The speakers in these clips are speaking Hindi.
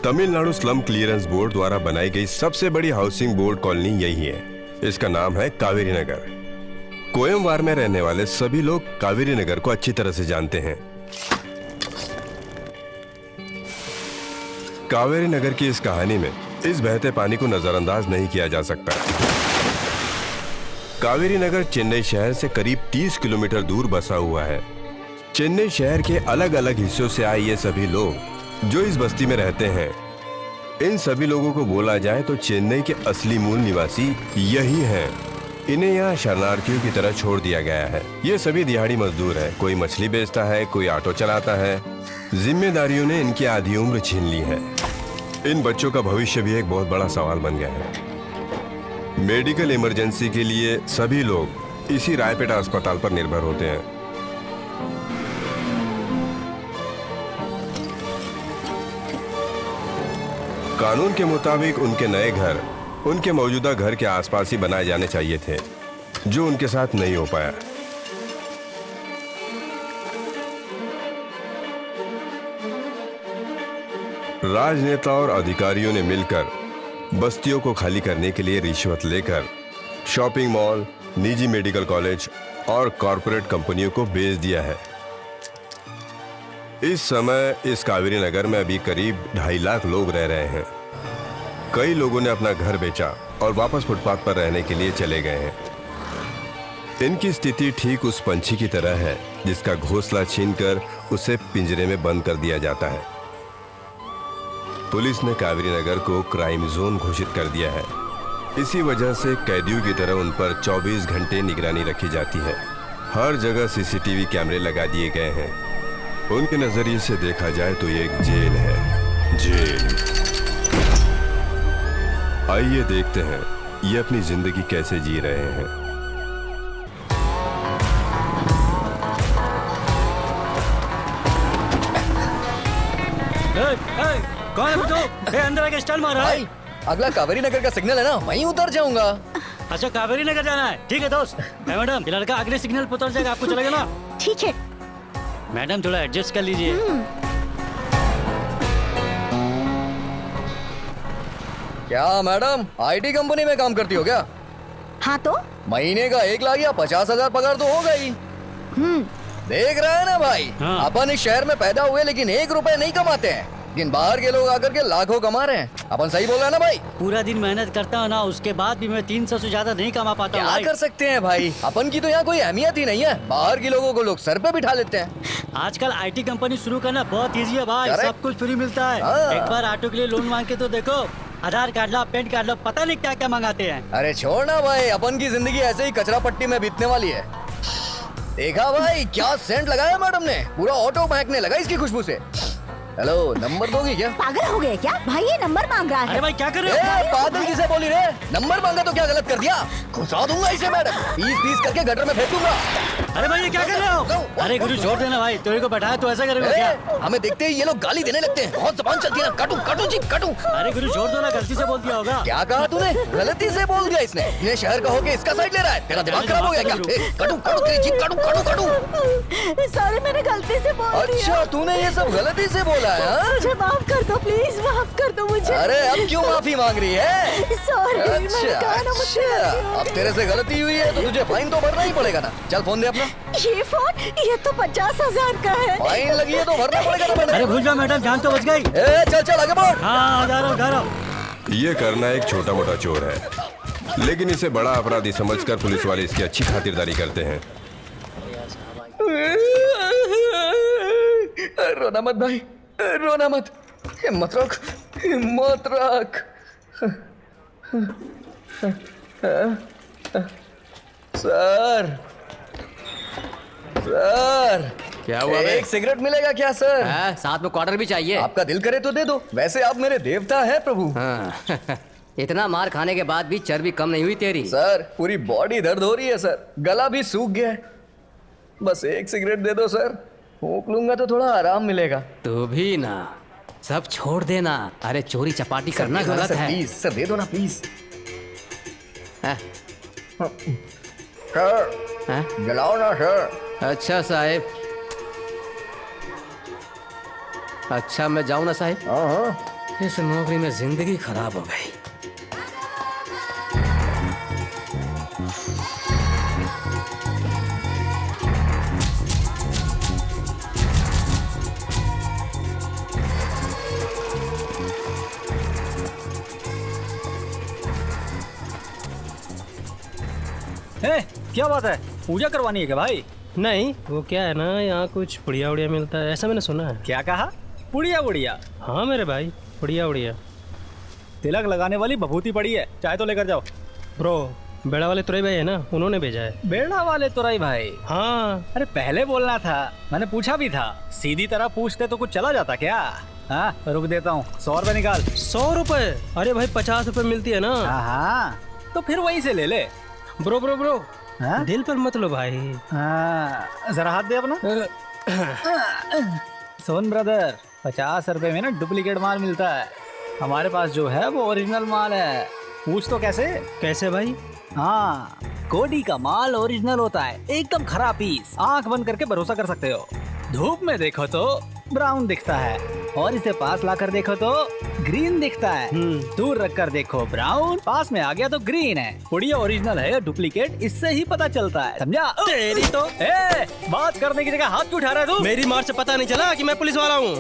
तमिलनाडु स्लम क्लियरेंस बोर्ड द्वारा बनाई गई सबसे बड़ी हाउसिंग बोर्ड कॉलोनी यही है। इसका नाम है कावेरी नगर। कोयम्बार में रहने वाले सभी लोग कावेरी नगर को अच्छी तरह से जानते हैं। कावेरी नगर की इस कहानी में इस बहते पानी को नजरअंदाज नहीं किया जा सकता। कावेरी नगर चेन्नई शहर से करीब 30 किलोमीटर दूर बसा हुआ है। चेन्नई शहर के अलग अलग हिस्सों से आए ये सभी लोग जो इस बस्ती में रहते हैं, इन सभी लोगों को बोला जाए तो चेन्नई के असली मूल निवासी यही हैं। इन्हें यहाँ शरणार्थियों की तरह छोड़ दिया गया है। ये सभी दिहाड़ी मजदूर हैं। कोई मछली बेचता है, कोई ऑटो चलाता है। जिम्मेदारियों ने इनकी आधी उम्र छीन ली है। इन बच्चों का भविष्य भी एक बहुत बड़ा सवाल बन गया है। मेडिकल इमरजेंसी के लिए सभी लोग इसी रायपेटा अस्पताल पर निर्भर होते हैं। कानून के मुताबिक उनके नए घर उनके मौजूदा घर के आसपास ही बनाए जाने चाहिए थे, जो उनके साथ नहीं हो पाया। राजनेता और अधिकारियों ने मिलकर बस्तियों को खाली करने के लिए रिश्वत लेकर शॉपिंग मॉल, निजी मेडिकल कॉलेज और कॉरपोरेट कंपनियों को बेच दिया है। इस समय इस कावेरी नगर में अभी करीब 2.5 लाख लोग रह रहे हैं। कई लोगों ने अपना घर बेचा और वापस फुटपाथ पर रहने के लिए चले गए हैं। इनकी स्थिति ठीक उस पंछी की तरह है जिसका घोंसला छीनकर उसे पिंजरे में बंद कर दिया जाता है। पुलिस ने कावेरी नगर को क्राइम जोन घोषित कर दिया है। इसी वजह से कैदियों की तरह उन पर 24 घंटे निगरानी रखी जाती है। हर जगह सीसीटीवी कैमरे लगा दिए गए हैं। उनके नजरिए से देखा जाए तो ये एक जेल है। जेल। आइए देखते हैं ये अपनी जिंदगी कैसे जी रहे हैं। कौन है तू? अंदर आके स्टाइल मार रहा है। अगला कावेरी नगर का सिग्नल है ना, वहीं उतर जाऊंगा। अच्छा, कावेरी नगर जाना है? ठीक है दोस्त। मैडम, ये लड़का अगले सिग्नल पर उतर जाएगा, आपको चलेगा ना? ठीक है मैडम, थोड़ा एडजस्ट कर लीजिए। क्या मैडम आईटी कंपनी में काम करती हो क्या? हाँ तो महीने का 1 लाख या 50,000 पगार तो होगा ही। देख रहा है ना भाई, हाँ। अपन इस शहर में पैदा हुए लेकिन 1 रुपए नहीं कमाते हैं, लेकिन बाहर के लोग आकर के लाखों कमा रहे हैं। अपन सही बोल रहे हैं ना भाई? पूरा दिन मेहनत करता हूँ ना, उसके बाद भी मैं 300 से ज्यादा नहीं कमा पाता हूँ। क्या कर सकते हैं भाई, अपन की तो यहाँ कोई अहमियत ही नहीं है। बाहर के लोगों को लोग सर पे बिठा लेते हैं। आजकल आईटी कंपनी शुरू करना बहुत इजी है भाई, Correct। सब कुछ फ्री मिलता है। हाँ। एक बार ऑटो के लिए लोन मांग के तो देखो, आधार कार्ड ला, पैन कार्ड ला, पता नहीं क्या क्या मंगाते हैं। अरे छोड़ ना भाई, अपन की जिंदगी ऐसे ही कचरा पट्टी में बीतने वाली है। देखा भाई क्या सेंट लगाया मैडम ने, पूरा ऑटो महकने लगा इसकी खुशबू से। हेलो, नंबर दोगी क्या? पागल हो गए क्या भाई? ये नंबर मांग रहा अरे है। भाई क्या कर रहे हो? पागल किसे बोली रे? नंबर मांगा तो क्या गलत कर दिया? घुसा दूंगा इसे मैडम, 20-20 करके गटर में फेंक दूंगा। अरे भाई ये क्या कर रहे हो? अरे गुरु छोड़ देना भाई, तेरे को बैठाया तो ऐसा करेगा क्या? हमें देखते ही ये लोग गाली देने लगते हैं, बहुत जबान चलती है ना। काटू काटू जी काटू। अरे गुरु छोड़ दो ना, गलती से बोल दिया होगा। क्या कहा तूने? गलती से बोल दिया इसने। ये शहर का होके इसका साइड ले रहा है, तेरा दिमाग खराब हो गया क्या? काटू काटू तेरी जीभ काटू काटू काटू। सॉरी, मैंने गलती से बोल दिया। अच्छा, तूने ये सब गलती से बोला है? मुझे माफ कर दो प्लीज, माफ कर दो मुझे। अरे अब क्यों माफी मांग रही है? सॉरी, मैंने अच्छा कहा ना मुझसे गलती हो अब गई। तेरे से गलती हुई है तो तुझे फाइन तो भरना ही पड़ेगा ना। चल फोन दे अपना। ये फोन, ये तो 50,000 का है। फाइन लगी है तो भरना पड़ेगा ना मैडम। अरे भूल जाओ मैडम, जान तो बच गई। चल चल आगे बढ़। हाँ जा रहा हूँ। ये करना एक छोटा मोटा चोर है, लेकिन इसे बड़ा अपराधी समझकर पुलिस वाले इसकी अच्छी खातिरदारी करते हैं। रोना मत भाई, रोना मत। हिम्मत रख, हिम्मत रख। सर, सर क्या हुआ बे? एक सिगरेट मिलेगा क्या सर? साथ में क्वार्टर भी चाहिए। आपका दिल करे तो दे दो, वैसे आप मेरे देवता है प्रभु। हाँ। इतना मार खाने के बाद भी चर्बी कम नहीं हुई तेरी। सर पूरी बॉडी दर्द हो रही है सर, गला भी सूख गया है। बस एक सिगरेट दे दो सर, फूंक लूंगा तो थोड़ा आराम मिलेगा। तू भी ना, सब छोड़ देना। अरे चोरी चपाटी करना गलत है। प्लीज सर दे दो ना प्लीज। हाँ? सर हाँ? जलाओ ना सर। अच्छा साहेब, अच्छा मैं जाऊं ना साहेब? हाँ हाँ इस नौकरी में जिंदगी खराब हो गई। क्या बात है, पूजा करवानी है क्या भाई? नहीं, वो क्या है ना, यहाँ कुछ पुड़िया उड़िया मिलता है, ऐसा मैंने सुना है। क्या कहा? पुड़िया उड़िया? हाँ मेरे भाई, पुड़िया उड़िया। तिलक लगाने वाली बभूति पड़ी है, चाय तो लेकर जाओ। ब्रो, बेड़ा वाले तुरई भाई है ना, उन्होंने भेजा है। बेड़ा वाले तुरई भाई? हाँ। अरे पहले बोलना था, मैंने पूछा भी था। सीधी तरह पूछते तो कुछ चला जाता क्या? हाँ रुक देता हूँ, 100 रुपए निकाल। 100 रुपए? अरे भाई 50 रुपए मिलती है ना। हाँ तो फिर वहीं से ले ले। ब्रो ब्रो ब्रो, हाँ? दिल पर मत लो भाई। हाँ जरा हाथ दे अपना। सोन ब्रदर, 50 रुपए में ना डुप्लीकेट माल मिलता है, हमारे पास जो है वो ओरिजिनल माल है। पूछ तो कैसे? कैसे भाई? हाँ, कोडी का माल ओरिजिनल होता है, एकदम खराब पीस, आंख बंद करके भरोसा कर सकते हो। धूप में देखो तो ब्राउन दिखता है और इसे पास लाकर देखो तो ग्रीन दिखता है। दूर रखकर देखो ब्राउन, पास में आ गया तो ग्रीन है। पुड़िया ओरिजिनल है या डुप्लीकेट इससे ही पता चलता है, समझा? तेरी तो बात करने की जगह हाथ क्यों उठा रहा है तू? मेरी मार से पता नहीं चला कि मैं पुलिस वाला हूँ।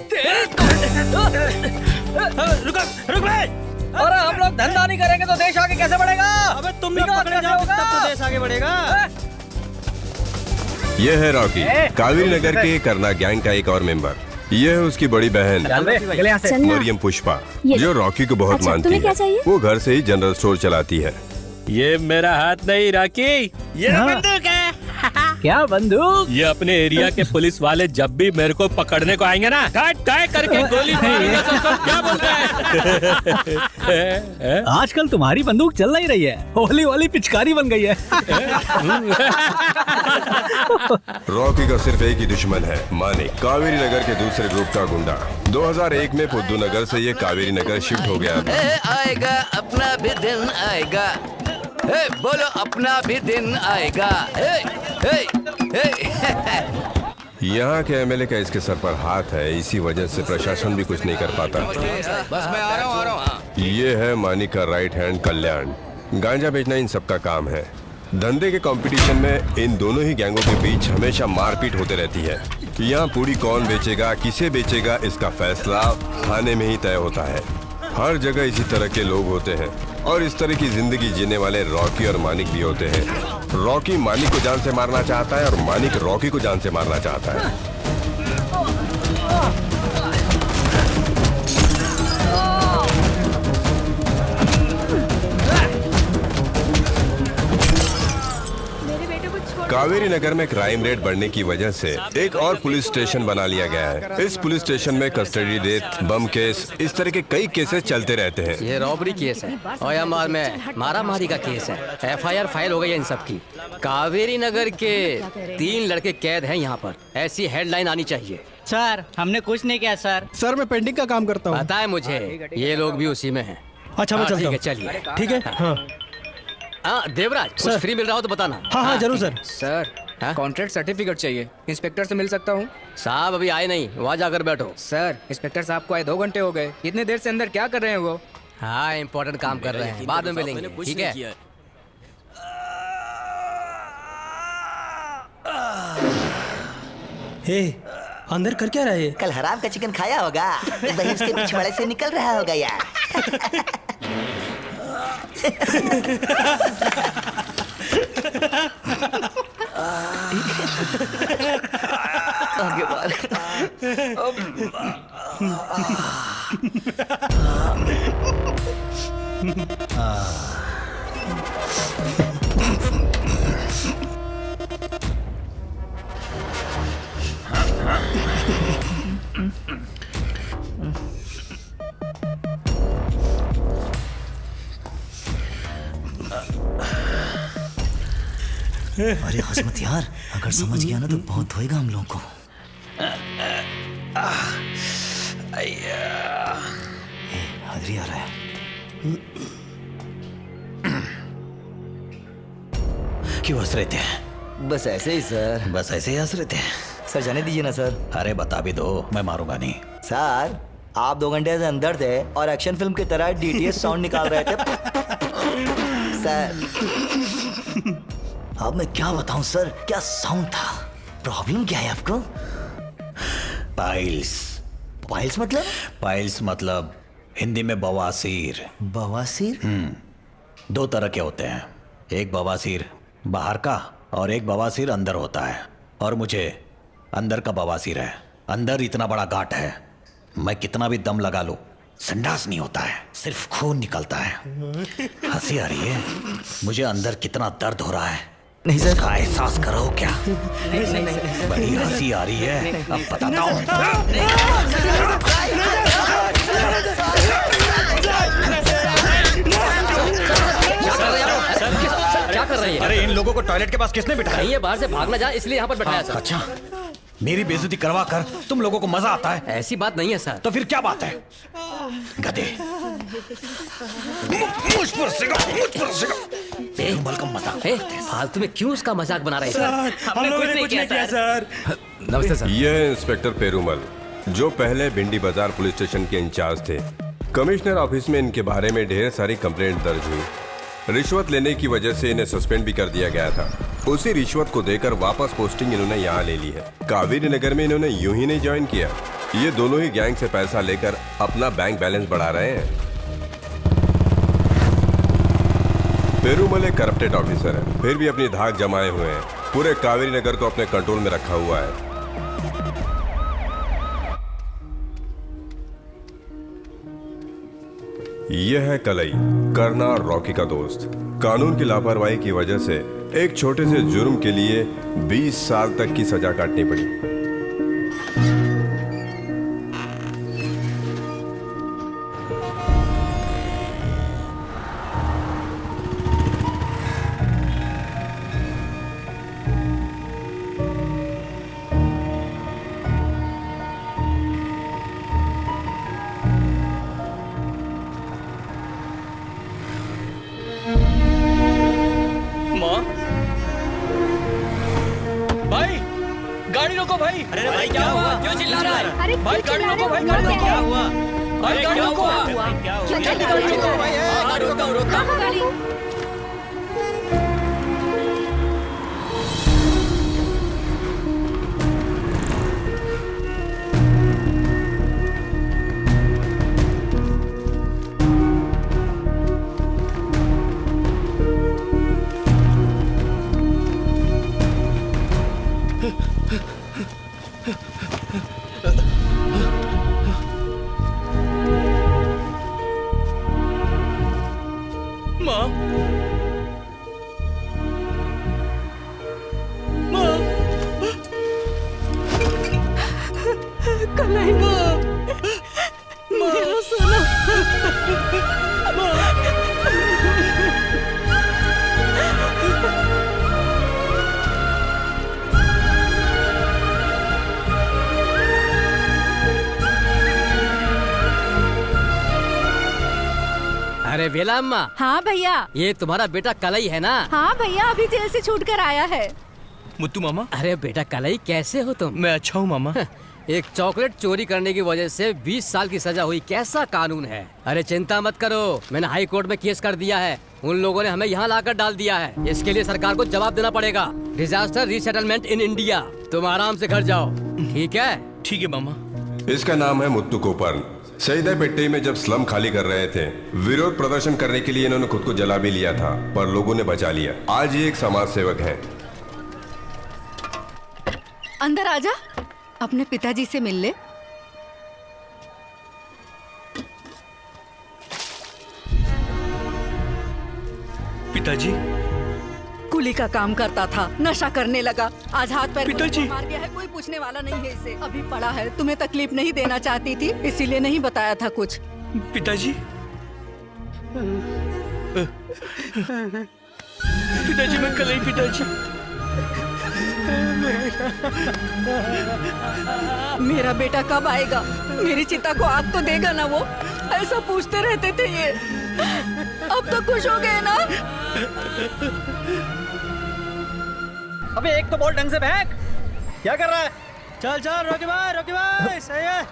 रुक भाई। अरे हम लोग धंधा नहीं करेंगे तो देश आगे कैसे बढ़ेगा? अबे तुम लोग पकड़े जाओगे तब तो देश आगे बढ़ेगा। यह है रॉकी, कावेरी नगर के करना गैंग का एक और मेंबर। यह है उसकी बड़ी बहन मरियम पुष्पा, जो रॉकी को बहुत मानती है। वो घर से ही जनरल स्टोर चलाती है। ये मेरा हाथ नहीं राकी, ये बंदूक है। क्या बंदूक? ये अपने एरिया के पुलिस वाले जब भी मेरे को पकड़ने को आएंगे ना, काट काट करके गोली मारेंगे सबको। क्या बोल रहे हैं? आजकल तुम्हारी बंदूक चल नहीं रही है, होली वाली पिचकारी बन गई है। रॉकी का सिर्फ एक ही दुश्मन है, मानिक, कावेरी नगर के दूसरे ग्रुप का गुंडा। 2001 में पुद्दू नगर से ये कावेरी नगर शिफ्ट हो गया था। आएगा अपना भी दिन आएगा, बोलो अपना भी दिन आएगा। यहाँ के एमएलए का इसके सर पर हाथ है, इसी वजह से प्रशासन भी कुछ नहीं कर पाता। बस मैं आ रहा हूँ। ये है मानिक का राइट हैंड कल्याण। गांजा बेचना इन सबका काम है। धंधे के कंपटीशन में इन दोनों ही गैंगों के बीच हमेशा मारपीट होते रहती है। यहाँ पूरी कौन बेचेगा, किसे बेचेगा, इसका फैसला थाने में ही तय होता है। हर जगह इसी तरह के लोग होते हैं और इस तरह की जिंदगी जीने वाले रॉकी और मानिक भी होते हैं। रॉकी मानिक को जान से मारना चाहता है और मानिक रॉकी को जान से मारना चाहता है। कावेरी नगर में क्राइम रेट बढ़ने की वजह से एक और पुलिस स्टेशन बना लिया गया है। इस पुलिस स्टेशन में कस्टडी डेथ, बम केस, इस तरह के कई केसेस चलते रहते हैं। ये रॉबरी केस है और एमआर में मारा मारी का केस है। एफआईआर फाइल हो गई है इन सब की। कावेरी नगर के 3 लड़के कैद हैं यहाँ पर, ऐसी हेडलाइन आनी चाहिए। सर हमने कुछ नहीं किया सर। सर मैं पेंटिंग का काम करता हूँ। पता है मुझे, ये लोग भी उसी में हैं। अच्छा मैं चलता हूँ। चलिए ठीक है। हाँ देवराज, कुछ फ्री मिल रहा हो तो बताना। हाँ जरूर सर। सर कॉन्ट्रैक्ट सर्टिफिकेट चाहिए, इंस्पेक्टर से मिल सकता हूँ? साहब अभी आए नहीं, वहाँ जाकर बैठो। सर इंस्पेक्टर साहब को आए 2 घंटे हो गए, इतने देर से अंदर क्या कर रहे हैं वो? हाँ इम्पोर्टेंट काम कर रहे हैं, बाद में मिलेंगे, ठीक है? हे, अंदर कर क्या रहा है? कल हराम का चिकन खाया होगा, वही उसके पिछवाड़े से निकल रहा होगा यार। आगे बढ़। अरे हजमत यार, अगर समझ गया ना तो बहुत होएगा हम लोगों को। हाजिरी आ रहा है। क्यों हंस रहे थे? बस ऐसे ही सर। बस ऐसे ही हंस रहे थे? सर जाने दीजिए ना सर। अरे बता भी दो, मैं मारूंगा नहीं। सर आप 2 घंटे से अंदर थे और एक्शन फिल्म की तरह डीटीएस साउंड निकाल रहे थे। सर अब मैं क्या बताऊं सर, क्या साउंड था। प्रॉब्लम क्या है आपको? पाइल्स। पाइल्स मतलब? पाइल्स मतलब हिंदी में बवासीर। बवासीर? 2 तरह के होते हैं, एक बवासीर बाहर का और एक बवासीर अंदर होता है। और मुझे अंदर का बवासीर है। अंदर इतना बड़ा गांठ है, मैं कितना भी दम लगा लूं संडास नहीं होता है, सिर्फ खून निकलता है। हंसी आ रही है, मुझे अंदर कितना दर्द हो रहा है नहीं सर, का एहसास करो क्या? बड़ी हंसी आ रही है, अब बताता हूँ। क्या कर रही है? अरे इन लोगों को टॉयलेट के पास किसने बिठाया? ये बाहर से भाग ना जाए इसलिए यहाँ पर बैठाया सर। अच्छा, मेरी बेइज्जती करवा कर तुम लोगों को मजा आता है? ऐसी बात नहीं है सर। तो फिर क्या बात है? गधे, मुझ पर का मजाक। फालतू में क्यों उसका मजाक बना रहे हैं? हमने कुछ नहीं किया सर। नमस्ते सर। ये है इंस्पेक्टर पेरूमल, जो पहले भिंडी बाजार पुलिस स्टेशन के इंचार्ज थे। कमिश्नर ऑफिस में इनके बारे में ढेर सारी कंप्लेंट दर्ज हुई। रिश्वत लेने की वजह से इन्हें सस्पेंड भी कर दिया गया था। उसी रिश्वत को देकर वापस पोस्टिंग इन्होंने यहाँ ले ली है। कावेरी नगर में इन्होंने यूं ही नहीं ज्वाइन किया, ये दोनों ही गैंग से पैसा लेकर अपना बैंक बैलेंस बढ़ा रहे हैं। पेरूमल एक करप्टेड ऑफिसर है, फिर भी अपनी धाक जमाए हुए हैं। पूरे कावेरी नगर को अपने कंट्रोल में रखा हुआ है। यह है कलई, करना और रॉकी का दोस्त। कानून की लापरवाही की वजह से एक छोटे से जुर्म के लिए 20 साल तक की सजा काटनी पड़ी। गाड़ी रोको भाई। अरे भाई क्या हुआ? क्यों चिल्ला रहा है? अरे भाई गाड़ी रोको, भाई गाड़ी रोको। क्या हुआ? भाई गाड़ी रोको। गाड़ी रोको भाई, रोको रोको गाड़ी। अरे वेला अम्मा। हाँ भैया। ये तुम्हारा बेटा कलई है ना? हाँ भैया, अभी जेल से छूट कर आया है। मुत्तू मामा। अरे बेटा कलई, कैसे हो तुम? मैं अच्छा हूँ मामा। एक चॉकलेट चोरी करने की वजह से 20 साल की सजा हुई, कैसा कानून है? अरे चिंता मत करो, मैंने हाई कोर्ट में केस कर दिया है। उन लोगों ने हमें यहाँ लाकर डाल दिया है। इसके लिए सरकार को जवाब देना पड़ेगा। Disaster resettlement in India. तुम आराम से घर जाओ, ठीक है? ठीक है मामा। इसका नाम है मुत्तू कोपर्न। सईदापेट्टी में जब स्लम खाली कर रहे थे, विरोध प्रदर्शन करने के लिए इन्होंने खुद को जला भी लिया था, पर लोगों ने बचा लिया। आज ये एक समाज सेवक है। अंदर आजा, अपने पिताजी से मिल ले। पिताजी? कुली का काम करता था, नशा करने लगा, आज हाथ पैर पिताजी मार गया है। कोई पूछने वाला नहीं है इसे। अभी पड़ा है, तुम्हें तकलीफ नहीं देना चाहती थी, इसीलिए नहीं बताया था कुछ। पिताजी? पिताजी मैं कल ही पिताजी। मेरा बेटा कब आएगा? मेरी चिता को आग तो देगा ना वो? ऐसा पूछते रहते थे ये। अब तो खुश हो गए ना? अबे एक तो बॉल ढंग से फेंक। क्या कर रहा है? चल चल रोकी भाई सही है।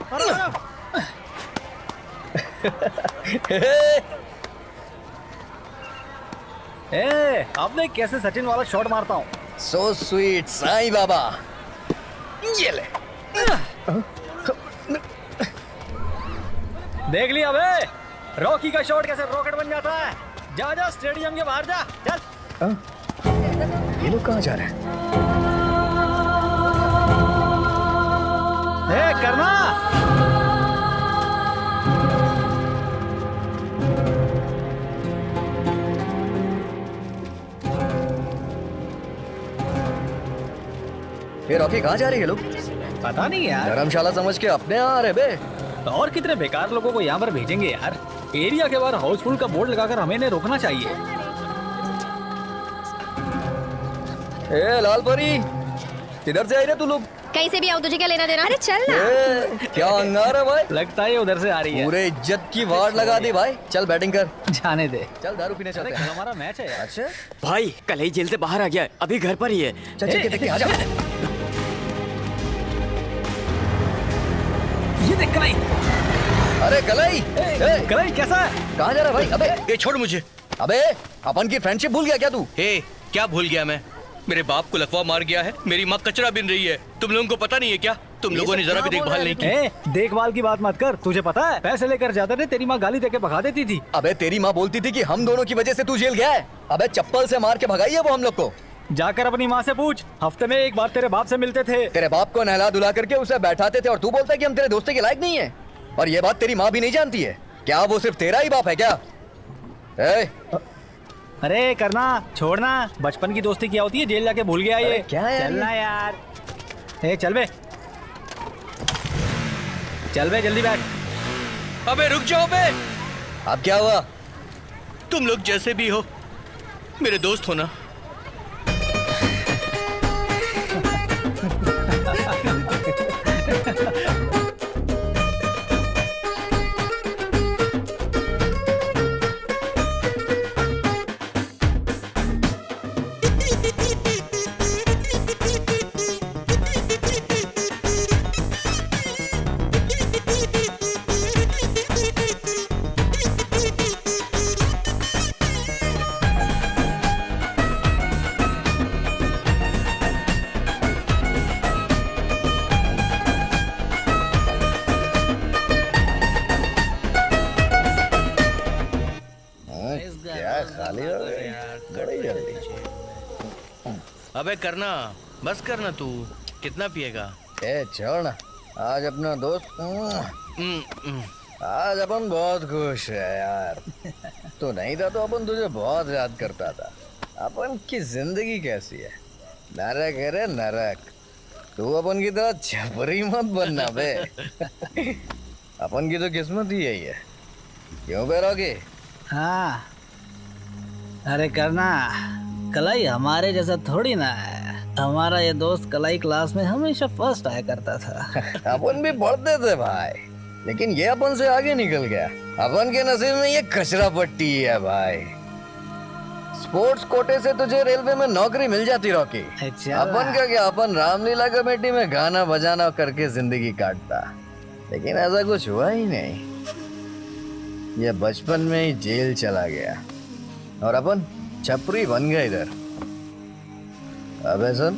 अब मैं कैसे सचिन वाला शॉट मारता हूँ। So sweet Sai Baba. ये ले। देख लिया बे, रॉकी का शॉट कैसे रॉकेट बन जाता है। जा जा स्टेडियम के बाहर जा, चल। ये लोग कहाँ जा रहे हैं? करना। ये रॉकी कहाँ जा रही है लोग? पता नहीं यार, धर्मशाला समझ के अपने यहाँ आ रहे बे। और कितने बेकार लोगों को यहाँ पर भेजेंगे यार। एरिया के बाहर हाउसफुल का बोर्ड लगाकर हमें इन्हें रोकना चाहिए। ए लाल परी, किधर से आई रे तू लोग? कहीं से भी आओ, तुझे क्या लेना देना। अरे चल ना। क्या अंगार है भाई? लगता है उधर से आ रही है। पूरे इज्जत की वार्ड लगा दी भाई। चल बैटिंग कर। जाने दे, चल दारू पीने चलते हैं। हमारा मैच है यार। अच्छा भाई कल ही जेल से बाहर आ गया है, अभी घर पर ही है। चल चल के देखते हैं, आजा। ये देख कलाई। अरे कलाई, कलाई कैसा है? कहाँ जा रहा है भाई? अबे ये छोड़ मुझे। अबे अपन की फ्रेंडशिप भूल गया क्या तू? हे क्या भूल गया मैं? मेरे बाप को लकवा मार गया है, मेरी माँ कचरा बिन रही है। तुम लोगों को पता नहीं है क्या? तुम लोगों ने जरा भी देखभाल नहीं की। देखभाल की बात मत कर, तुझे पता है पैसे लेकर जाते थे, तेरी माँ गाली देके भगा देती थी। अबे तेरी माँ बोलती थी कि हम दोनों की वजह से तू जेल गया है। अबे चप्पल से मार के भगाई है वो हम लोग को। जाकर अपनी माँ से पूछ, हफ्ते में एक बार तेरे बाप से मिलते थे। तेरे बाप को नहला धुला करके उसे बैठाते थे और तू बोलता है कि हम तेरे दोस्ती के लायक नहीं है। और ये बात तेरी माँ भी नहीं जानती है क्या? वो सिर्फ तेरा ही बाप है क्या? अरे करना, छोड़ना, बचपन की दोस्ती क्या होती है, जेल जाके भूल गया ये। क्या है चलना यार। चल बे, चल बे, जल्दी बैठ। अबे रुक जाओ बे। अब क्या हुआ? तुम लोग जैसे भी हो मेरे दोस्त हो ना। अबे करना, बस करना। तू कितना पिएगा? छोड़ ना, आज अपना दोस्त आज अपन बहुत खुश है यार। तो नहीं था तो अपन तुझे बहुत याद करता था। अपन की जिंदगी कैसी है? नरक है रे नरक। तू अपन की तरह छपरी मत बनना बे। अपन की तो किस्मत ही यही है। क्यों बेरोगे? हाँ, अरे करना, कलाई हमारे जैसा थोड़ी ना है। हमारा ये दोस्त कलाई क्लास में हमेशा फर्स्ट आया करता था। अपन भी पढ़ते थे भाई, लेकिन ये अपन से आगे निकल गया। अपन के नसीब में ये कचरा पट्टी है भाई। स्पोर्ट्स कोटे से तुझे रेलवे में नौकरी मिल जाती रॉकी। अपन का क्या, अपन रामलीला कमेटी में गाना बजाना करके जिंदगी काटता। लेकिन ऐसा कुछ हुआ ही नहीं। ये बचपन में ही जेल चला गया और अपन छपरी बन गए इधर। अबे सुन,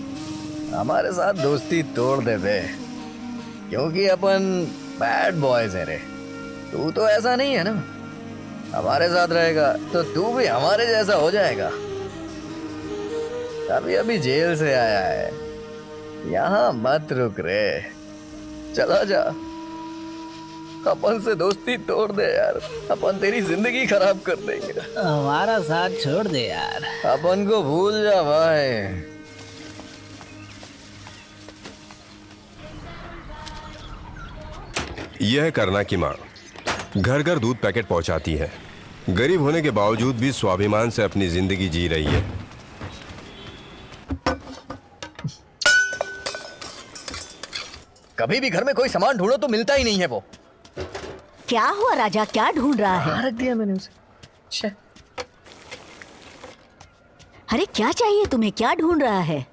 हमारे साथ दोस्ती तोड़ दे बे, क्योंकि अपन बैड बॉयज है रे। तू तो ऐसा नहीं है ना। हमारे साथ रहेगा तो तू भी हमारे जैसा हो जाएगा। अभी अभी जेल से आया है, यहाँ मत रुक रे, चला जा। अपन से दोस्ती तोड़ दे यार, अपन तेरी जिंदगी खराब कर देंगे। हमारा साथ छोड़ दे यार। अपन को भूल जा भाई। यह है करना की माँ। घर घर दूध पैकेट पहुंचाती है। गरीब होने के बावजूद भी स्वाभिमान से अपनी जिंदगी जी रही है। कभी भी घर में कोई सामान ढूंढो तो मिलता ही नहीं है वो। क्या हुआ राजा, क्या ढूंढ रहा है? रख दिया मैंने उसे। अरे क्या चाहिए तुम्हें, क्या ढूंढ रहा है?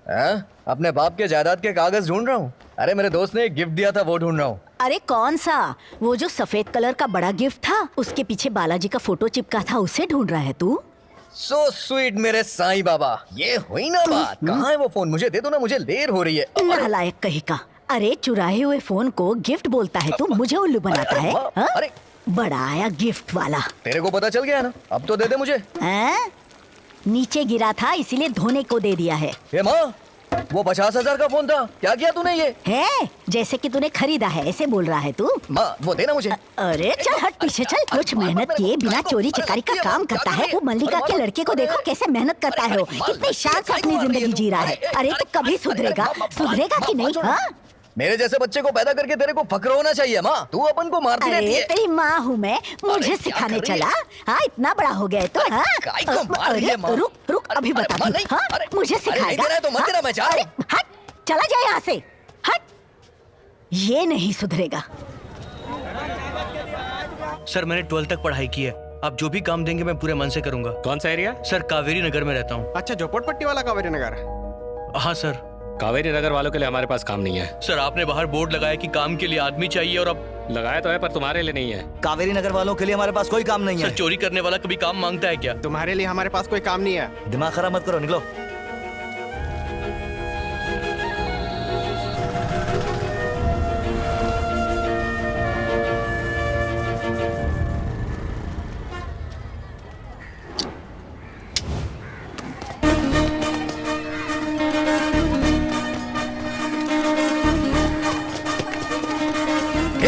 अपने बाप के जायदाद के कागज ढूंढ रहा हूँ। अरे मेरे दोस्त ने एक गिफ्ट दिया था, वो ढूंढ रहा हूँ। अरे कौन सा? वो जो सफेद कलर का बड़ा गिफ्ट था, उसके पीछे बालाजी का फोटो चिपका था, उसे ढूंढ रहा है तू? सो स्वीट मेरे साईं बाबा। ये हुई ना बात। कहाँ है वो फोन? मुझे दे दो ना, मुझे देर हो रही है। नालायक कहीं का। अरे चुराए हुए फोन को गिफ्ट बोलता है तू, मुझे उल्लू बनाता है। अरे बड़ा आया गिफ्ट वाला। तेरे को पता चल गया ना, अब तो दे दे मुझे। नीचे गिरा था इसीलिए धोने को दे दिया है। माँ, वो 50,000 का फोन था, क्या किया तूने? ये है जैसे कि तूने खरीदा है ऐसे बोल रहा है तू। माँ वो देना मुझे। अरे चल हट पीछे चल। कुछ मेहनत किए बिना चोरी चकारी का काम करता है। वो मल्लिका के लड़के को देखो कैसे मेहनत करता है। वो कितनी शान से अपनी जिंदगी जी रहा है। अरे तो कभी सुधरेगा कि नहीं? हाँ मेरे जैसे बच्चे को पैदा करके तेरे को फक्र होना चाहिए माँ। तू अपन को मारती रहती है। तेरी माँ हूँ मैं, मुझे सिखाने चला? हाँ इतना बड़ा हो गया तो। हाँ रुक अभी बता दूँ। हाँ मुझे सिखाएगा तो मत देना, मैं जा रहा हूँ। हट चला जाए यहाँ से, हट। ये नहीं सुधरेगा। सर मैंने 12th तक पढ़ाई की है, आप जो भी काम देंगे मैं पूरे मन से करूंगा। कौन सा एरिया? सर कावेरी नगर में रहता हूँ। अच्छा झोपड़पट्टी वाला कावेरी नगर? हाँ सर। कावेरी नगर वालों के लिए हमारे पास काम नहीं है। सर आपने बाहर बोर्ड लगाया कि काम के लिए आदमी चाहिए और अब लगाया तो है पर तुम्हारे लिए नहीं है। कावेरी नगर वालों के लिए हमारे पास कोई काम नहीं है। सर चोरी करने वाला कभी काम मांगता है क्या? तुम्हारे लिए हमारे पास कोई काम नहीं है। दिमाग खराब मत करो, निकलो।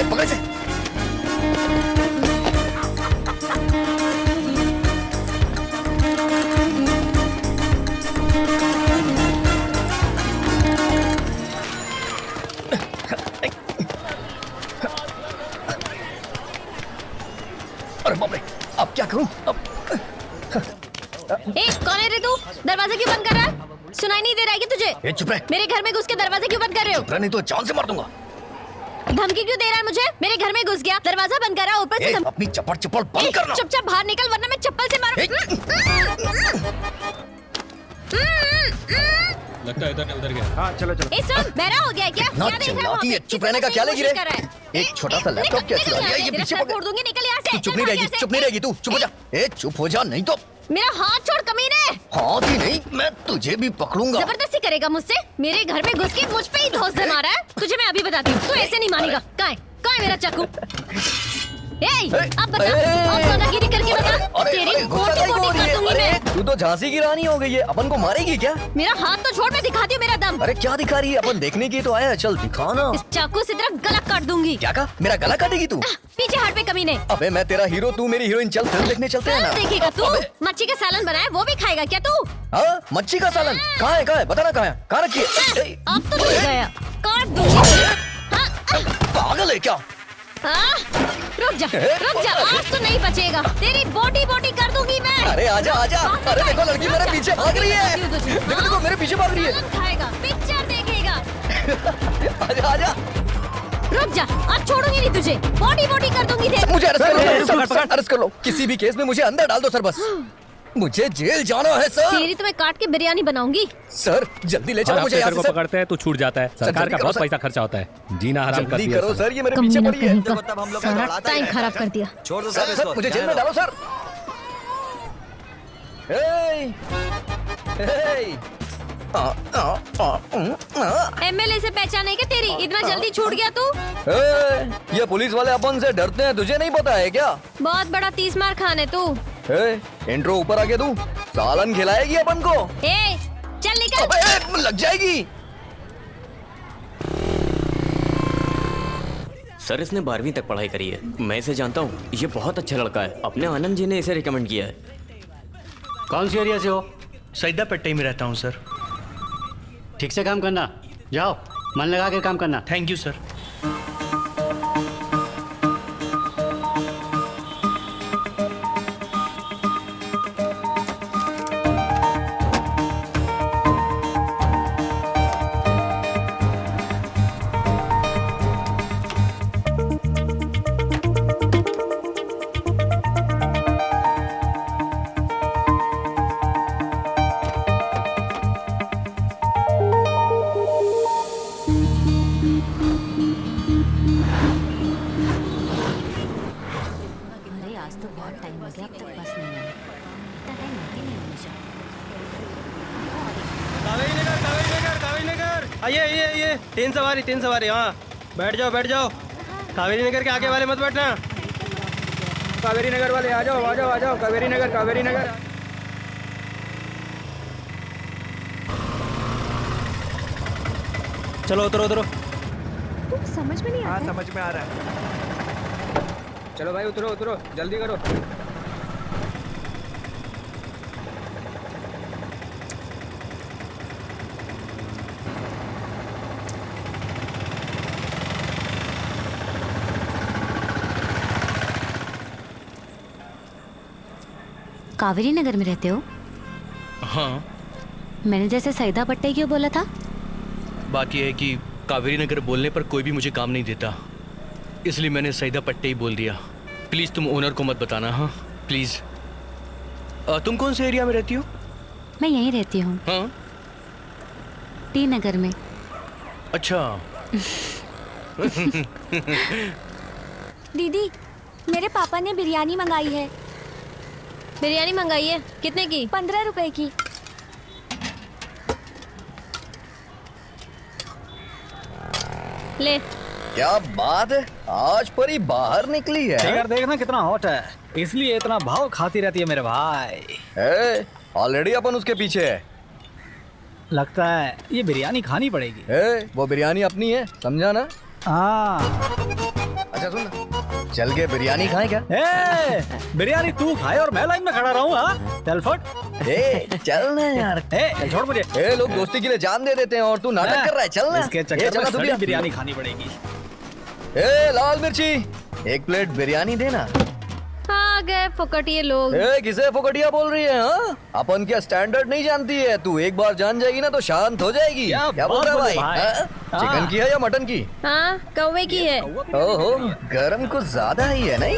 पकड़ से। अरे बाप रे, अब क्या करूं? कौन है रे तू? दरवाजा क्यों बंद कर रहा है? सुनाई नहीं दे रहा है कि तुझे? चुप रह। मेरे घर में घुस के दरवाजा क्यों बंद कर रहे हो? चुप रह, नहीं तो जान से मार दूंगा। धमकी क्यों दे रहा है मुझे? मेरे घर में घुस गया, दरवाजा बंद करा, ऊपर से अपनी चप्पल बंद करना। चुपचाप बाहर निकल वरना मैं चप्पल से मारूं। लगता है इधर ने उधर गया। हाँ चलो चलो। सुन, बहरा हो गया क्या? ना क्या देख रहा है वहाँ चिल्लाती है, पे? चुप रहने का क्या लगी रे? एक छोटा सा लैपटॉप क्या चुरा लिया? ये पीछे छोड़ दूंगी, निकल यहाँ से। तू चुप नहीं रहेगी, चुप नहीं रहेगी तू। चुप हो जा। चुप हो जा, नहीं तो मेरा हाथ छोड़ कमीने। हाथ ही नहीं, मैं तुझे भी पकड़ूंगा। जबरदस्ती करेगा मुझसे? मेरे घर में घुस के मुझ पे ही धौंस से मारा है। तुझे मैं अभी बताती हूँ, तू ऐसे नहीं मानेगा। कहाँ है मेरा चाकू? अब बता, अब सोनागिरी करके बता। तेरी गोटी गोटी कर दूंगी मैं। तू तो झांसी की रानी हो गई है, अपन को मारेगी क्या? मेरा हाथ तो छोड़, मैं दिखाती हूँ मेरा दम। अरे क्या दिखा रही है? अपन देखने की तो आया है, चल दिखा ना। इस चाकू से तेरा गला काट दूंगी। क्या कहा? मेरा गला काटेगी तू? पीछे हट पे कमीने। अबे मैं तेरा हीरो, तू मेरी हीरोइन। चल फिल्म देखने चलते हैं ना। देखेगा तू? मच्छी का सालन बनाया, वो भी खाएगा क्या तू? हाँ मच्छी का सालन कहाँ है? बता ना कहाँ है? कहाँ रखी है? अब तो नहीं गया, काट दूंगी। पागल है क्या? रुक जा, आज तो नहीं बचेगा। तेरी बोटी कर दूंगी मैं। अरे आजा आजा। अरे देखो लड़की मेरे पीछे भाग रही है। देखो मेरे पीछे भाग रही है। खाएगा, पिक्चर देखेगा। आजा आजा। रुक जा, आज छोड़ूंगी नहीं तुझे। बोटी कर दूंगी। मुझे अरेस्ट कर लो। किसी भी केस में मुझे अंदर डाल दो सर, बस मुझे जेल जाना है सर। तेरी तो मैं काट के बिरयानी बनाऊंगी। सर जल्दी ले चलो मुझे यहाँ से। पकड़ते हैं तो छूट जाता है। सरकार का बहुत पैसा खर्चा होता है। जीना हराम कर दिया। करो सर, ये मेरे पीछे पड़ी है। सारा टाइम खराब कर दिया। छोड़ दो सर, मुझे जेल में डालो सर। एमएलए से पहचान है क्या तेरी? इतना जल्दी छूट गया तू? ये पुलिस वाले अपन से डरते हैं, तुझे नहीं पता है क्या? बहुत बड़ा 30 मार खान है तू। इंट्रो ऊपर आके तू सालन खिलाएगी अपन को। चल निकल। अबे लग जाएगी। सर इसने 12वीं तक पढ़ाई करी है, मैं इसे जानता हूँ। ये बहुत अच्छा लड़का है, अपने आनंद जी ने इसे रिकमेंड किया है। कौन सी एरिया से हो? सैदापेट्टी में रहता हूँ सर। ठीक से काम करना, जाओ मन लगा के काम करना। Thank you sir. टाइम हो गया, अब तक बस नहीं आई। इतना टाइम लगती नहीं हमेशा। कावेरी नगर ये तीन सवारी हाँ, बैठ जाओ। कावेरी नगर के आगे वाले मत बैठना। कावेरी नगर वाले आ जाओ कावेरी नगर। चलो उतरो। तुम समझ में नहीं आता। समझ में आ रहा है। चलो भाई उतरो जल्दी करो। कावेरी नगर में रहते हो? हाँ। मैंने जैसे सईदा पट्टे क्यों बोला था? बात यह है कि कावेरी नगर बोलने पर कोई भी मुझे काम नहीं देता, इसलिए मैंने सईदा पट्टे ही बोल दिया। प्लीज़ तुम ओनर को मत बताना। हाँ प्लीज़। तुम कौन से एरिया में रहती हो? मैं यहीं रहती हूँ। हाँ टी नगर में। अच्छा। दीदी मेरे पापा ने बिरयानी मंगाई है। बिरयानी मंगाई है? कितने की? 15 रुपए की। ले। क्या बात है, आज परी बाहर निकली है। फिगर देखना कितना हॉट है, इसलिए इतना भाव खाती रहती है मेरे भाई। ऑलरेडी अपन उसके पीछे है। लगता है ये बिरयानी खानी पड़ेगी। वो बिरयानी अपनी है, समझा ना? हाँ। अच्छा सुन, चल के बिरयानी खाएं क्या? बिरयानी तू खाए और मैं लाइन में खड़ा रहूं? हाँ चल फट। चल ना यार। चल छोड़ मुझे। लोग दोस्ती के लिए जान दे देते हैं और तू नाटक कर रहा है। चल ना। इसके चक्कर में सड़ी बिरयानी खानी पड़ेगी। लाल मिर्ची, एक प्लेट बिरयानी देना। आ गए फोकटिये लोग। किसे फोकटिया बोल रही है? हाँ? अपन क्या स्टैंडर्ड नहीं जानती है तू? एक बार जान जाएगी ना तो शांत हो जाएगी। क्या बोल रहा है भाई? चिकन की है या मटन की? हाँ कौवे की है। ओहो, गरम कुछ ज्यादा ही है नहीं?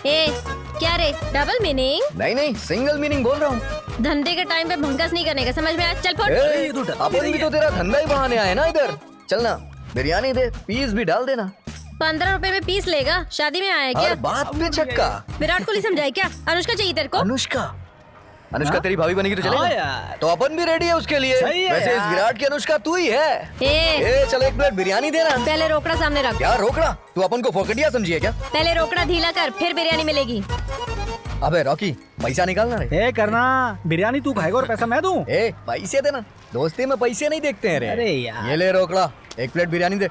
क्या रे, डबल मीनिंग? नहीं सिंगल मीनिंग बोल रहा हूँ। धंधे के टाइम पे भंगस नहीं करने का, समझ में आया? चल फट। अपन भी तो तेरा धंधा ही बहाने आए ना इधर। चलना, बिरयानी दे, पीस भी डाल देना। 15 रुपए में पीस लेगा? शादी में आया क्या? बात पे छक्का। विराट कोहली समझाए क्या? अनुष्का चाहिए तेरे को? अनुष्का तेरी भाभी बनेगी तो चलेगा? तो अपन भी रेडी है उसके लिए। वैसे इस विराट की अनुष्का तू ही है। चल एक प्लेट बिरयानी देना। पहले रोकड़ा सामने रख। क्या रोकड़ा? तू अपन को फोकटिया समझी है क्या? पहले रोकड़ा ढीला कर, फिर बिरयानी मिलेगी। अबे रॉकी, पैसा निकालना रे। करना, बिरयानी तू खाएगा और पैसा मैं दूं। पैसे देना, दोस्ती में पैसे नहीं देखते हैं रे। अरे यार। ये ले रोकड़ा, एक प्लेट बिरयानी दे।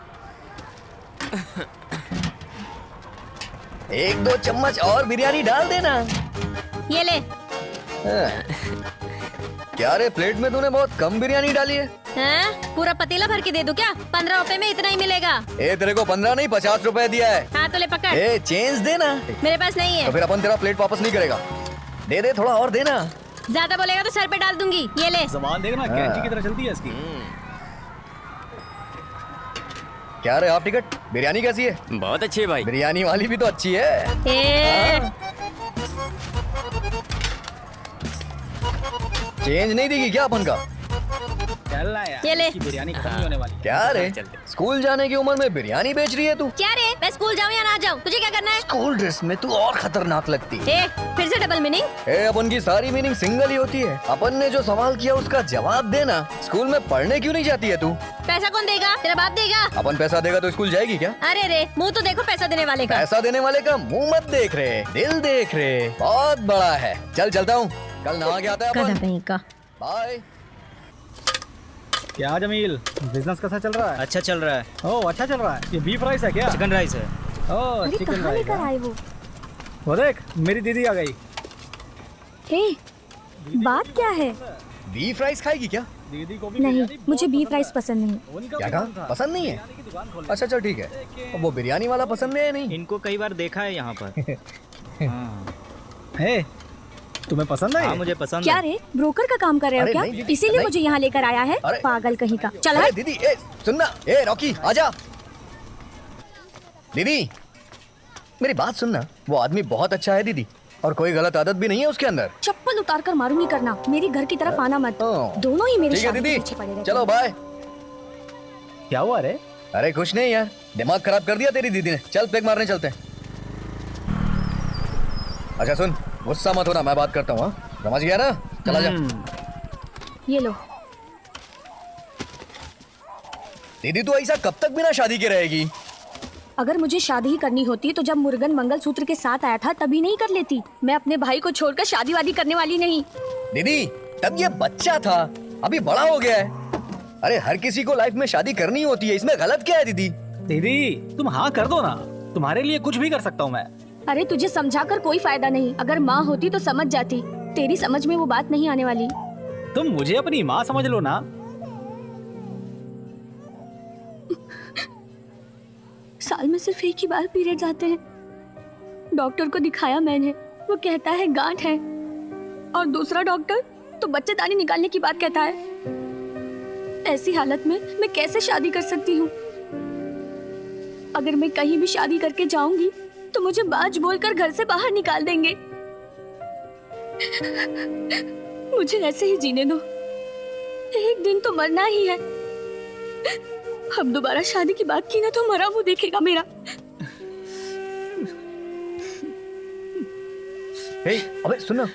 1-2 चम्मच और बिरयानी डाल देना। ये ले। क्या रे, प्लेट में तूने बहुत कम बिरयानी डाली है। पूरा पतीला भर के दे दूं क्या? 15 रुपए में इतना ही मिलेगा। तेरे को 15 नहीं 50 रुपए दिया है। हाँ तो ले पकड़। चेंज देना। मेरे पास नहीं है। तो फिर अपन तेरा प्लेट वापस नहीं करेगा। दे थोड़ा और देना। ज्यादा बोलेगा तो सर पे डाल दूंगी। ये ले। ज़बान देखना कैंची की तरह चलती है इसकी। क्या रे हाफ टिकट, बिरयानी कैसी है? बहुत अच्छी है भाई। बिरयानी वाली भी तो अच्छी है। चेंज नहीं देगी क्या अपन का? चलना यार, ये ले। बिरयानी खत्म नहीं होने वाली। क्या रे, स्कूल जाने की उम्र में बिरयानी बेच रही है तू? क्या रे, मैं स्कूल जाऊँ या ना जाऊँ, तुझे क्या करना है? स्कूल ड्रेस में तू और खतरनाक लगती है। फिर से डबल मीनिंग? अपन की सारी मीनिंग सिंगल ही होती है। अपन ने जो सवाल किया उसका जवाब देना। स्कूल में पढ़ने क्यों नहीं जाती है तू? पैसा कौन देगा? तेरा बाप देगा। अपन पैसा देगा तो स्कूल जाएगी क्या? अरे रे, मुँह तो देखो पैसा देने वाले का। पैसा देने वाले का मुँह मत देख रहे, दिल देख रहे। बहुत बड़ा है। चलता हूँ, कल नहा के आता है अपन। बाय। क्या जमील, बिजनेस कैसा चल रहा है? अच्छा चल रहा है। ओह अच्छा चल रहा है। ये बीफ राइस है क्या? चिकन राइस है। ओह चिकन राइस लेकर आए वो देख, मेरी दीदी आ गई। बात क्या है? बीफ राइस खाएगी क्या? दीदी को भी नहीं, मुझे बीफ राइस पसंद नहीं। क्या कहा? पसंद नहीं है? अच्छा चल ठीक है। वो बिरयानी वाला पसंद है नहीं? इनको कई बार देखा है यहाँ पर। तुम्हें पसंद है? हाँ मुझे पसंद क्या है। रे, ब्रोकर का काम कर रहे हो क्या? इसीलिए मुझे यहाँ लेकर आया है, पागल कहीं का। चल दीदी, सुनना। रॉकी आजा। दीदी मेरी बात सुनना, वो आदमी बहुत अच्छा है दीदी, और कोई गलत आदत भी नहीं है उसके अंदर। चप्पल उतार कर मारूंगी करना, मेरी घर की तरफ आना मत। दोनों ही मेरे शादी के पीछे पड़े रहते। चलो बाय। क्या हुआ रे? अरे कुछ नहीं यार, दिमाग खराब कर दिया तेरी दीदी ने। चल पेग मारने चलते हैं। अच्छा सुन, गुस्सा मत होना, मैं बात करता हूँ। हाँ? समझ गया ना? चला जा। ये लो। दीदी तू ऐसा कब तक बिना शादी के रहेगी? अगर मुझे शादी ही करनी होती तो जब मुर्गन मंगलसूत्र के साथ आया था तभी नहीं कर लेती। मैं अपने भाई को छोड़कर शादी वादी करने वाली नहीं। दीदी तब ये बच्चा था, अभी बड़ा हो गया है। अरे हर किसी को लाइफ में शादी करनी होती है, इसमें गलत क्या है दीदी? दीदी तुम हाँ कर दो ना, तुम्हारे लिए कुछ भी कर सकता हूँ मैं। अरे तुझे समझाकर कोई फायदा नहीं, अगर माँ होती तो समझ जाती। तेरी समझ में वो बात नहीं आने वाली। तुम मुझे अपनी माँ समझ लो ना। साल में सिर्फ एक ही बार पीरियड्स आते हैं। डॉक्टर को दिखाया मैंने, वो कहता है गांठ है, और दूसरा डॉक्टर तो बच्चेदानी निकालने की बात कहता है। ऐसी हालत में मैं कैसे शादी कर सकती हूँ? अगर मैं कहीं भी शादी करके जाऊंगी तो मुझे बाज बोलकर घर से बाहर निकाल देंगे। मुझे ऐसे ही जीने दो, एक दिन तो मरना ही है। अब दोबारा शादी की बात की ना तो मरा मुंह देखेगा मेरा। हे, अबे सुनो।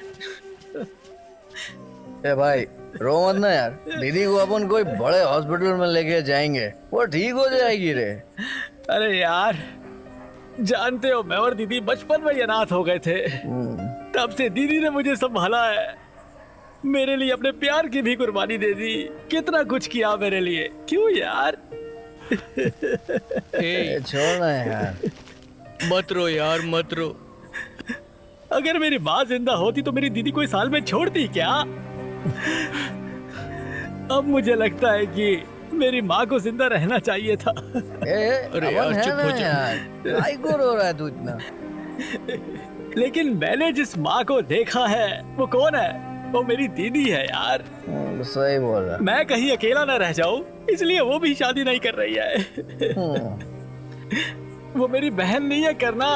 ए भाई रो मत ना यार, दीदी को अपन कोई बड़े हॉस्पिटल में लेके जाएंगे, वो ठीक हो जाएगी रे। अरे यार जानते हो, मैं और दीदी बचपन में अनाथ हो गए थे। तब से दीदी ने मुझे संभाला है, मेरे लिए अपने प्यार की भी कुर्बानी दे दी, कितना कुछ किया मेरे लिए। क्यों यार? छोड़ना यार, मत रो यार, मत रो। अगर मेरी माँ जिंदा होती तो मेरी दीदी को इस हाल में छोड़ती क्या? अब मुझे लगता है कि मेरी माँ को जिंदा रहना चाहिए था। अरे यार चुप हो जा यार, काय को रो रहा है तू इतना? लेकिन मैंने जिस माँ को देखा है वो कौन है? वो मेरी दीदी है यार। सही बोल रहा। मैं कहीं अकेला ना रह जाऊं, इसलिए वो भी शादी नहीं कर रही है। वो मेरी बहन नहीं है करना,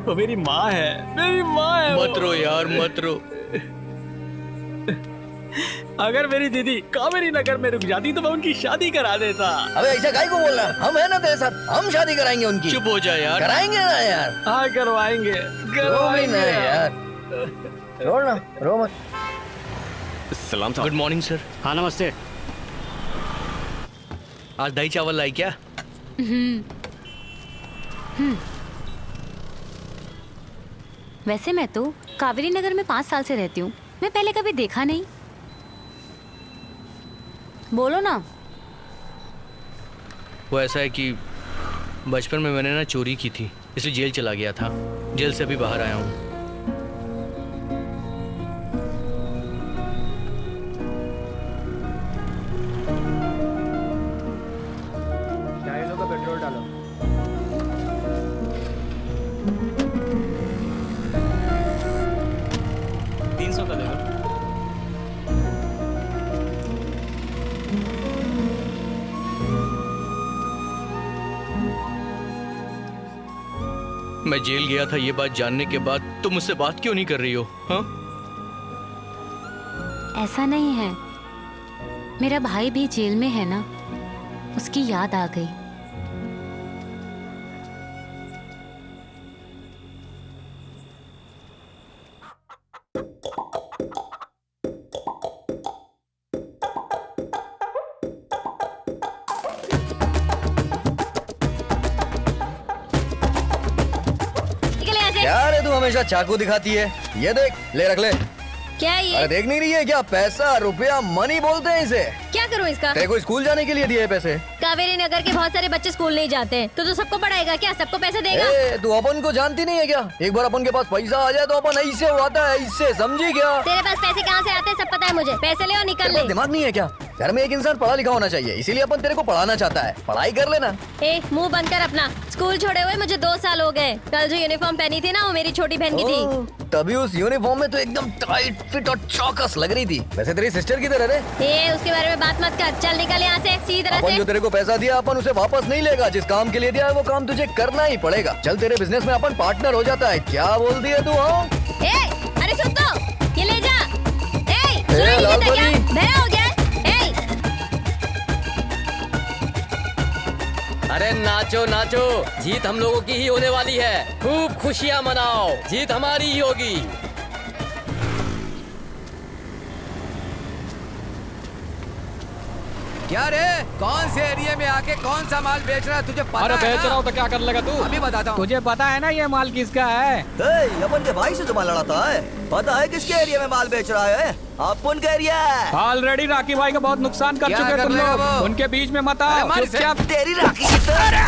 वो मेरी माँ है, मेरी माँ है। मत रो यार, मत रो। अगर मेरी दीदी कावेरी नगर में रुक जाती तो मैं उनकी शादी करा देता। अबे ऐसा काय को बोल रहा है? हम है ना तेरे साथ, हम शादी कराएंगे उनकी। चुप हो जा यार। कराएंगे ना यार। हाँ करवाएंगे, करवाएंगे यार। छोड़ ना, रो मत। सलाम साहब। Good morning sir. हाँ नमस्ते। आज दही चावल लाई क्या? वैसे मैं तो कावेरी नगर में 5 साल से रहती हूँ, मैं पहले कभी देखा नहीं। बोलो ना। वो ऐसा है कि बचपन में मैंने ना चोरी की थी, इसलिए जेल चला गया था। जेल से अभी बाहर आया हूँ। पेट्रोल डालो। का दे दो। मैं जेल गया था ये बात जानने के बाद तुम मुझसे बात क्यों नहीं कर रही हो? हाँ? ऐसा नहीं है, मेरा भाई भी जेल में है ना, उसकी याद आ गई। क्या रे तू हमेशा चाकू दिखाती है? ये देख, ले रख ले। क्या है ये? अरे देख नहीं रही है क्या? पैसा, रुपया, मनी बोलते हैं इसे। क्या करूँ इसका? तेरे को स्कूल जाने के लिए दिए पैसे। कावेरी नगर के बहुत सारे बच्चे स्कूल नहीं जाते हैं, तो सबको पढ़ाएगा क्या? सबको पैसे देगा? तू अपन को जानती नहीं है क्या? एक बार अपन के पास पैसा आ जाए तो अपन ऐसे उड़ाता है, इससे समझी क्या? तेरे पास पैसे कहाँ से आते हैं सब पता है मुझे। पैसे ले और निकल ले। दिमाग नहीं है क्या? घर में एक इंसान पढ़ा लिखा होना चाहिए, इसीलिए अपन तेरे को पढ़ाना चाहता है। पढ़ाई कर लेना। मुंह बंद कर अपना। स्कूल छोड़े हुए मुझे 2 साल हो गए। कल जो यूनिफॉर्म पहनी थी ना, वो मेरी छोटी बहन की थी। तभी उस यूनिफॉर्म में तो एकदम टाइट फिट और चौकस लग रही थी। वैसे तेरी सिस्टर किधर है रे? उसके बारे में बात मत कर, चल निकल यहाँ से सीधी तरह अपन से। जो तेरे को पैसा दिया अपन उसे वापस नहीं लेगा। जिस काम के लिए दिया है वो काम तुझे करना ही पड़ेगा। चल तेरे बिजनेस में अपन पार्टनर हो जाता है। क्या बोल दिया तू? हाँ अरे सुन तो, ये ले जा। सुनाई नहीं देता क्या? बहरा हो गया? अरे ना नाचो नाचो, जीत हम लोगों की ही होने वाली है। खूब खुशियाँ मनाओ, जीत हमारी ही होगी। क्या रे, कौन से एरिया में आके कौन सा माल बेच रहा है तुझे पता है? अरे बेच रहा हूँ तो क्या कर लेगा तू? अभी बताता हूँ। तुझे पता है ना ये माल किसका है? अपन के भाई से जुबान लड़ाता है। पता है किसके एरिया में माल बेच रहा है? अपन का एरिया है। ऑलरेडी राखी भाई का बहुत नुकसान कर चुके तुम लोग। उनके बीच में मत आओ। चुपचाप। तेरी राखी की तरह।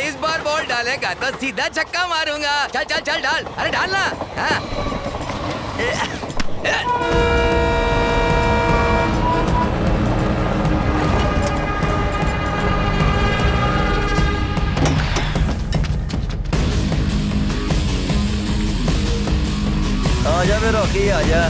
इस बार बॉल डालेगा तो सीधा छक्का मारूंगा। चल चल चल डाल, अरे डालना। हाँ। आजा बे रॉकी, आजा।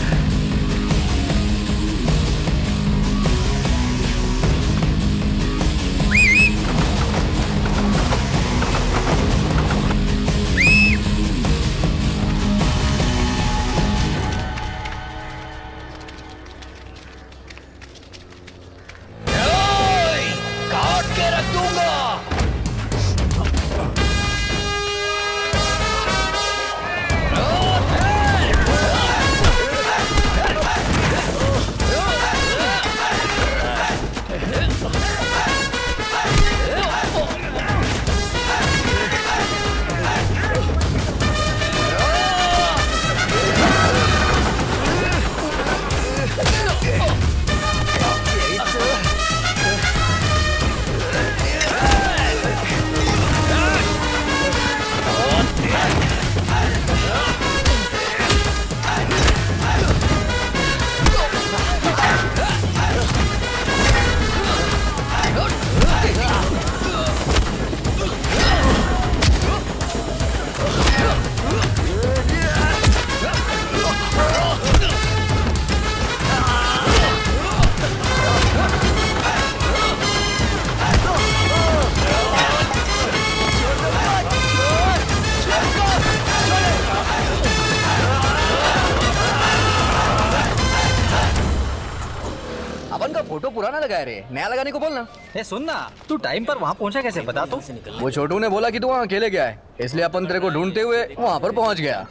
अपन का फोटो पुराना लगाया रे, नया लगाने को बोलना। सुन ना, तू टाइम पर वहाँ पहुँचा कैसे, बता तो। वो छोटू ने बोला कि तू वहाँ अकेले गया है, इसलिए अपन तेरे को ढूंढते हुए वहाँ पर पहुँच गया।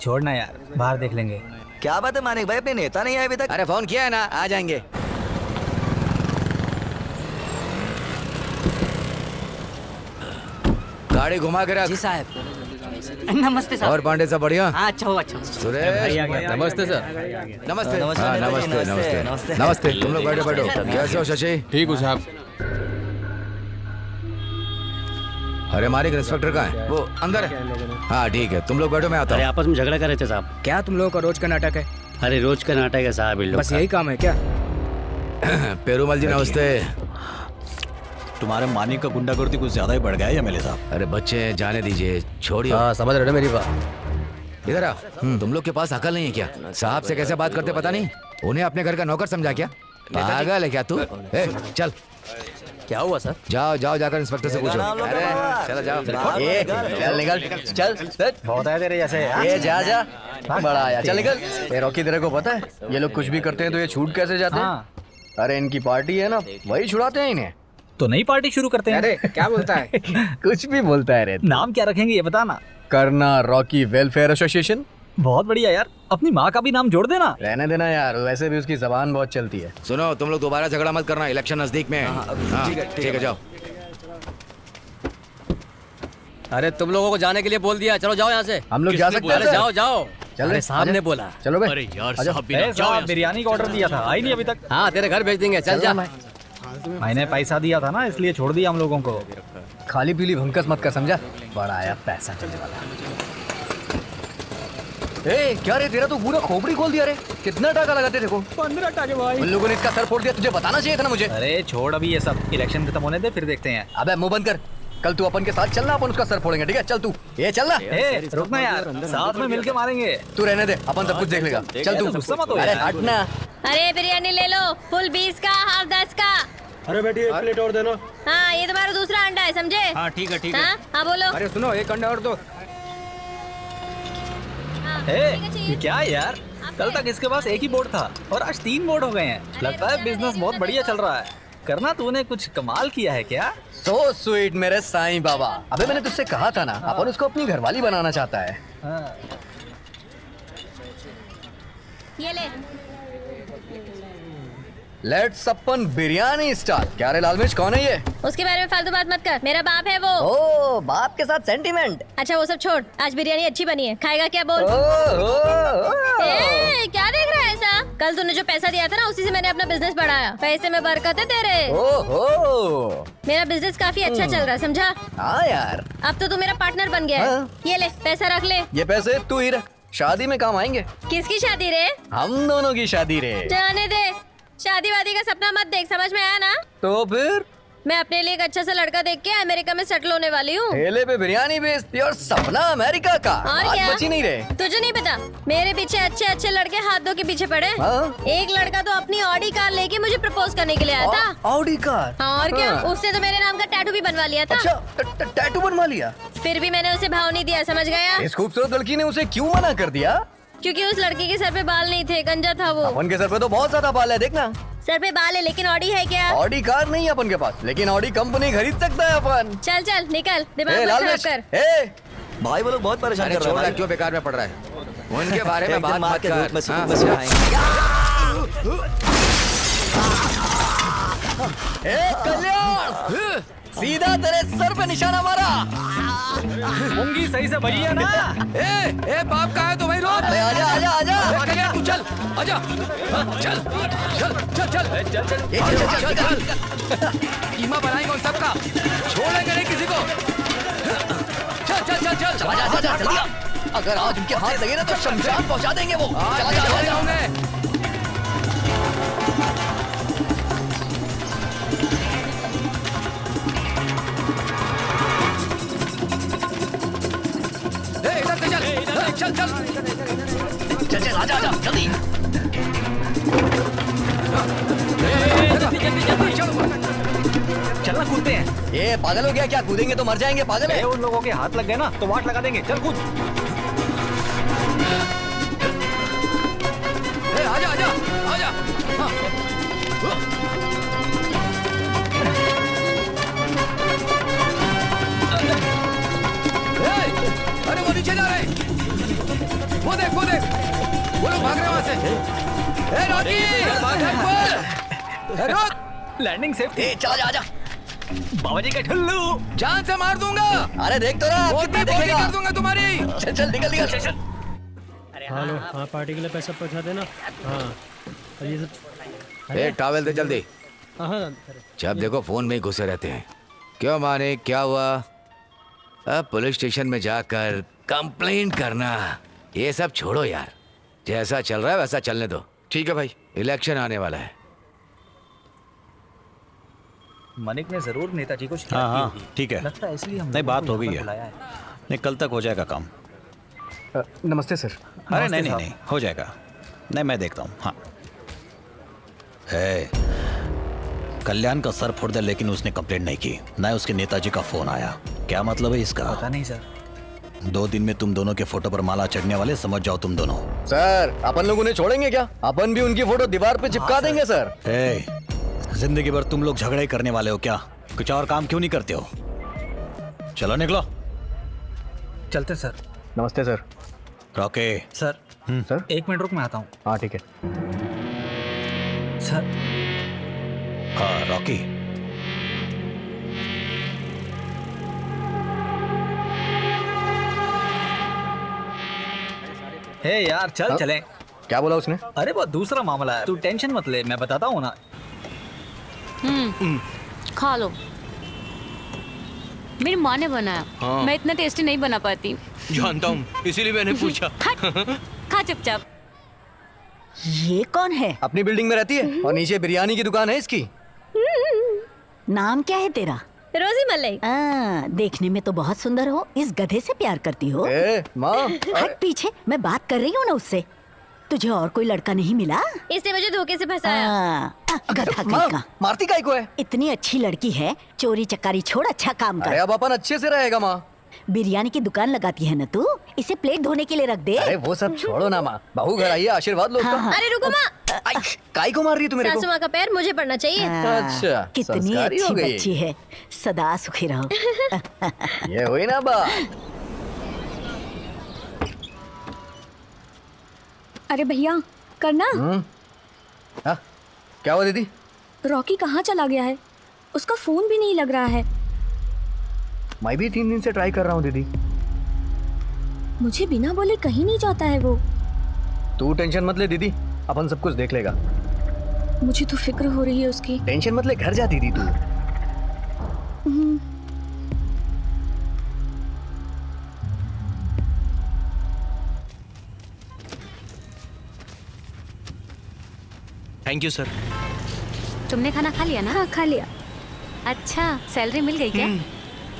छोड़ना यार, बाहर देख लेंगे। क्या बात है मानिक भाई, अपने नेता नहीं आए अभी तक? अरे फोन किया है ना, आ जाएंगे। गाड़ी घुमा के रख। जी साहब। नमस्ते साहब। और पांडे साहब बढ़िया? हाँ, अच्छा हो अच्छा। सुरेश नमस्ते सर। नमस्ते नमस्ते नमस्ते नमस्ते। तुम लोग बैठो बैठो। कैसे हो शशि? ठीक हूँ साहब। अरे मालिक इंस्पेक्टर कहाँ है? वो अंदर है। हाँ ठीक है, तुम लोग बैठो, मैं आता हूँ। अरे आपस में झगड़ा कर रहे थे साहब। क्या तुम लोगों का रोज का नाटक है? अरे रोज का नाटक है साहब, बस यही काम है क्या? पेरूमल जी नमस्ते। तुम्हारे मानिक का गुंडागर्दी कुछ ज्यादा ही बढ़ गया है एमएलए साहब। अरे बच्चे जाने दीजिए, छोड़िए। हाँ समझ रहे हो मेरी बात। इधर आओ। तुम लोग के पास अकल नहीं है क्या? साहब से कैसे बात करते पता नहीं? उन्हें अपने घर का नौकर समझा क्या? पागल है क्या तू? चल। क्या हुआ सर? जाओ जाओ, जाकर इंस्पेक्टर से पूछो। अरे चलो जाओ। चल निकल, चल बहुत है तेरे जैसे। ये जा जा, बड़ा आया। चल निकल। ये रॉकी, तेरे को पता है ये लोग कुछ भी करते हैं तो ये छूट कैसे जाते हैं? अरे इनकी पार्टी है ना, वही छुड़ाते हैं इन्हें। तो नई पार्टी शुरू करते हैं। अरे क्या बोलता है? कुछ भी बोलता है रे। नाम क्या रखेंगे ये बताना। करना रॉकी वेलफेयर एसोसिएशन। बहुत बढ़िया यार, अपनी माँ का भी नाम जोड़ देना। रहने देना यार, वैसे भी उसकी जबान बहुत चलती है। सुनो, तुम लोग दोबारा झगड़ा मत करना, इलेक्शन नजदीक में है। ठीक है जाओ। अरे तुम लोगों को जाने के लिए बोल दिया, चलो जाओ यहाँ से। हम लोग जा सकते हैं? जाओ जाओ। अरे साहब ने बोला। चलो अरे यार साहब बिरयानी का ऑर्डर दिया था, आई नहीं अभी तक। हाँ तेरे घर भेज देंगे, चल जा। मैंने पैसा दिया था ना, इसलिए छोड़ दिया हम लोगों को। खाली पीली भंकस मत कर, समझा? बड़ा आया पैसा चलने वाला। ए क्या रे, तेरा तो पूरा खोपड़ी खोल दिया रे। कितना टाका लगाते देखो? 15 टाके भाई। उन लोगों ने इसका सर फोड़ दिया, तुझे बताना चाहिए था ना मुझे। अरे छोड़ अभी ये सब, इलेक्शन खत्म होने दे फिर देखते हैं। अबे मुंह बंद कर, कल तू अपन के साथ चलना, अपन उसका सर फोड़ेंगे, ठीक है? चल तू, ये चलना। रुकना यार, साथ में मिलके मारेंगे। तू रहने दे, अपन सब कुछ देख लेगा। चल तू। गुस्सा मत हो अरे यार। हटना। अरे बिरयानी ले लो, फुल 20 का, हाफ 10 का। अरे बेटी एक प्लेट और देना। हाँ ये तुम्हारा दूसरा अंडा है, समझे? हाँ ठीक है ठीक है। हाँ बोलो। अरे सुनो, एक अंडा और दो। ए, क्या यार, कल तक इसके पास एक ही बोर्ड था और आज 3 बोर्ड हो गए हैं। लगता है बिजनेस बहुत बढ़िया चल रहा है। करना तूने कुछ कमाल किया है क्या? सो स्वीट मेरे साईं बाबा। अबे मैंने तुझसे कहा था ना, अपन उसको अपनी घरवाली बनाना चाहता है। ये ले। Let's upon biryani start. क्या रे लाल मिर्च, कौन है ये? उसके बारे में फालतू बात मत कर, मेरा बाप है वो। ओ, बाप के साथ सेंटीमेंट। अच्छा वो सब छोड़, आज बिरयानी अच्छी बनी है, खाएगा क्या बोल? क्या देख रहा है ऐसा? कल तूने जो पैसा दिया था ना, उसी से मैंने अपना बिजनेस बढ़ाया। पैसे में बरकत है तेरे। मेरा बिजनेस काफी अच्छा चल रहा है, समझा? हाँ यार। अब तो तू मेरा पार्टनर बन गया है। ये ले पैसा रख ले। ये पैसे तू ही रख, शादी में काम आएंगे। किसकी शादी रे? हम दोनों की शादी रे। जाने दे, शादी वादी का सपना मत देख, समझ में आया ना? तो फिर मैं अपने लिए एक अच्छा सा लड़का देख के अमेरिका में सेटल होने वाली हूँ। ठेले पे बिरयानी बेचती और सपना अमेरिका का। और आज क्या? बची नहीं रहे। तुझे नहीं पता, मेरे पीछे अच्छे अच्छे लड़के हाथों के पीछे पड़े। एक लड़का तो अपनी ऑडी कार लेके मुझे प्रपोज करने के लिए आया था। Audi car? हाँ और क्या, उसने तो मेरे नाम का टैटू भी बनवा लिया था। अच्छा, टैटू बनवा लिया? फिर भी मैंने उसे भाव नहीं दिया, समझ गया? इस खूबसूरत लड़की ने उसे क्यों मना कर दिया? क्योंकि उस लड़की के सर पे बाल नहीं थे, गंजा था वो। अपन के सर पे तो बहुत ज्यादा बाल है, देखना। सर पे बाल है लेकिन ऑडी है क्या? ऑडी कार नहीं है अपन के पास, लेकिन ऑडी कंपनी खरीद सकता है अपन। चल चल निकल, ए, दिमाग मत लाल खराब मिर्च, कर। ए, भाई वो लोग बहुत परेशान अरे कर रहे छोड़, हैं। क्यों बेकार में पड़ रहा है? उनके बारे में बात मत कर। ए कल्याण, सीधा तेरे सर पे निशाना मारा। मुंगी सही से भरी है ना? ए बाप कहाँ है तो भाई? रोक। आजा आजा आजा। कल्याण तू चल, आजा। चल चल चल चल चल चल। कीमा बनाएंगे उन सबका, छोड़ेंगे नहीं किसी को। चल चल चल चल। चला जा जा जल्दी आ। अगर आज उनके हाथ लगे ना तो शमशान पहुंचा देंगे वो। चला जा चला जा। चल चल चल चल आजा आजा जल्दी। चलना, कूदते हैं। ये पागल हो गया क्या? कूदेंगे तो मर जाएंगे, पागल है। उन लोगों के हाथ लग गए ना तो वाट लगा देंगे। चल कूद। आजा आजा आजा। अरे वो नीचे जा रहे हैं, वो देख वो देख, वो लोग भाग रहे हैं वहां से। ए रॉकी, रोक। Landing safe. चला जा आजा। बाबा जी का ठुल्लू, जान से मार दूंगा। अरे देख तो रहा, कितना देखेगा? कर दूंगा तुम्हारी। चल चल निकल निकल। चल हेलो, हाँ पार्टी के लिए पैसा पहुंचा देना। हाँ ये सब। ए टॉवेल दे जल्दी। हाँ जब देखो फोन में ही घुसे रहते हैं। क्यों माने, क्या हुआ? अब पुलिस स्टेशन में जाकर कंप्लेंट करना, ये सब छोड़ो यार। जैसा चल रहा है वैसा चलने दो। ठीक है भाई, इलेक्शन आने वाला है। मनिक ने जरूर नेताजी को शिकायत हाँ की हाँ होगी। ठीक है। लगता है इसलिए हम नहीं, बात हो गई है। बुलाया है। नहीं, कल तक हो जाएगा काम। नमस्ते सर। अरे नहीं नहीं नहीं, हो जाएगा। नहीं मैं देखता हूँ। हाँ कल्याण का सर फोड़ दे, लेकिन उसने कंप्लेंट नहीं की। ना उसके नेताजी का फोन आया। क्या मतलब है इसका? पता नहीं सर। 2 दिन में तुम दोनों के फोटो पर माला चढ़ने वाले, समझ जाओ तुम दोनों। सर अपन लोग उन्हें छोड़ेंगे क्या? अपन भी उनकी फोटो दीवार पे चिपका देंगे सर। जिंदगी भर तुम लोग झगड़े करने वाले हो क्या? कुछ और काम क्यों नहीं करते हो? चलो निकलो। चलते सर। नमस्ते सर। रॉके। सर सर 1 मिनट रुक, मैं आता हूँ। हाँ ठीक है सर। हाँ रॉकी, हे यार चल चले। क्या बोला उसने? अरे वो दूसरा मामला है, तू टेंशन मत ले, मैं बताता हूँ ना। खा लो, मेरी माँ ने बनाया। हाँ। मैं इतना टेस्टी नहीं बना पाती। जानता हूँ, इसीलिए मैंने पूछा। खा चुपचाप। ये कौन है? अपनी बिल्डिंग में रहती है और नीचे बिरयानी की दुकान है इसकी। नाम क्या है तेरा? रोजी मलई। देखने में तो बहुत सुंदर हो। इस गधे से प्यार करती हो? माँ हट पीछे, मैं बात कर रही हूँ ना उससे। तुझे और कोई लड़का नहीं मिला? इसने मुझे धोखे से फंसाया। गधा कहीं का। मारती काहे को है? इतनी अच्छी लड़की है, चोरी चकारी छोड़ अच्छा काम कर। अरे अब अपन अच्छे से रहेगा माँ। बिरयानी की दुकान लगाती है ना तू, इसे प्लेट धोने के लिए रख दे। अरे वो सब छोड़ो ना माँ, बहू घर आई है, आशीर्वाद लो उसका। हाँ। अरे रुको माँ, काई को मार रही है तू मेरे को? सासू माँ का पैर मुझे पड़ना चाहिए। अच्छा, कितनी संस्कारी हो अच्छी गई। बच्ची है, सदा सुखी रहो। ये हुई ना बात। अरे भैया करना। क्या हुआ दीदी? रॉकी कहाँ चला गया है? उसका फोन भी नहीं लग रहा है। मैं भी 3 दिन से ट्राई कर रहा हूँ दीदी। मुझे बिना बोले कहीं नहीं जाता है वो। तू टेंशन मत ले दीदी, अपन सब कुछ देख लेगा। मुझे तो फिक्र हो रही है उसकी। टेंशन मत ले, घर जा दीदी तू। Thank you sir. तुमने खाना खा लिया ना? हाँ खा लिया। अच्छा, सैलरी मिल गई क्या?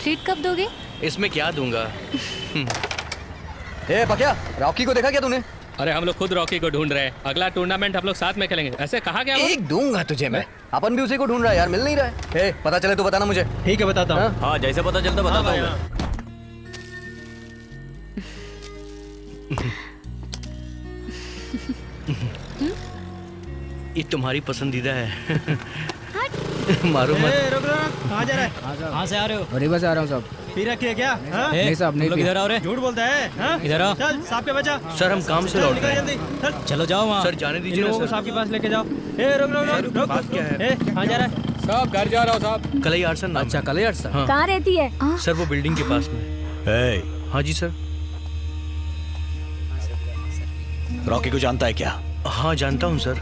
ट्रीट कब दोगे? इसमें क्या दूंगा? ए पक्या, रॉकी को देखा क्या तूने? अरे हम लोग खुद रॉकी को ढूंढ रहे हैं। अगला टूर्नामेंट हम लोग साथ में खेलेंगे। ऐसे कहा क्या? एक दूंगा तुझे मैं। अपन भी उसी को ढूंढ रहा है यार, मिल नहीं रहा है। ए पता चले तो बताना मुझे। ठीक है बताता हूँ। हाँ जैसे पता चलता बताता हूँ। ये तुम्हारी पसंदीदा है। मारो मत। रुक रुक, कहाँ जा रहा है? कहाँ से आ रहे हो? रिवर से आ रहा हूँ साहब। पी रखी है क्या? हाँ? नहीं साहब, नहीं लोग पी। इधर आओ रे। झूठ बोलता है? हाँ? इधर आओ। चल साहब के बचा। सर हम काम से लौट रहे हैं। जल्दी चल। चलो जाओ वहाँ। सर जाने दीजिए ना सर। साहब के पास लेके जाओ। ए रुक रुक रुक रुक। बात क्या है? ए कहाँ जा रहा है? साहब घर जा रहा हूँ साहब। कलई आर्सन नाम। अच्छा कलई आर्सन। हाँ। कहाँ रहती है? सर वो बिल्डिंग के पास में। हाँ जी सर। रॉकी को जानता है क्या? हाँ जानता हूँ सर।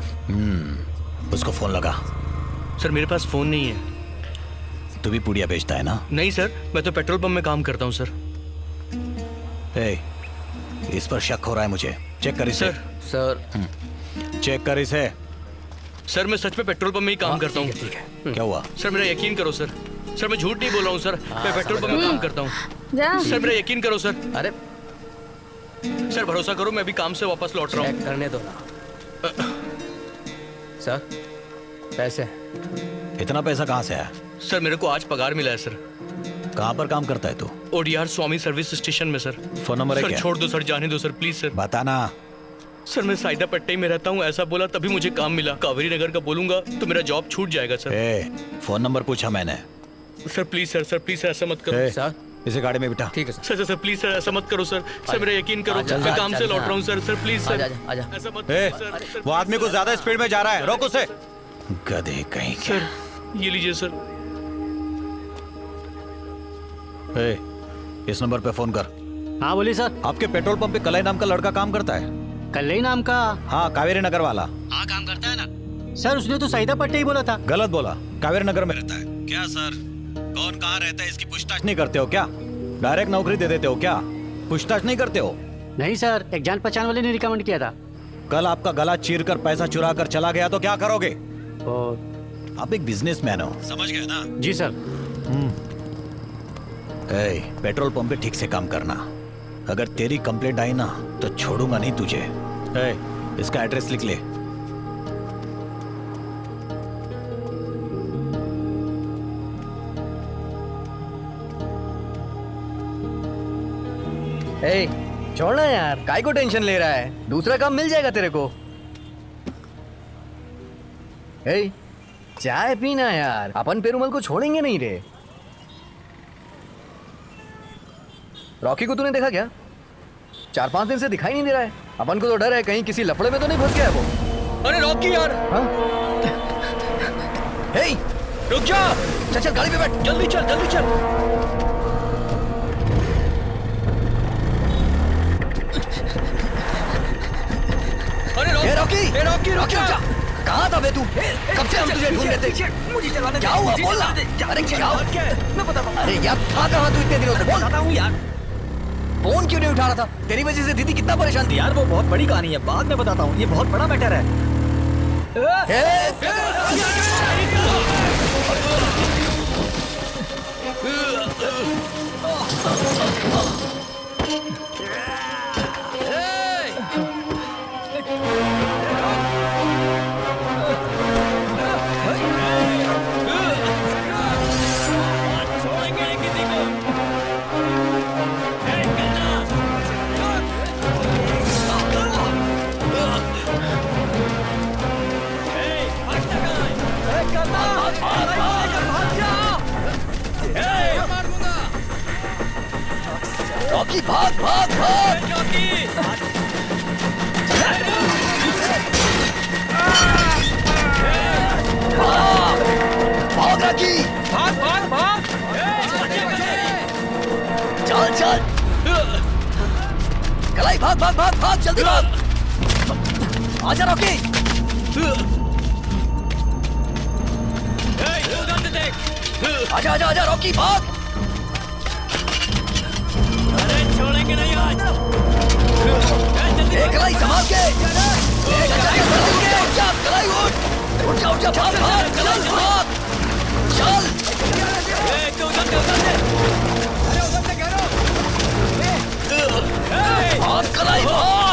उसको फोन लगा। सर मेरे पास फोन नहीं है। तू भी पुड़िया बेचता है ना? नहीं सर, मैं तो पेट्रोल पंप में काम करता हूँ सर। इस पर शक हो रहा है मुझे। चेक कर इसे। सर चेक कर इसे। सर मैं सच में पेट्रोल पंप में ही काम करता हूँ। ठीक है। क्या हुआ? सर मेरा यकीन करो सर। सर मैं झूठ नहीं बोल रहा हूँ सर। मैं पेट्रोल पंप में काम करता हूँ। सर मेरा यकीन करो सर। अरे सर भरोसा करो, मैं अभी काम से वापस लौट रहा हूँ। करने दो ना। सर पैसे? इतना पैसा कहाँ से आया? सर मेरे को आज पगार मिला है सर। कहाँ पर काम करता है तू? ओडीआर स्वामी सर्विस स्टेशन में सर। फोन नंबर है सर क्या? छोड़ दो सर, जाने दो सर प्लीज सर। बताना। सर मैं साइदा पट्टी में रहता हूँ, ऐसा बोला तभी मुझे काम मिला। कावेरी नगर का बोलूंगा तो मेरा जॉब छूट जाएगा सर। फोन नंबर पूछा मैंने। Sir please sir please sir ऐसा मत करो। सर इसे गाड़ी में बिठा। ठीक है सर सर प्लीज सर ऐसा मत करो सर। सर मेरा यकीन करो, मैं काम से लौट रहा हूँ सर। सर प्लीज सर ऐसा मत करो सर। वो आदमी को ज्यादा स्पीड में जा रहा है, रोक उसे। गधे कहीं के। सर ये लीजिए सर। इस नंबर पे फोन कर। हाँ बोलिए सर। आपके पेट्रोल पंप पे कलई नाम का लड़का काम करता है? कलई नाम का? हाँ कावेरी नगर वाला। हाँ काम करता है ना सर। उसने तो सईदा पट्टी ही बोला था। गलत बोला, कावेरी नगर में रहता है। क्या सर? कौन कहाँ रहता है इसकी पूछताछ नहीं करते हो क्या? डायरेक्ट नौकरी दे देते हो क्या? पूछताछ नहीं करते हो? नहीं सर, एक जान पहचान वाले ने रिकमेंड किया था। कल आपका गला चीर कर पैसा चुरा कर चला गया तो क्या करोगे? आप एक बिजनेसमैन हो, समझ गए ना? जी सर। पेट्रोल पंप पे ठीक से काम करना। अगर तेरी कंप्लेंट आई ना तो छोड़ूंगा नहीं तुझे। इसका एड्रेस लिख ले। छोड़ना यार, काय को टेंशन ले रहा है? दूसरा काम मिल जाएगा तेरे को। चाय पीना यार, अपन पेरुमल को छोड़ेंगे नहीं रे। रॉकी को तूने देखा क्या? 4-5 दिन से दिखाई नहीं दे रहा है। अपन को तो डर है कहीं किसी लफड़े में तो नहीं फंस गया वो। अरे रॉकी यार। रुक जा। चल चल गाड़ी पे बैठ, जल्दी चल जल्दी चल। अरे रॉकी रॉकी रुक जा। कहाँ था बे तू? कब से हम तुझे ढूंढ रहे थे। मुझे चलाने क्या हुआ बोल ना। अरे क्या मैं बताता हूँ। अरे यार था कहाँ तू इतने दिनों से? बोल। बताता हूँ यार। फोन क्यों नहीं उठा रहा था? तेरी वजह से दीदी कितना परेशान थी। यार वो बहुत बड़ी कहानी है, बाद में बताता हूँ। ये बहुत बड़ा मैटर है। रॉकी भाग भाग भाग भाग रॉकी भाग भाग भाग चल चल कलाई भाग भाग भाग भाग जल्दी भाग आजा रॉकी आजा आजा आजा रॉकी भाग अरे छोड़ेंगे नहीं आज कलाई संभाल के कलाई उठ जा भाग भाग कलाई भाग चल भाग कलाई भाग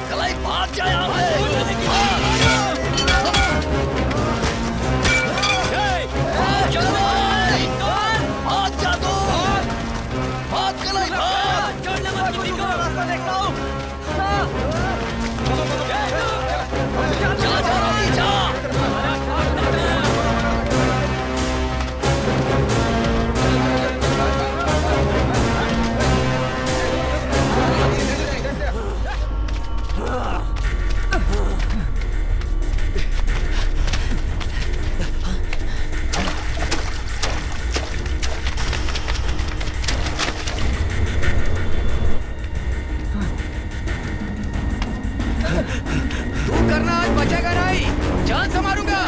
कलाई भाग जा यहाँ तू करना आज बचेगा नहीं, जान से मारूंगा।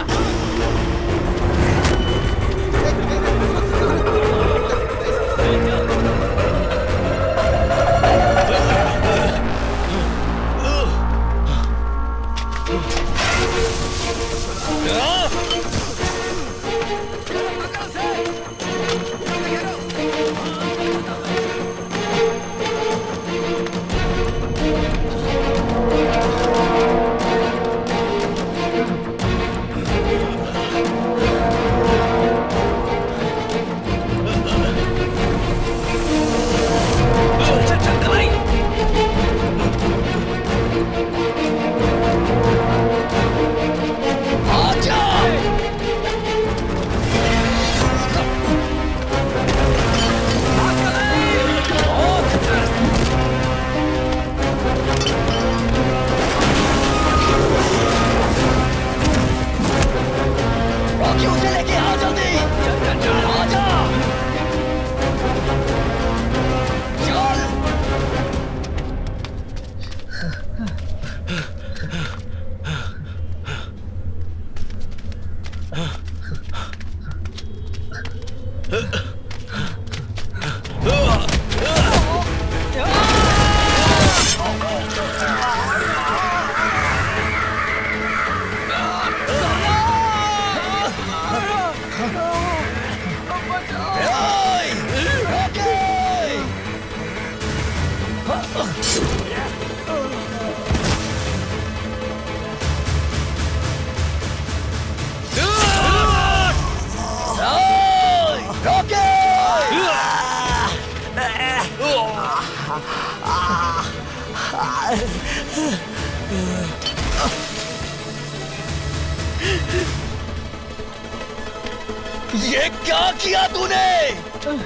ये क्या किया तूने?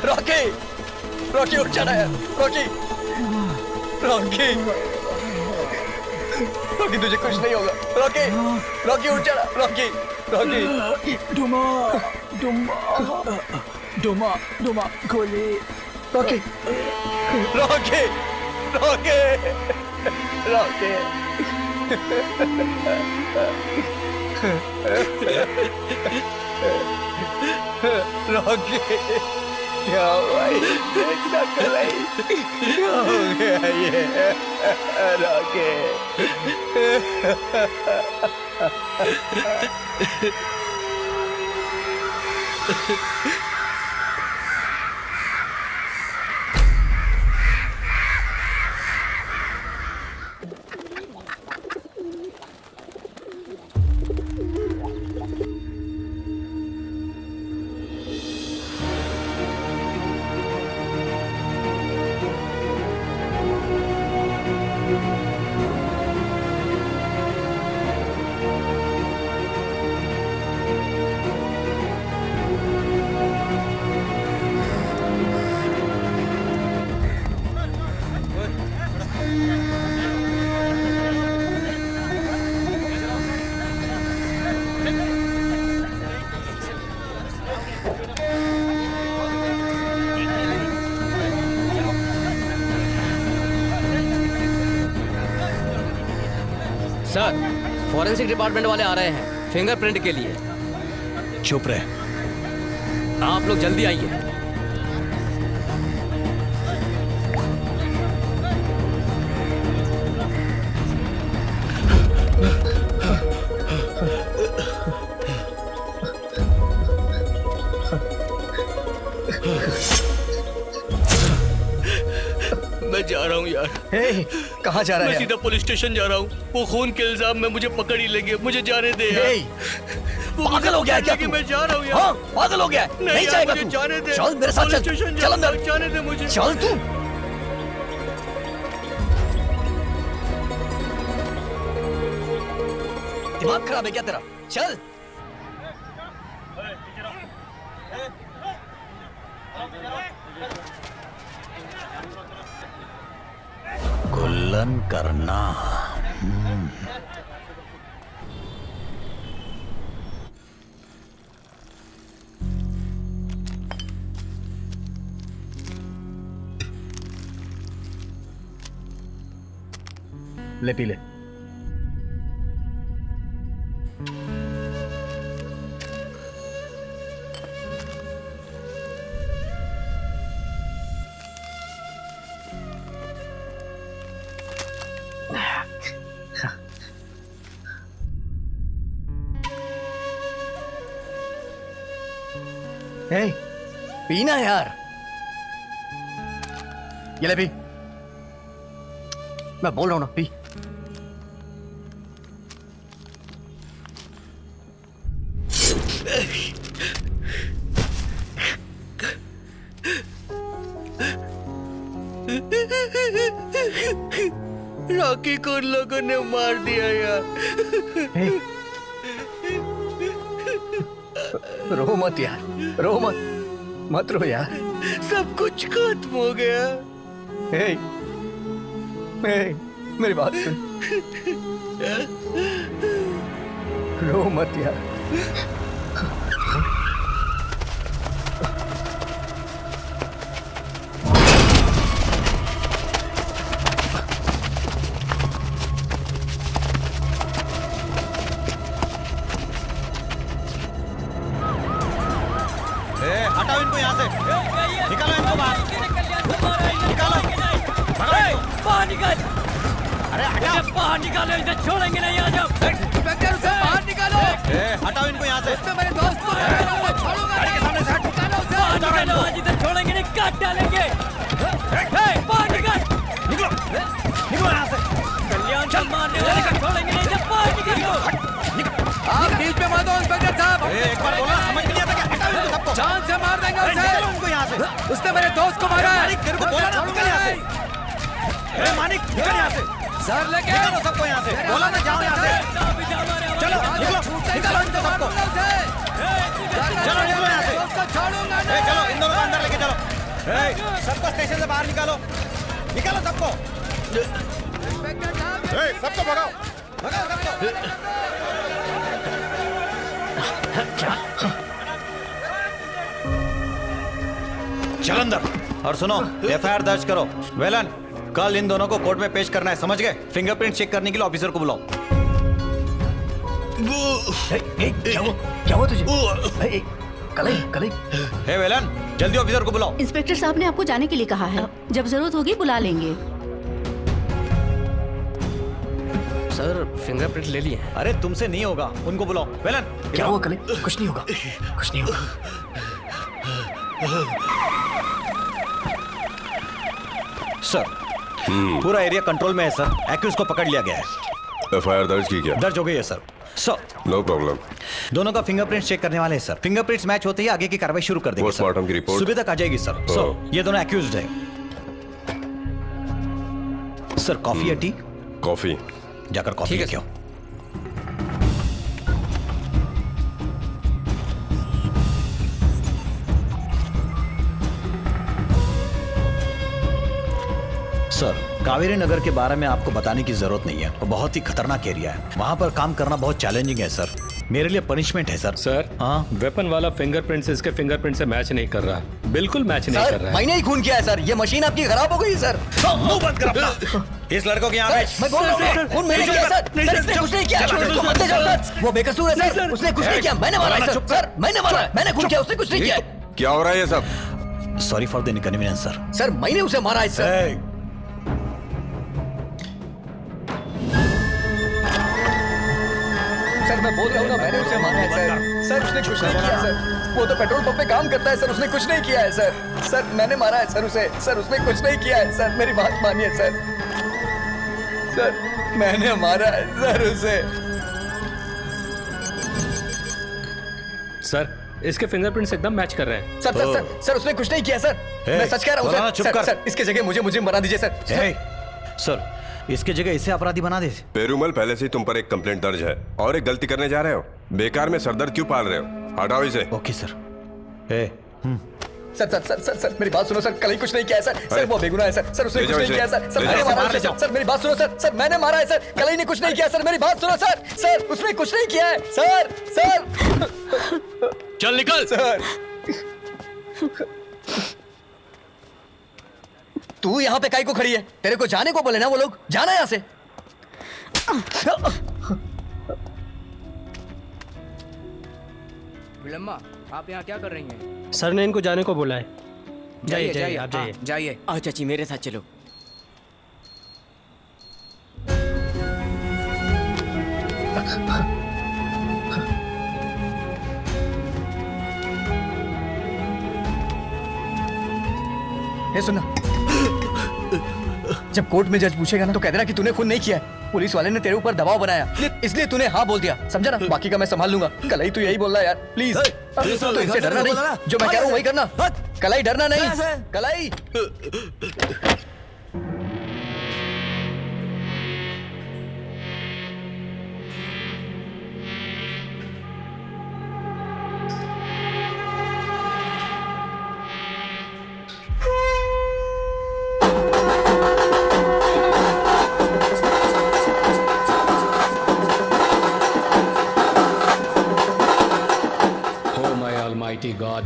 रॉकी, रॉकी उठ जाना है, रॉकी, रॉकी, रॉकी तुझे कुछ नहीं होगा, रॉकी, रॉकी उठ जाना, रॉकी, रॉकी, डुमा, डुमा, डुमा, डुमा, गोली, Rocky, Rocky, Rocky, Rocky, Rocky, क्या हुआ ये? क्या कर रही? क्या हो गया ये? रॉकी, सर, फॉरेंसिक डिपार्टमेंट वाले आ रहे हैं फिंगरप्रिंट के लिए। चुप रहे। आप लोग जल्दी आइए। मैं जा रहा हूँ यार। कहाँ जा रहा है? मैं सीधा पुलिस स्टेशन जा रहा हूँ। वो खून के इल्जाम में मुझे पकड़ ही लेंगे। मुझे जाने दे यार। पागल हो गया है क्या तू? मैं जा रहा हूँ यार। हाँ, पागल हो गया है। नहीं जाएगा तू। जाने दे। चल मेरे साथ चल। चल अंदर। जाने दे मुझे। चल तू। दिमाग खराब है क्या तेरा? चल। गुल्लन करना। ले पी ले। पीना यार। ये ले पी। मैं बोल रहा हूं ना, पी। रॉकी को उन लोगों ने मार दिया यार। रो मत यार, रो मत, मत रो यार। सब कुछ खत्म हो गया। मेरी बात सुन। रो मत यार। हटाओ इनको यहाँ से। निकालो इनको बाहर। निकालो। बाहर निकाल। अरे हटाओ। बाहर निकालो, इधर छोड़ेंगे नहीं। आ जाओ। इंस्पेक्टर उसे बाहर निकालो। हटाओ इनको यहाँ से। मेरे दोस्त को गाड़ी के सामने से हट। बाहर निकालो, आज इधर छोड़ेंगे नहीं, काट डालेंगे। बाहर निकाल। निकलो। निकलो यहाँ से। कल्याण चल मारने वाले को छोड़ेंगे नहीं, जब बाहर निकालो। आप बीच में मत दो इंस्पेक्टर साहब। एक बार बोला, समझ नहीं आता क्या? हटाओ इनको सबको। जान से मार देंगे उसे। निकालो उनको यहाँ से। उसने मेरे दोस्त को मारा है। मानिक, तेरे को बोला ना, निकल यहाँ से। मानिक, निकल यहाँ से। सर लेके निकालो सबको यहाँ से। बोला ना, जाओ यहाँ से। चलो निकलो। निकालो इनको सबको। चलो निकलो यहाँ से। चलो इन दोनों को अंदर लेके चलो। सबको स्टेशन से बाहर निकालो। निकालो सबको। सबको भगाओ। भगाओ सबको। चल अंदर। और सुनो, एफआईआर दर्ज करो। वेलन, कल इन दोनों को कोर्ट में पेश करना है, समझ गए? फिंगरप्रिंट चेक करने के लिए ऑफिसर को बुलाओ। क्या हुआ तुझे? कलई। हे वेलन, जल्दी ऑफिसर को बुलाओ। इंस्पेक्टर साहब ने आपको जाने के लिए कहा है। जब जरूरत होगी बुला लेंगे। सर, फिंगरप्रिंट ले लिए हैं। अरे तुमसे नहीं होगा, उनको बुलाओ। वेलन, क्या हुआ कलई? कुछ नहीं होगा, कुछ नहीं होगा। सर, पूरा एरिया कंट्रोल में है सर। एक्यूज को पकड़ लिया गया है। एफआईआर दर्ज की क्या? दर्ज हो गई है सर। No problem. दोनों का फिंगरप्रिंट चेक करने वाले हैं सर। फिंगरप्रिंट्स मैच होते ही आगे की कार्रवाई शुरू कर देंगे। पोस्टमार्टम की रिपोर्ट सुबह तक आ जाएगी सर। ये दोनों एक्यूज्ड हैं। सर, कॉफी या टी? कॉफी। जाकर कॉफी लेके आओ। सर, कावेरी नगर के बारे में आपको बताने की जरूरत नहीं है, वो बहुत ही खतरनाक एरिया है। वहाँ पर काम करना बहुत चैलेंजिंग है सर, मेरे लिए पनिशमेंट है सर। सर हाँ, वेपन वाला फिंगरप्रिंट इसके फिंगरप्रिंट से मैच नहीं कर रहा, बिल्कुल मैच नहीं कर रहा है। मैंने ही खून किया है सर, ये मशीन आपकी खराब हो गई सर। मुंह बंद कर अपना। इस लड़कों के यहाँ मैं बोल रहा हूँ खून मैंने किया सर, इसने कुछ नहीं किया, इसको मत ले जाओ सर, वो बेकसूर है सर, उसने कुछ नहीं किया, मैंने मारा है सर, मैंने मारा है, मैंने खून किया, उसने कुछ नहीं किया। क्या हो रहा है ये सब? Sorry for the inconvenience sir. Sir मैंने उसे मारा है सर। सर मैं बोल रहा हूँ ना, मैंने उसे मारा है सर। सर उसने कुछ नहीं किया सर, वो तो पेट्रोल पंप पे काम करता है सर, उसने कुछ नहीं किया है सर। सर मैंने मारा है सर उसे, सर उसने कुछ नहीं किया है सर, मेरी बात मानिए सर। सर मैंने मारा है सर उसे। सर इसके फिंगरप्रिंट्स एकदम मैच कर रहे हैं। सर सर सर सर उसने कुछ नहीं किया सर, मैं सच कह रहा हूँ सर। सर इसके जगह मुझे मुझे बना दीजिए सर। सर इसके जगह इसे अपराधी बना दे। पेरूमल, पहले से ही तुम पर एक कंप्लेंट दर्ज है और एक गलती करने जा रहे हो। बेकार में सरदर्द क्यों पाल रहे हो? हटाओ इसे। Okay sir. Sir sir sir sir sir मेरी बात सुनो सर, कल ही कुछ नहीं किया है सर। सर वो बेगुनाह है सर, सर उसने कुछ नहीं किया है सर। सर मैंने मारा है सर, सर मेरी बात सुनो सर, सर मैंने मारा है सर, कल ही ने कुछ नहीं किया सर, मेरी बात सुनो सर। सर उसने कुछ नहीं किया है सर। सर चल निकल सर। तू यहाँ पे काई को खड़ी है? तेरे को जाने को बोले ना वो लोग, जाना यहाँ से। विलम्मा, आप यहाँ क्या कर रही हैं? सर ने इनको जाने को बोला है। जाइए जाइए, आप जाइए। जाइए। आओ चाची मेरे साथ चलो। ये सुनना, जब कोर्ट में जज पूछेगा ना तो कह देना कि तूने खून नहीं किया है, पुलिस वाले ने तेरे ऊपर दबाव बनाया, इसलिए तूने हाँ बोल दिया, समझा ना? बाकी का मैं संभाल लूंगा। कलाई तू यही बोलना यार, प्लीज। तो इनसे डरना नहीं, जो मैं कह रहा हूँ वही करना। कलाई डरना नहीं, कलाई। गॉड,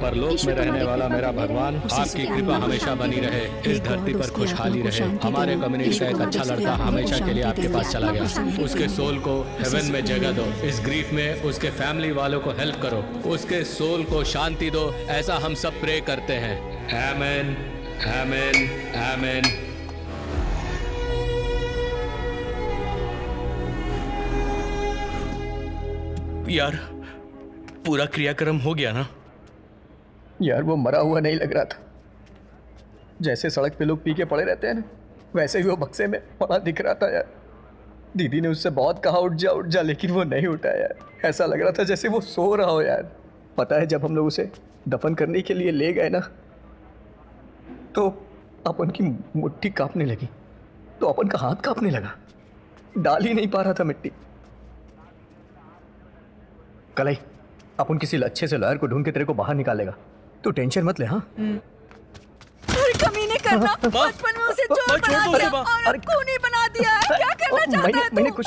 परलोक में रहने वाला मेरा भगवान, आपकी कृपा हमेशा बनी रहे, इस धरती पर खुशहाली रहे। हमारे कम्युनिटी का एक अच्छा लड़का हमेशा के लिए आपके पास चला गया, उसके सोल को हेवन में जगह दो। इस ग्रीफ में उसके फैमिली वालों को हेल्प करो, उसके सोल को शांति दो, ऐसा हम सब प्रे करते हैं। आमीन, आमीन, आमीन। यार पूरा क्रियाक्रम हो गया ना? यार वो मरा हुआ नहीं लग रहा था, जैसे सड़क पे लोग पी के पड़े रहते हैं ना, वैसे ही वो बक्से में पड़ा दिख रहा था यार। दीदी ने उससे बहुत कहा उठ जा, लेकिन वो नहीं उठा यार। ऐसा लग रहा था जैसे वो सो रहा हो यार। पता है जब हम लोग उसे दफन करने के लिए ले गए ना, तो अपन की मुट्ठी कांपने लगी, तो अपन का हाथ कांपने लगा, डाल ही नहीं पा रहा था मिट्टी। कलाई, अपन किसी अच्छे से लॉयर को ढूंढ के तेरे को बाहर निकालेगा, तू टेंशन मत ले। हाँ अरे कमीने करना, बचपन में उसे चोर बना दिया और खूनी बना दिया है। क्या करना चाहता है तू? मैंने कुछ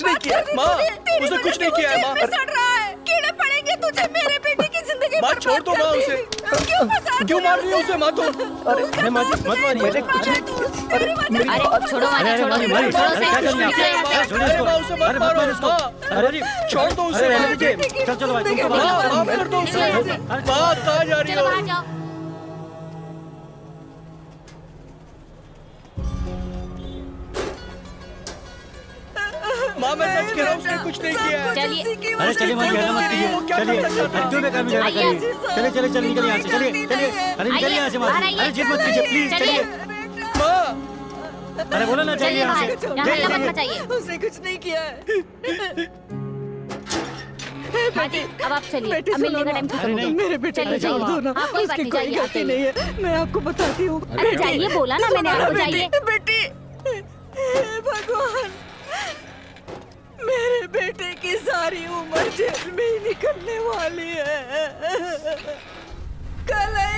नहीं किया माँ, उसने कुछ नहीं किया है माँ। सड़ रहा है, कीड़े पड़ेंगे तुझे, मेरे बेटे की जिंदगी माँ छोड़ दो माँ उसे। क्यों मार रही है उसे माँ? तो अरे माँ जी मत मारिए। मैंने कुछ नहीं। अरे छोड़ो छोड़ दो उसे। चलो माफ कर दो उसे। बात कहाँ जा रही हो? माँ मैं सच कह रहा हूँ, उसने कुछ नहीं किया है। चलिए, अरे चलिए मत कीजिए, चलिए क्यों बेकार में झगड़ा करिए। चलिए निकलिए यहाँ से, चलिए। अरे निकलिए यहाँ से, अरे जिद मत कीजिए प्लीज, चलिए। अरे बोलो ना, चलिए यहाँ से। उसने कुछ नहीं किया है। अब आप चलिए, अब मिलने का टाइम खत्म हो गया। मेरे बेटे को जाओ दो ना, कोई बात नहीं, कोई गलती नहीं है, मैं आपको बताती हूँ। अरे जाइए, बोला ना मैंने आपको, जाइए। बेटी, भगवान, मेरे बेटे की सारी उम्र जेल में ही निकलने वाली है। कलाई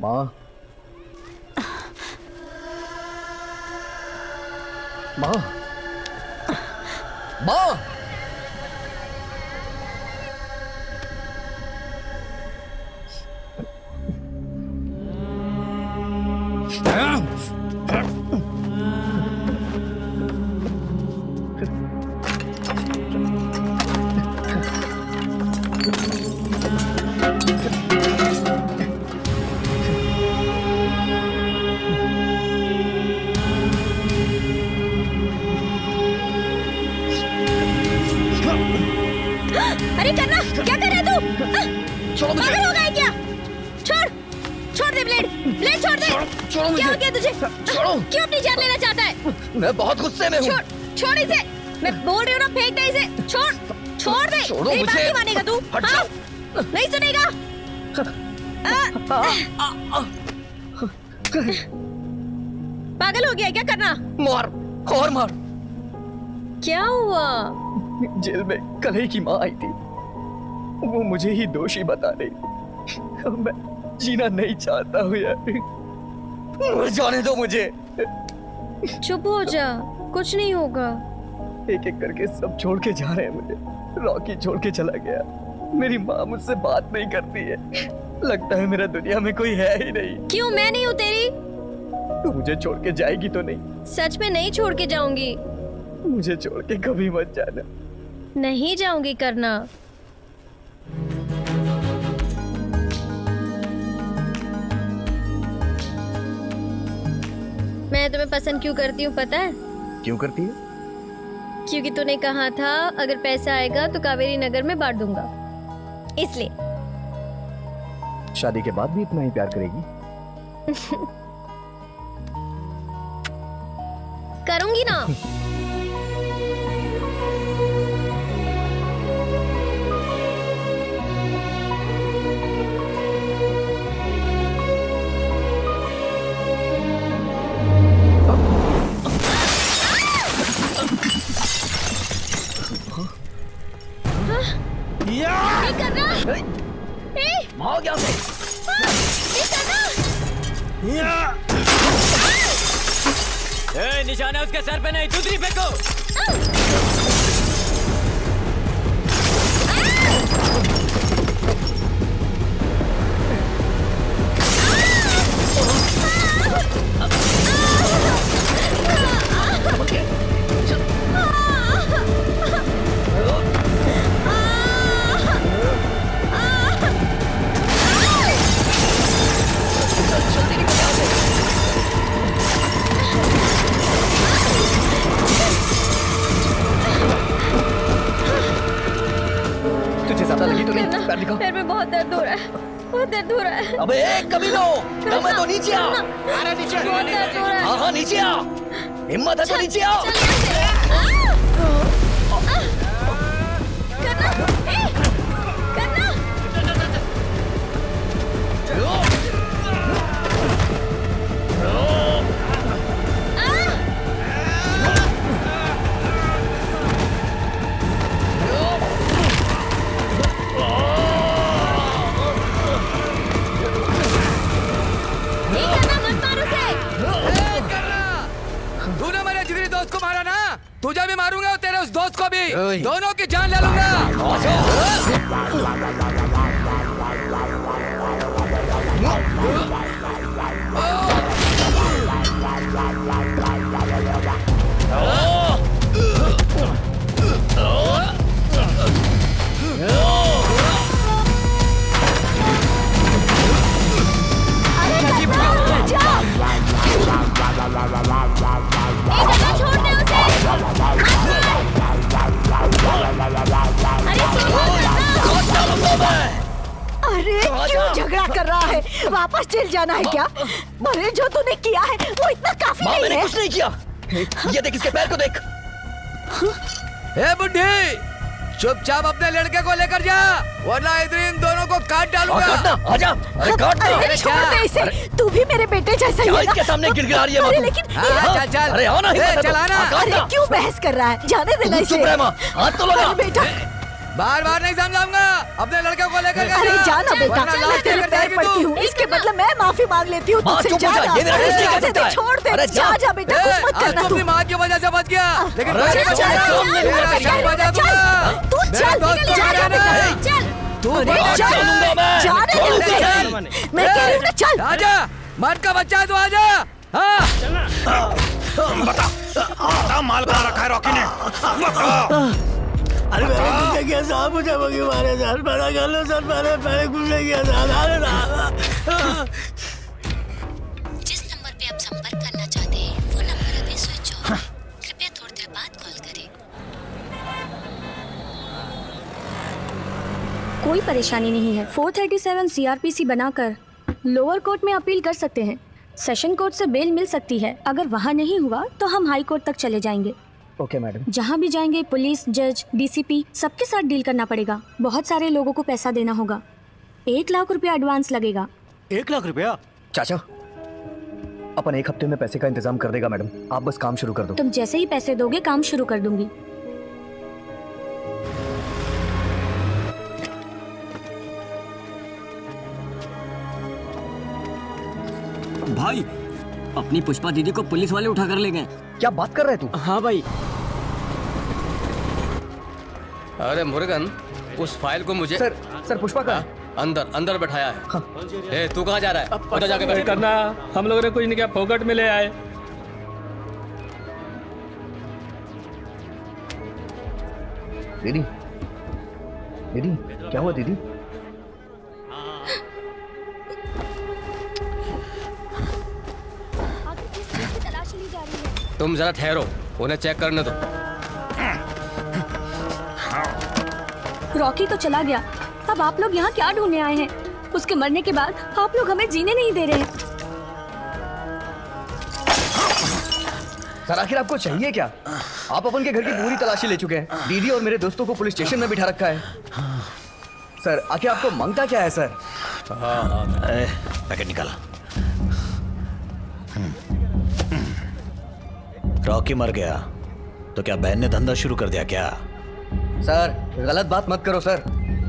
माँ माँ माँ अरे करना, क्या कर रहा है तू? छोड़ो मुझे। पागल हो गया क्या? छोड़, छोड़ दे ब्लेड, ब्लेड छोड़ दे। छोड़ो मुझे। क्या हो गया तुझे? छोड़ो। क्यों अपनी जान लेना चाहता है? मैं बहुत गुस्से में हूँ। छोड़, छोड़ इसे। मैं बोल रही हूँ ना, फेंक दे इसे। छोड़, छोड़ दे। छोड़ो मेरी बात मुझे। नहीं मानेगा तू? हट हाँ? नहीं सुनेगा? पागल हो गया क्या करना? मार और मार। क्या हुआ? जेल में कलई की माँ आई थी, वो मुझे ही दोषी बता रही थी। मैं जीना नहीं चाहता हूँ यार, जाने दो मुझे। चुप हो जा, कुछ नहीं होगा। एक एक करके सब छोड़ के जा रहे हैं मुझे। रॉकी छोड़ के चला गया, मेरी माँ मुझसे बात नहीं करती है, लगता है मेरा दुनिया में कोई है ही नहीं। क्यों, मैं नहीं हूँ तेरी? तू मुझे छोड़ के जाएगी तो नहीं? सच में नहीं छोड़ के जाऊंगी। मुझे छोड़ के कभी मत जाना। नहीं जाऊंगी करना। मैं तुम्हें पसंद क्यों करती हूँ पता है? क्यों करती है? क्योंकि तूने कहा था अगर पैसा आएगा तो कावेरी नगर में बांट दूंगा, इसलिए। शादी के बाद भी इतना ही प्यार करेगी? करूंगी ना। भाग यहाँ से। निशाना उसके सर पे नहीं, दूसरी फेंको। तुझे ज्यादा लगी तो नहीं? पैर दिखाओ। पैर में बहुत दर्द हो रहा है, बहुत दर्द हो रहा है। अबे कमीनो, दम है तो नीचे आ। अरे नीचे आ। हाँ हाँ नीचे आ, हिम्मत है तो नीचे आ। तूने मेरे जिगरी दोस्त को मारा ना, तुझे भी मारूंगा और तेरे उस दोस्त को भी, दोनों की जान ले लूंगा। अरे क्यों झगड़ा कर रहा है? वापस जेल जाना है क्या? अरे जो तूने किया है वो इतना काफी नहीं है। मैंने कुछ नहीं किया। ये देख इसके पैर को देख। ए बुड्ढी, चुपचाप अपने लड़के को लेकर जा, वरना इधर इन दोनों को काट डालूंगा। आजा, अरे काट दो। अरे छोड़ दे इसे, तू भी मेरे बेटे जैसा ही है ना? इसके सामने गिड़गिड़ा रही है अरे माँ। लेकिन चल चल, अरे आओ ना, चल आना। अरे क्यों बहस कर रहा है? जाने देना इसे। चुप रह माँ, हाथ तो लगा। अरे बेटा बार बार नहीं समझाऊंगा, अपने लड़के को लेकर अरे जाना बेटा, मैं तेरे पैर पड़ती हूँ, इसके बदले मैं माफी मांग लेती हूँ तुझसे। जाना, छोड़ दे, जा बेटा, कुछ मत करना तू। अपनी माँ की वजह से बच गया, लेकिन तू चल, मैं कह रही हूँ ना, चल। आजा, मर्द का बच्चा है, तू आजा। बता माल कहाँ रखा है रॉकी ने? अरे मैंने किया साहब, मुझे मगी मारे सर, बड़ा कर लो सर, मैंने कुछ नहीं किया सर। जिस नंबर पे आप संपर्क करना चाहते हैं वो नंबर अभी स्विच ऑफ है। कृपया थोड़ी देर बाद कॉल करें। कोई परेशानी नहीं है। 437 सीआरपीसी बनाकर लोअर कोर्ट में अपील कर सकते हैं। सेशन कोर्ट से बेल मिल सकती है। अगर वहाँ नहीं हुआ तो हम हाई कोर्ट तक चले जाएंगे। Okay madam. जहाँ भी जाएंगे पुलिस, जज, डीसीपी सबके साथ डील करना पड़ेगा। बहुत सारे लोगों को पैसा देना होगा। 1 लाख रुपया एडवांस लगेगा। 1 लाख रुपया? चाचा, अपन 1 हफ्ते में पैसे का इंतजाम कर देगा मैडम, आप बस काम शुरू कर दो। तुम जैसे ही पैसे दोगे काम शुरू कर दूंगी। भाई, अपनी पुष्पा दीदी को पुलिस वाले उठा कर ले गए। क्या बात कर रहे तू? हाँ भाई। अरे मुर्गन, उस फाइल को मुझे सर पुष्पा का अंदर बैठाया है। हाँ। ए, तू कहाँ जा रहा है? उधर जाके बैठ। करना, हम लोगों ने कुछ नहीं किया, फोकट में ले आए। दीदी, दीदी क्या हुआ दीदी? तुम जरा ठहरो, उन्हें चेक करने दो। रॉकी तो चला गया, अब आप लोग यहाँ क्या ढूंढने आए हैं? उसके मरने के बाद आप लोग हमें जीने नहीं दे रहे हैं। सर आखिर आपको चाहिए क्या? आप अपन के घर की पूरी तलाशी ले चुके हैं। दीदी और मेरे दोस्तों को पुलिस स्टेशन में बिठा रखा है। सर आखिर आपको मांगता क्या है सर? पैकेट निकाला। रॉकी मर गया तो क्या बहन ने धंधा शुरू कर दिया क्या? सर गलत बात मत करो सर।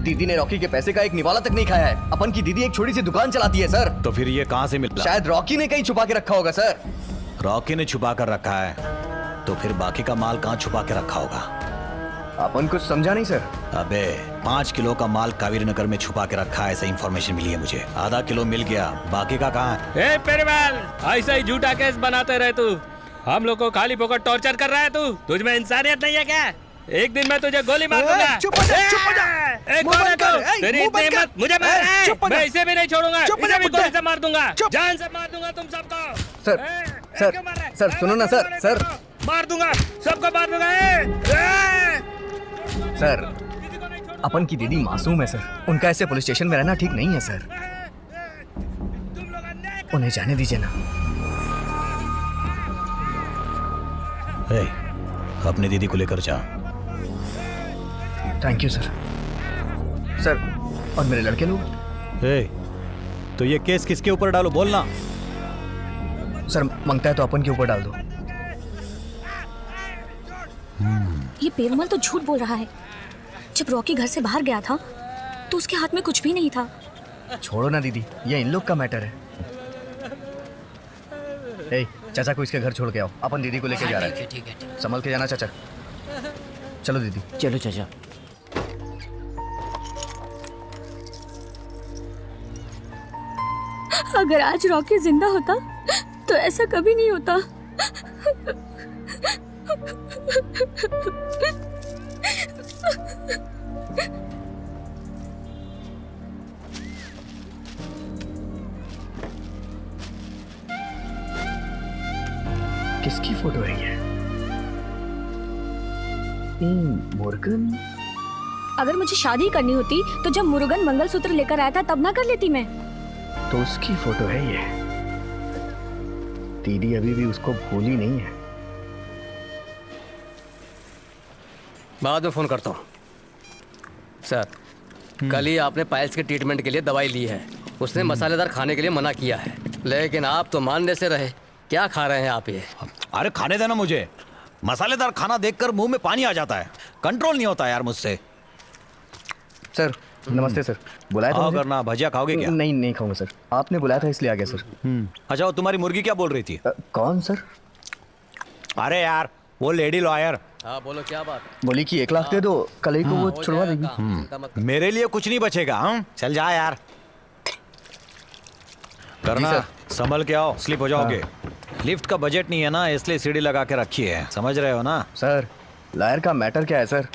दीदी ने रॉकी के पैसे का एक निवाला तक नहीं खाया है। अपन की दीदी एक छोटी सी दुकान चलाती है सर। तो फिर ये कहाँ से मिला? शायद रॉकी ने कहीं छुपा के रखा होगा सर। रॉकी ने छुपा कर रखा है तो फिर बाकी का माल कहाँ छुपा के रखा होगा? अपन कुछ समझा नहीं सर। अबे 5 किलो का माल कावेरी नगर में छुपा के रखा है, ऐसा इंफॉर्मेशन मिली है मुझे। आधा किलो मिल गया, बाकी का कहाँ है? पेरीवाल, ऐसा ही झूठा केस बनाते रहे तू। हम लोग को खाली फोकट टॉर्चर कर रहा है तू। तुझ में इंसानियत नहीं है क्या? एक दिन मैं तुझे गोली मार दूंगा। चुप हो जा, चुप हो जा। कौन है तू? तेरी इतनी हिम्मत, मुझे मार रहा है? मैं इसे भी नहीं छोड़ूंगा, इसे भी गोली से मार दूंगा, जान से मार दूंगा तुम सबको। सर सुनो ना सर। सर मार दूंगा, सबको मार दूंगा। सर अपन की दीदी मासूम है सर, उनका ऐसे पुलिस स्टेशन में रहना ठीक नहीं है सर। उन्हें जाने दीजिए ना। अपनी दीदी को लेकर जा। Thank you sir. सर और मेरे लड़के लोग? तो ये केस किसके ऊपर डालो, बोलना। सर मांगता है तो अपन के ऊपर डाल दो। ये पेरुमल तो झूठ बोल रहा है। जब रॉकी घर से बाहर गया था तो उसके हाथ में कुछ भी नहीं था। छोड़ो ना दीदी, ये इन लोग का मैटर है। चाचा को इसके घर छोड़ के आओ, अपन दीदी को लेके जा रहे हैं। ठीक है। संभल के जाना चाचा। चलो दीदी। चलो चाचा। अगर आज रॉकी जिंदा होता तो ऐसा कभी नहीं होता। किसकी फोटो है ये? मुर्गन? अगर मुझे शादी करनी होती तो जब मुर्गन मंगलसूत्र लेकर आया था तब ना कर लेती मैं। तो उसकी फोटो है ये। दीदी अभी भी उसको भूली नहीं है। बाद में फोन करता हूँ। सर, कल ही आपने पायल्स के ट्रीटमेंट के लिए दवाई ली है। उसने मसालेदार खाने के लिए मना किया है, लेकिन आप तो मानने से रहे। क्या खा रहे हैं आप ये? अरे खाने देना मुझे। मसालेदार खाना देखकर मुंह में पानी आ जाता है, कंट्रोल नहीं होता यार मुझसे। सर नमस्ते सर, बुलाया था आओ मुझे? करना, भजिया खाओगे क्या? नहीं नहीं खाऊंगा सर, आपने बुलाया था इसलिए आ गया सर। अच्छा, वो तुम्हारी मुर्गी क्या बोल रही थी? कौन सर? अरे यार, वो लेडी लॉयर हाँ बोलो क्या बात। बोली कि 1 लाख दे दो, कल ही को वो छुड़वा देगी। मेरे लिए कुछ नहीं बचेगा। चल जा यार। करना, संभल के आओ, स्लिप हो जाओगे। लिफ्ट का बजट नहीं है ना, इसलिए सीढ़ी लगा के रखी है, समझ रहे हो ना? सर लायर का मैटर क्या है सर?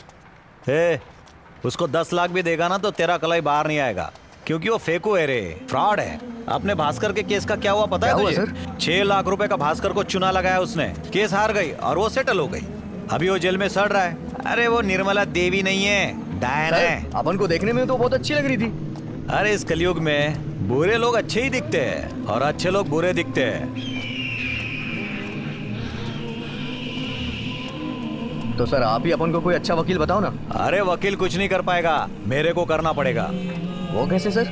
उसको 10 लाख भी देगा ना तो तेरा कलाई बाहर नहीं आएगा, क्योंकि वो फेकू है रे, फ्रॉड है। अपने भास्कर के केस का क्या हुआ पता है तुझे? सर? 6 लाख रुपए का भास्कर को चुना लगाया उसने, केस हार गई और वो सेटल हो गई। अभी वो जेल में सड़ रहा है। अरे वो निर्मला देवी नहीं है, डायन है। अपन को देखने में तो बहुत अच्छी लग रही थी। अरे इस कलयुग में बुरे लोग अच्छे ही दिखते हैं और अच्छे लोग बुरे दिखते हैं। तो सर आप ही अपन को कोई अच्छा वकील बताओ ना। अरे वकील कुछ नहीं कर पाएगा, मेरे को करना पड़ेगा। वो कैसे सर?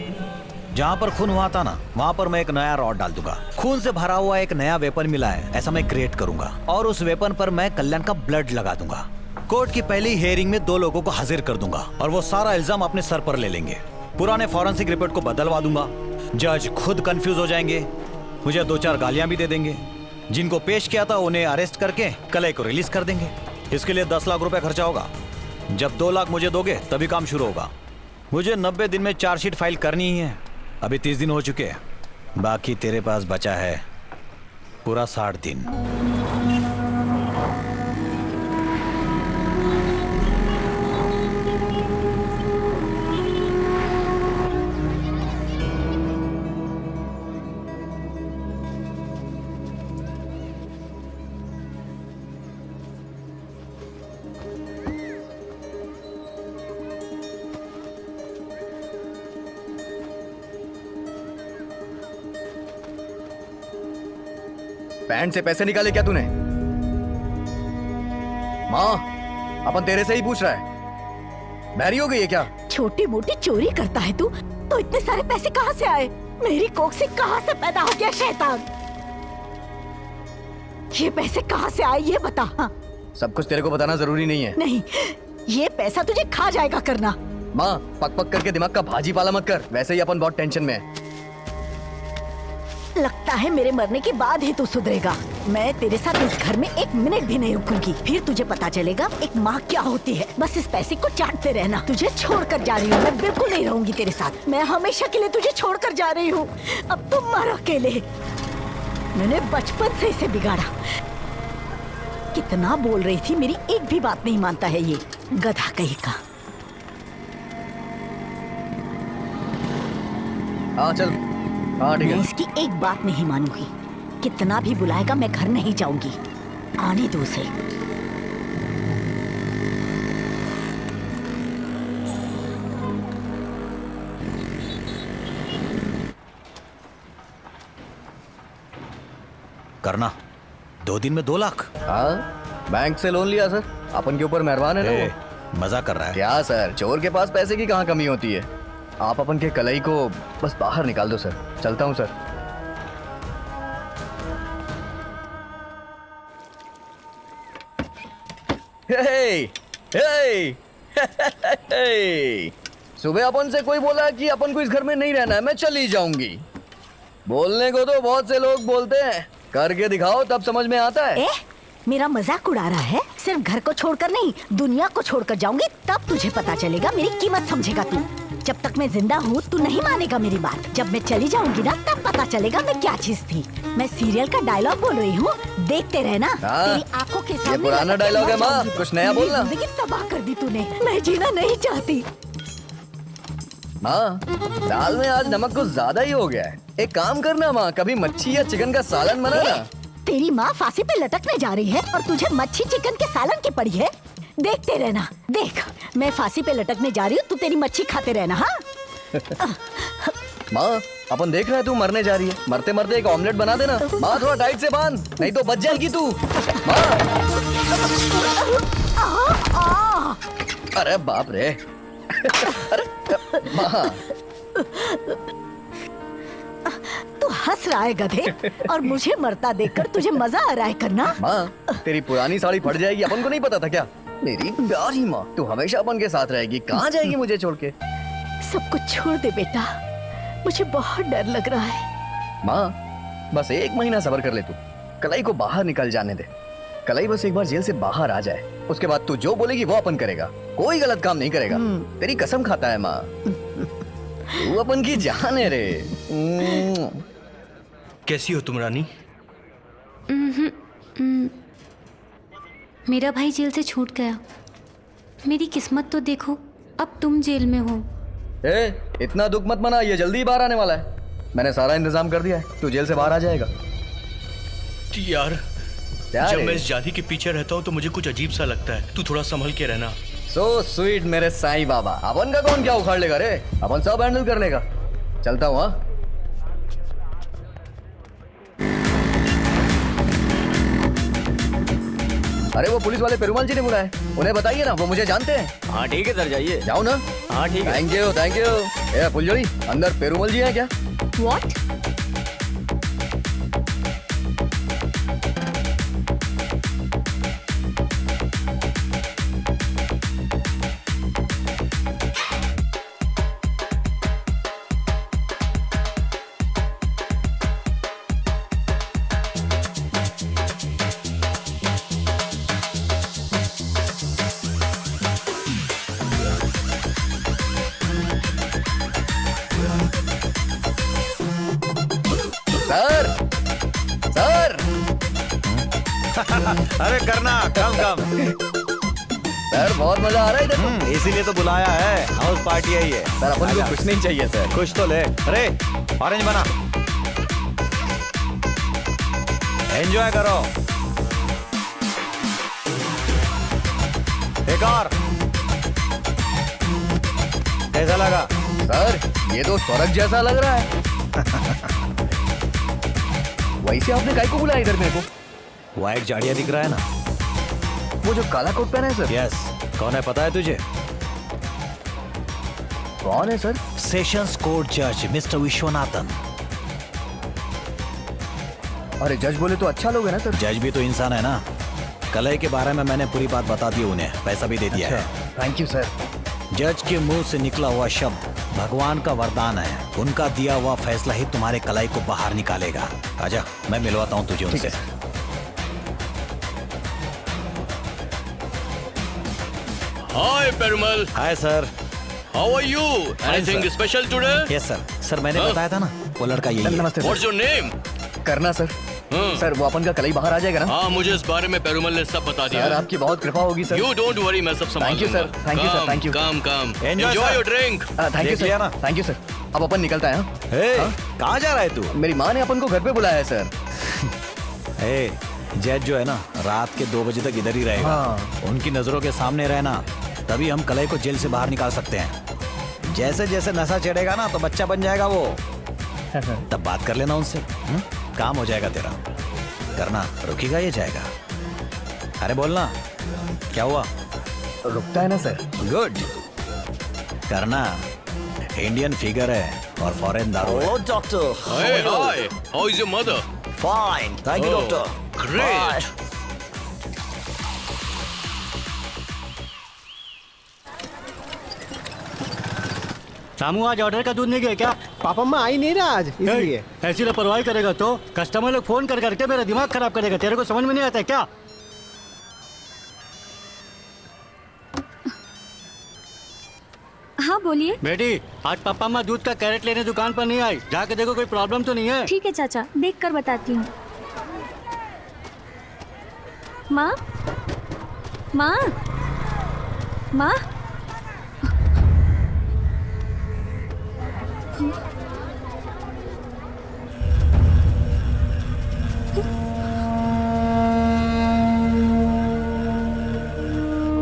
जहाँ पर खून हुआ था ना, वहाँ पर मैं एक नया रॉड डाल दूंगा। खून से भरा हुआ एक नया वेपन मिला है, ऐसा मैं क्रिएट करूंगा और उस वेपन पर मैं कल्याण का ब्लड लगा दूंगा। कोर्ट की पहली हियरिंग में 2 लोगों को हाजिर कर दूंगा और वो सारा इल्जाम अपने सर पर ले लेंगे। पुराने फॉरेंसिक रिपोर्ट को बदलवा दूंगा। जज खुद कंफ्यूज हो जाएंगे, मुझे 2-4 गालियां भी दे देंगे। जिनको पेश किया था उन्हें अरेस्ट करके कल को रिलीज कर देंगे। इसके लिए 10 लाख रुपए खर्चा होगा। जब 2 लाख मुझे दोगे तभी काम शुरू होगा। मुझे 90 दिन में चार्जशीट फाइल करनी ही है। अभी 30 दिन हो चुके हैं, बाकी तेरे पास बचा है पूरा 60 दिन। पैंट से पैसे निकाले क्या तूने? माँ, अपन तेरे से ही पूछ रहा है, बहरी हो गई है क्या? छोटी मोटी चोरी करता है तू, तो इतने सारे पैसे कहाँ से आए? मेरी कोख से कहाँ से पैदा हो गया शैतान? ये पैसे कहाँ से आए ये बता। हाँ। सब कुछ तेरे को बताना जरूरी नहीं है। नहीं, ये पैसा तुझे खा जाएगा करना। माँ, पक पक करके दिमाग का भाजी पाला मत कर, वैसे ही अपन बहुत टेंशन में है। लगता है मेरे मरने के बाद ही तू सुधरेगा। मैं तेरे साथ इस घर में 1 मिनट भी नहीं रुकूंगी, फिर तुझे पता चलेगा एक माँ क्या होती है। बस इस पैसे को चाटते रहना। तुझे छोड़कर जा रही हूँ, मैं बिल्कुल नहीं रहूंगी तेरे साथ। मैं हमेशा के लिए तुझे छोड़कर जा रही हूँ। अब तुम मर अकेले। मैंने बचपन से इसे बिगाड़ा। कितना बोल रही थी, मेरी एक भी बात नहीं मानता है ये गधा कहीं का। हाँ चल। हाँ ठीक है। मैं इसकी एक बात नहीं मानूंगी। कितना भी बुलाएगा मैं घर नहीं जाऊंगी। आने दो उसे। करना 2 दिन में 2 लाख। हाँ, बैंक से लोन लिया सर, अपन के ऊपर मेहरबान है ना वो। मजा कर रहा है क्या सर, चोर के पास पैसे की कहाँ कमी होती है। आप अपन के कलाई को बस बाहर निकाल दो सर। चलता हूँ सर। हे, हे, हे, सुबह अपन से कोई बोला कि अपन को इस घर में नहीं रहना है, मैं चली जाऊंगी। बोलने को तो बहुत से लोग बोलते हैं, करके दिखाओ तब समझ में आता है। मेरा मजाक उड़ा रहा है? सिर्फ घर को छोड़कर नहीं, दुनिया को छोड़कर जाऊंगी, तब तुझे पता चलेगा, मेरी कीमत समझेगा तू। जब तक मैं जिंदा हूँ तू नहीं मानेगा मेरी बात। जब मैं चली जाऊंगी ना, तब पता चलेगा मैं क्या चीज थी। मैं सीरियल का डायलॉग बोल रही हूँ, देखते रहना। तेरी आंखों के सामने ये पुराना डायलॉग है माँ, कुछ नया बोलना। जिंदगी तबाह कर दी तूने, मैं जीना नहीं चाहती। माँ, दाल में आज नमक कुछ ज्यादा ही हो गया है। एक काम करना माँ, कभी मच्छी या चिकन का सालन बनाना। तेरी माँ फांसी पे लटकने जा रही है और तुझे मच्छी चिकन के सालन की पड़ी है। देखते रहना। देख, मैं फांसी पे लटकने जा रही हूँ, तू तेरी मच्छी खाते रहना। हाँ माँ, अपन देख रहे हैं तू मरने जा रही है, मरते मरते एक ऑमलेट बना देना। माँ थोड़ा टाइट से बांध, नहीं तो बच जाएगी तू। माँ, अरे बाप रे। अरे माँ, तू हंस रहा है गधे, और मुझे मरता देखकर तुझे मजा आ रहा है करना। माँ, तेरी पुरानी साड़ी फट जाएगी, अपन को नहीं पता था क्या? मेरी प्यारी माँ, तू हमेशा अपन के साथ रहेगी, कहाँ जाएगी मुझे छोड़ के? सब कुछ छोड़ दे बेटा, मुझे बहुत डर लग रहा है। माँ बस 1 महीना सब्र कर ले तू, कलाई को बाहर निकल जाने दे। कलाई बस एक बार जेल से बाहर आ जाए, उसके बाद तू जो बोलेगी वो अपन करेगा, कोई गलत काम नहीं करेगा। तेरी कसम खाता है माँ, तू अपन की जान है रे। कैसी हो तुम रानी? मेरा भाई जेल से छूट गया। मेरी किस्मत तो देखो, अब तुम जेल में हो। इतना दुख मत मना, ये जल्दी ही बाहर आने वाला है। मैंने सारा इंतजाम कर दिया है, तू जेल से बाहर आ जाएगा। यार जब मैं इस जाति के पीछे रहता हूँ तो मुझे कुछ अजीब सा लगता है। तू थोड़ा संभल के रहना। सो स्वीट मेरे साईं बाबा। अपन का कौन क्या उखाड़ लेगा रे, अपन सब हैंडल कर लेगा। चलता हूँ। अरे वो पुलिस वाले पेरुमाल जी ने बुलाए, उन्हें बताइए ना, वो मुझे जानते हैं। हाँ ठीक है सर, जाइए। जाओ ना। हाँ ठीक है। Thank you thank you. ए फुलझड़ी, अंदर पेरुमल जी हैं क्या? व्हाट? सर सर अरे करना कम सर, बहुत मजा आ रहा है इधर। इसीलिए तो बुलाया है, हाउस पार्टी है ये। सर अपन को कुछ नहीं चाहिए सर। कुछ तो ले। अरे ऑरेंज बना, एंजॉय करो। एक और। कैसा लगा सर? ये तो स्वर्ग जैसा लग रहा है। वैसे आपने काय को बुलाया इधर मेरे को? व्हाइट जाड़िया दिख रहा है ना, वो जो काला कोट पहना है सर? यस। कौन है पता है तुझे? कौन है सर? सेशंस कोर्ट जज मिस्टर विश्वनाथन। अरे जज बोले तो अच्छा लोग है ना सर? जज भी तो इंसान है ना। कलई के बारे में मैंने पूरी बात बता दी उन्हें, पैसा भी दे दिया है। Thank you sir. जज के मुंह से निकला हुआ शब्द भगवान का वरदान है। उनका दिया हुआ फैसला ही तुम्हारे कलाई को बाहर निकालेगा। आजा, मैं मिलवाता हूँ तुझे उनसे। Hi Perumal. Hi sir. How are you? Anything special today? Yes sir. Sir मैंने बताया था ना, वो लड़का यही है। नमस्ते। What's your name? करना सर। सर वो अपन का कल ही बाहर आ जाएगा ना? हाँ, मुझे इस बारे में पेरुमल ने सब बता दिया। सर आपकी बहुत कृपा होगी सर। यू डोंट वरी, मैं सब संभाल लूंगा। Thank you sir, thank you sir, thank you. Come enjoy your drink. Thank you sir, thank you sir. अब अपन निकलता है। कहाँ जा रहा है तू? मेरी माँ ने अपन को घर पे बुलाया है सर। जज जो है ना, रात के 2 बजे तक इधर ही रहेगा। उनकी नजरों के सामने रहना, तभी हम कलई को जेल से बाहर निकाल सकते हैं। जैसे जैसे नशा चढ़ेगा ना तो बच्चा बन जाएगा वो, तब बात कर लेना उनसे। काम हो जाएगा तेरा। करना रुकेगा ये जाएगा। अरे बोलना, क्या हुआ? रुकता है ना सर? गुड। करना इंडियन फिगर है और फॉरेन दारू है। Doctor. Hi, how is your mother? Fine, thank you doctor. Great. Samu आज ऑर्डर का दूध नहीं गया क्या? पापा मैं आई नहीं रहा आज, इसलिए। ऐसी लापरवाही करेगा तो कस्टमर लोग फोन कर करके मेरा दिमाग खराब करेगा। तेरे को समझ में नहीं आता है क्या? हाँ बोलिए। बेटी, आज पापा अम्मा दूध का कैरेट लेने दुकान पर नहीं आई, जाके देखो कोई प्रॉब्लम तो नहीं है। ठीक है चाचा, देख कर बताती हूँ। माँ, माँ, माँ।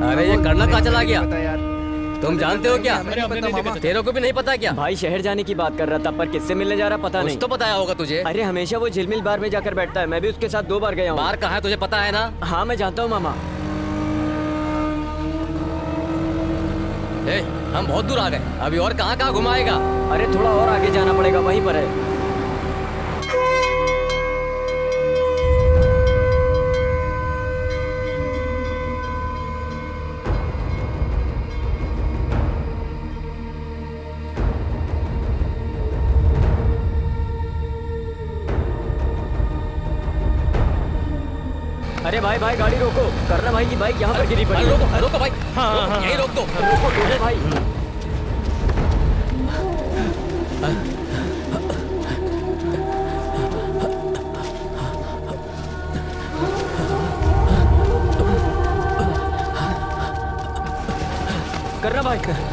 अरे ये करना कहाँ चला गया? तुम जानते हो क्या? तेरे को भी नहीं पता क्या? भाई शहर जाने की बात कर रहा था, पर किससे मिलने जा रहा पता नहीं। तो बताया होगा तुझे। अरे हमेशा वो झिलमिल बार में जाकर बैठता है, मैं भी उसके साथ 2 बार गया हूँ। बार कहाँ है तुझे पता है ना? हाँ मैं जानता हूँ मामा। हम बहुत दूर आ गए, अभी और कहाँ कहाँ घुमाएगा? अरे थोड़ा और आगे जाना पड़ेगा, वहीं पर है। अरे भाई भाई गाड़ी रोको, करना भाई की बाइक यहाँ पर गिरी पड़ी। रोको रोको भाई, हाँ, यही रोक दो। रोको भाई।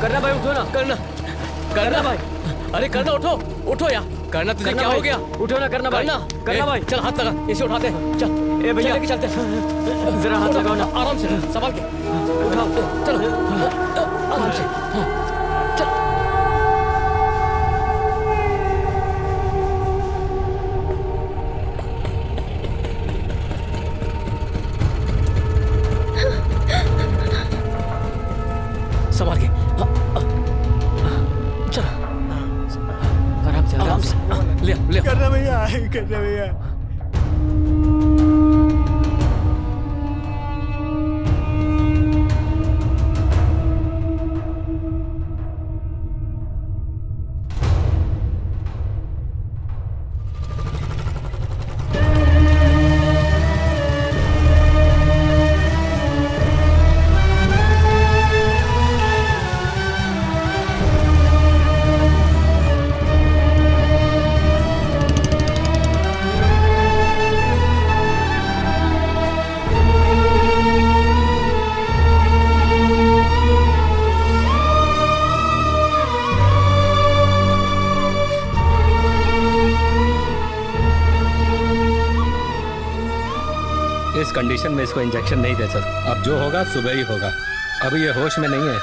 करना भाई उठो ना, करना भाई, अरे करना उठो, उठो यार, करना तुझे क्या हो गया? उठो ना करना भाई, करना भाई, चल हाथ लगा, इसे उठाते हैं, चल। ए भैया लेके चलते हैं, जरा हाथ लगाओ ना, आराम से संभाल के उठाओ, चलो आराम से, चल। संभाल के, चल आराम से, ले करना भैया, करना भैया। इस कंडीशन में इसको इंजेक्शन नहीं दे सकता। अब जो होगा सुबह ही होगा। अभी ये होश में नहीं है।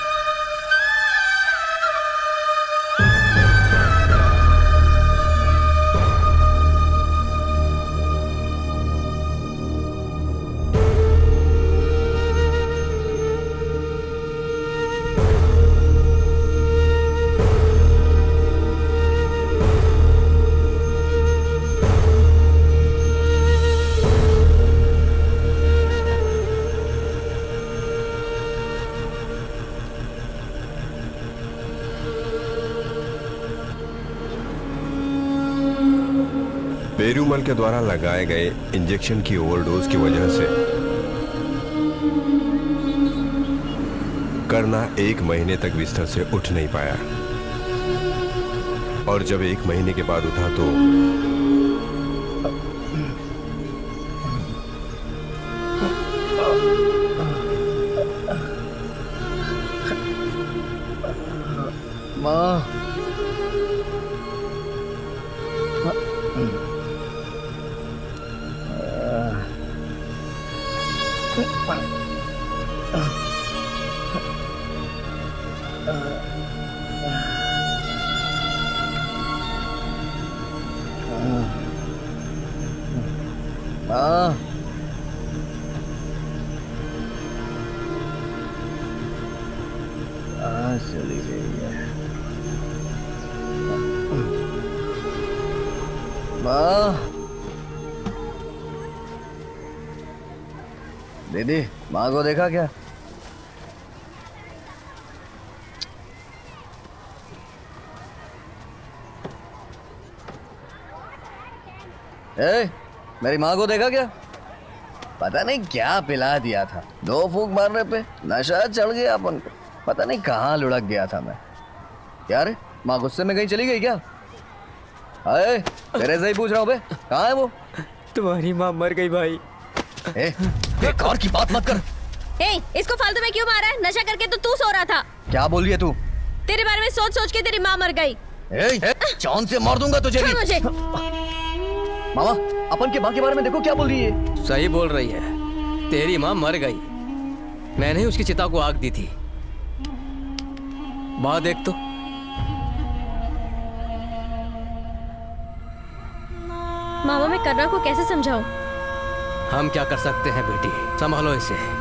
पेरूमल के द्वारा लगाए गए इंजेक्शन की ओवरडोज की वजह से करना 1 महीने तक बिस्तर से उठ नहीं पाया और जब 1 महीने के बाद उठा तो माँ चली गई है माँ। दीदी माँ को देखा क्या? मेरी माँ को देखा क्या? पता नहीं क्या पिला दिया था, 2 फूंक मारने पे नशा चढ़ गया अपन को। पता नहीं कहाँ लुढ़क गया था मैं। यार माँ गुस्से में कहीं चली गई क्या? अरे तेरे से ही पूछ रहा हूँ बे, कहाँ है वो? तुम्हारी माँ मर गई भाई। बेकार की बात मत कर। इसको फालतू में क्यों मारा है? नशा करके तो तू सो रहा था। क्या बोल रही है तू? तेरे बारे में सोच सोच के तेरी माँ मर गई। जान से मार दूंगा तुझे भी। मुझे मामा अपन के माँ के बारे में देखो क्या बोल रही है। सही बोल रही है, तेरी माँ मर गई। मैंने ही उसकी चिता को आग दी थी। माँ देख तो, मामा मैं करना को कैसे समझाऊं? हम क्या कर सकते हैं बेटी, संभालो इसे।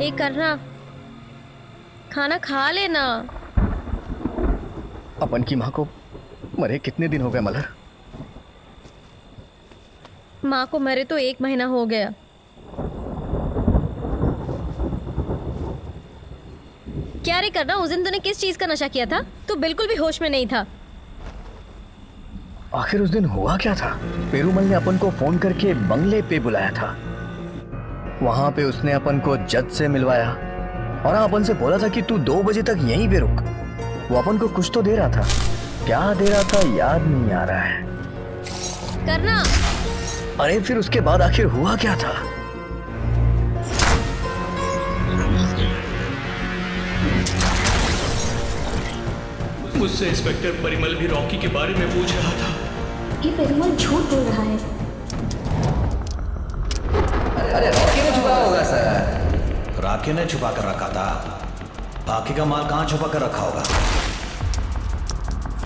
एक करना, खाना खा लेना। अपन की माँ को मरे कितने दिन हो गए मलर? माँ को मरे तो 1 महीना हो गया। क्या रे करना, उस दिन तूने किस चीज का नशा किया था? तू बिल्कुल भी होश में नहीं था। आखिर उस दिन हुआ क्या था? पेरूमल ने अपन को फोन करके बंगले पे बुलाया था। वहां पे उसने अपन को जज से मिलवाया और अपन से बोला था कि तू 2 बजे तक यहीं पे रुक। वो अपन को कुछ तो दे रहा था, क्या दे रहा था याद नहीं आ रहा है। करना। अरे फिर उसके बाद आखिर हुआ क्या था? मुझसे इंस्पेक्टर परिमल भी रॉकी के बारे में पूछ रहा था। ये परिमल झूठ बोल रहा है। अरे रॉकी ने छुपाया होगा सर। रॉकी ने छुपा कर रखा था। बाकी का माल कहाँ छुपा कर रखा होगा?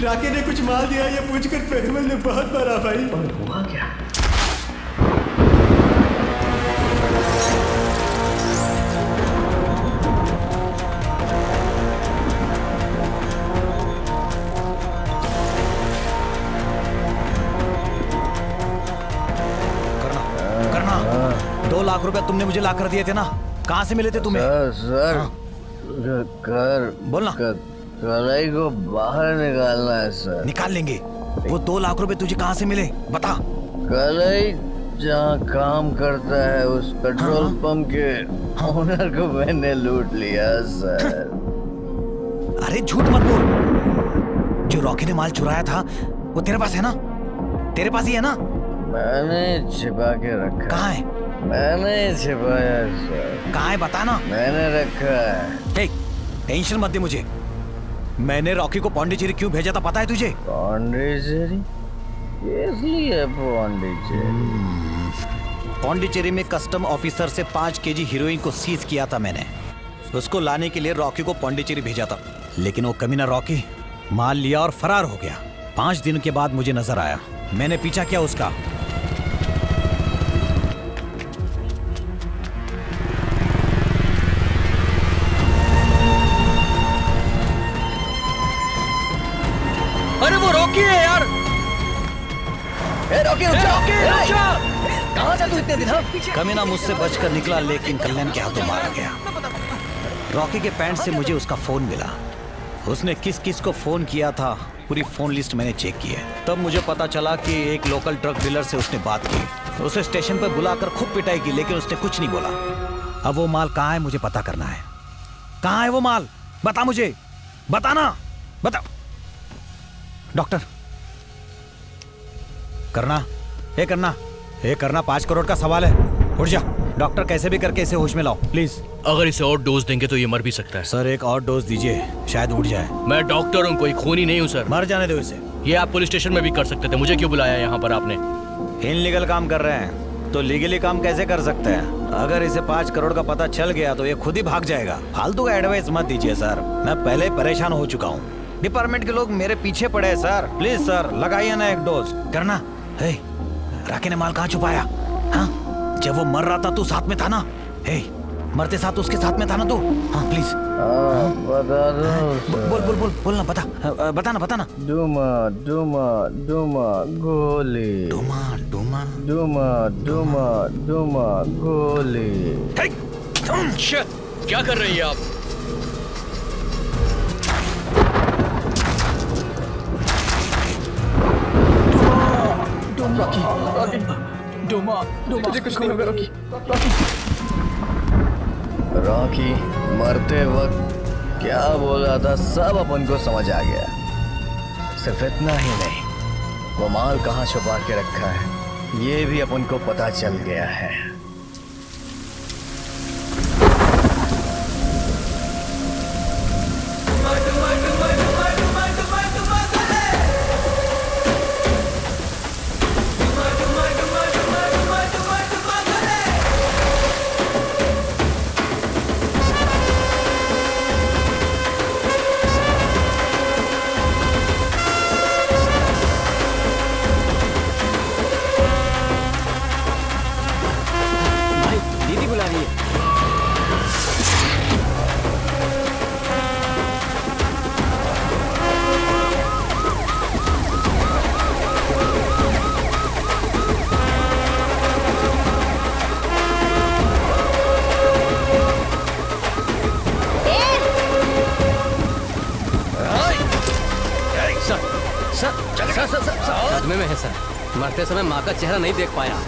राके ने कुछ माल दिया ये पूछकर पेरूमल ने बहुत मारा भाई। पर हुआ क्या? करना 2 लाख रुपए तुमने मुझे ला कर दिए थे ना, कहाँ से मिले थे तुम्हें? सर कर बोलना। कलाई को बाहर निकालना है सर। निकाल लेंगे। वो 2 लाख रुपए तुझे कहाँ से मिले बता। कलाई जहाँ काम करता है उस पेट्रोल पंप के ओनर को मैंने लूट लिया सर। अरे झूठ मत बोल। जो रॉकी ने माल चुराया था वो तेरे पास है ना? तेरे पास ही है ना? मैंने छिपा के रखा। कहाँ है? मैंने छिपाया सर। कहाँ है बता ना। मैंने रखा है। टेंशन मत दे मुझे। मैंने रॉकी को पौंडीचेरी क्यों भेजा था पता है तुझे? पौंडीचेरी? इसलिए पौंडीचेरी में कस्टम ऑफिसर से 5 केजी हीरोइन को सीज किया था मैंने। उसको लाने के लिए रॉकी को पौंडीचेरी भेजा था, लेकिन वो कमीना रॉकी माल लिया और फरार हो गया। 5 दिन के बाद मुझे नजर आया, मैंने पीछा किया उसका। अरे वो रॉकी है यार। रॉकी रुक जा। कहाँ था तू इतने दिन? कमीना मुझसे बचकर निकला लेकिन कल्याण के हाथों मारा गया। रॉकी के पैंट से मुझे उसका फोन मिला। उसने किस किस को फोन किया था पूरी फोन लिस्ट मैंने चेक की है। तब मुझे पता चला कि एक लोकल ड्रग डीलर से उसने बात की। उसे स्टेशन पर बुलाकर खूब पिटाई की लेकिन उसने कुछ नहीं बोला। अब वो माल कहाँ है मुझे पता करना है। कहाँ है वो माल? बता मुझे, बताना, बता। डॉक्टर करना, हे करना 5 करोड़ का सवाल है। उठ जा डॉक्टर, कैसे भी करके इसे होश में लाओ प्लीज। अगर इसे और डोज देंगे तो ये मर भी सकता है। सर एक और डोज दीजिए, शायद उठ जाए। मैं डॉक्टर हूँ, कोई खूनी नहीं हूँ सर। मर जाने दो इसे। ये आप पुलिस स्टेशन में भी कर सकते थे, मुझे क्यों बुलाया यहाँ पर आपने? इनलीगल काम कर रहे हैं तो लीगली काम कैसे कर सकते हैं? अगर इसे 5 करोड़ का पता चल गया तो ये खुद ही भाग जाएगा। फालतू का एडवाइस मत दीजिए सर, मैं पहले परेशान हो चुका हूँ। डिपार्टमेंट के लोग मेरे पीछे पड़े हैं सर। प्लीज सर लगाइए ना एक डोज। करना हे, राके ने माल कहाँ छुपाया? हाँ जब वो मर रहा था तू साथ में था ना? हे मरते साथ उसके साथ में था ना तू? हाँ प्लीज बता दो। बोल ना, बता ना। डूमा गोली। डूमा गोली। क्या कर रही है आप? मुझे कुछ नहीं होगा रॉकी मरते वक्त क्या बोला था सब अपन को समझ आ गया। सिर्फ इतना ही नहीं, वो माल कहाँ छुपा के रखा है ये भी अपन को पता चल गया है। सदमे में है सर। मरते समय माँ का चेहरा नहीं देख पाया,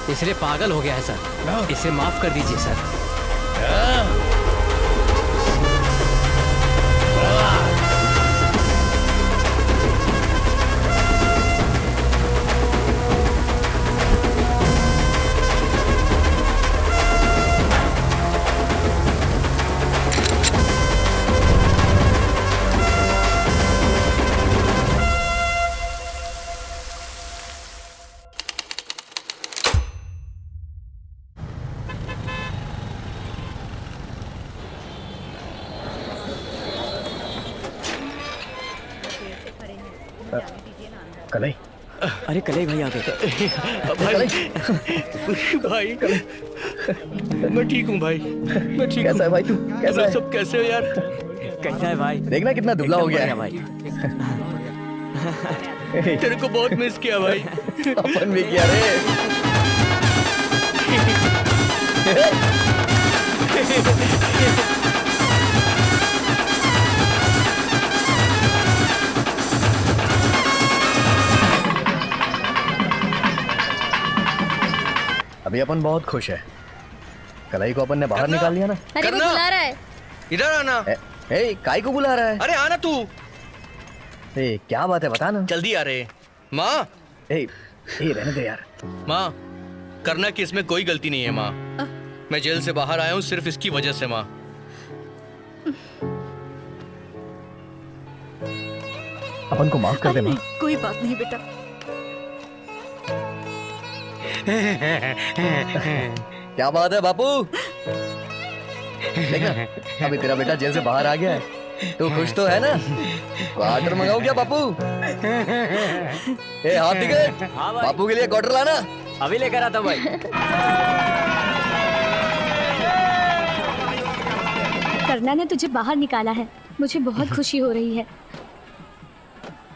इसलिए पागल हो गया है सर। इसे माफ कर दीजिए सर। कलई, अरे कलई भाई आ गए। भाई मैं ठीक हूँ भाई, मैं ठीक हूँ। कैसा है भाई तू? कैसा है? सब कैसे हो यार? कैसा है भाई? देखना कितना दुबला हो गया है भाई। तेरे को बहुत मिस किया भाई। अपन भी किया रे। अभी अपन बहुत खुश है। कलाई को अपन ने बाहर निकाल लिया ना। अरे वो बुला रहा है। इधर आना। ए, काई को बुला रहा है? अरे आना तू। ए, क्या बात है बता ना। जल्दी आ रहे। माँ। रहने दे यार। माँ, करना कि इसमें कोई गलती नहीं है माँ। मैं जेल से बाहर आया हूँ सिर्फ इसकी वजह से माँ। अपन को माफ कर दे माँ। कोई बात नहीं बेटा। क्या बात है बापू? देखना, अभी तेरा बेटा जेल से बाहर आ गया है। तू खुश तो है ना? क्वार्टर मंगाऊं क्या बापू? ए हाफ टिकट। बापू के लिए क्वार्टर लाना। अभी लेकर आता भाई। करना ने तुझे बाहर निकाला है, मुझे बहुत खुशी हो रही है।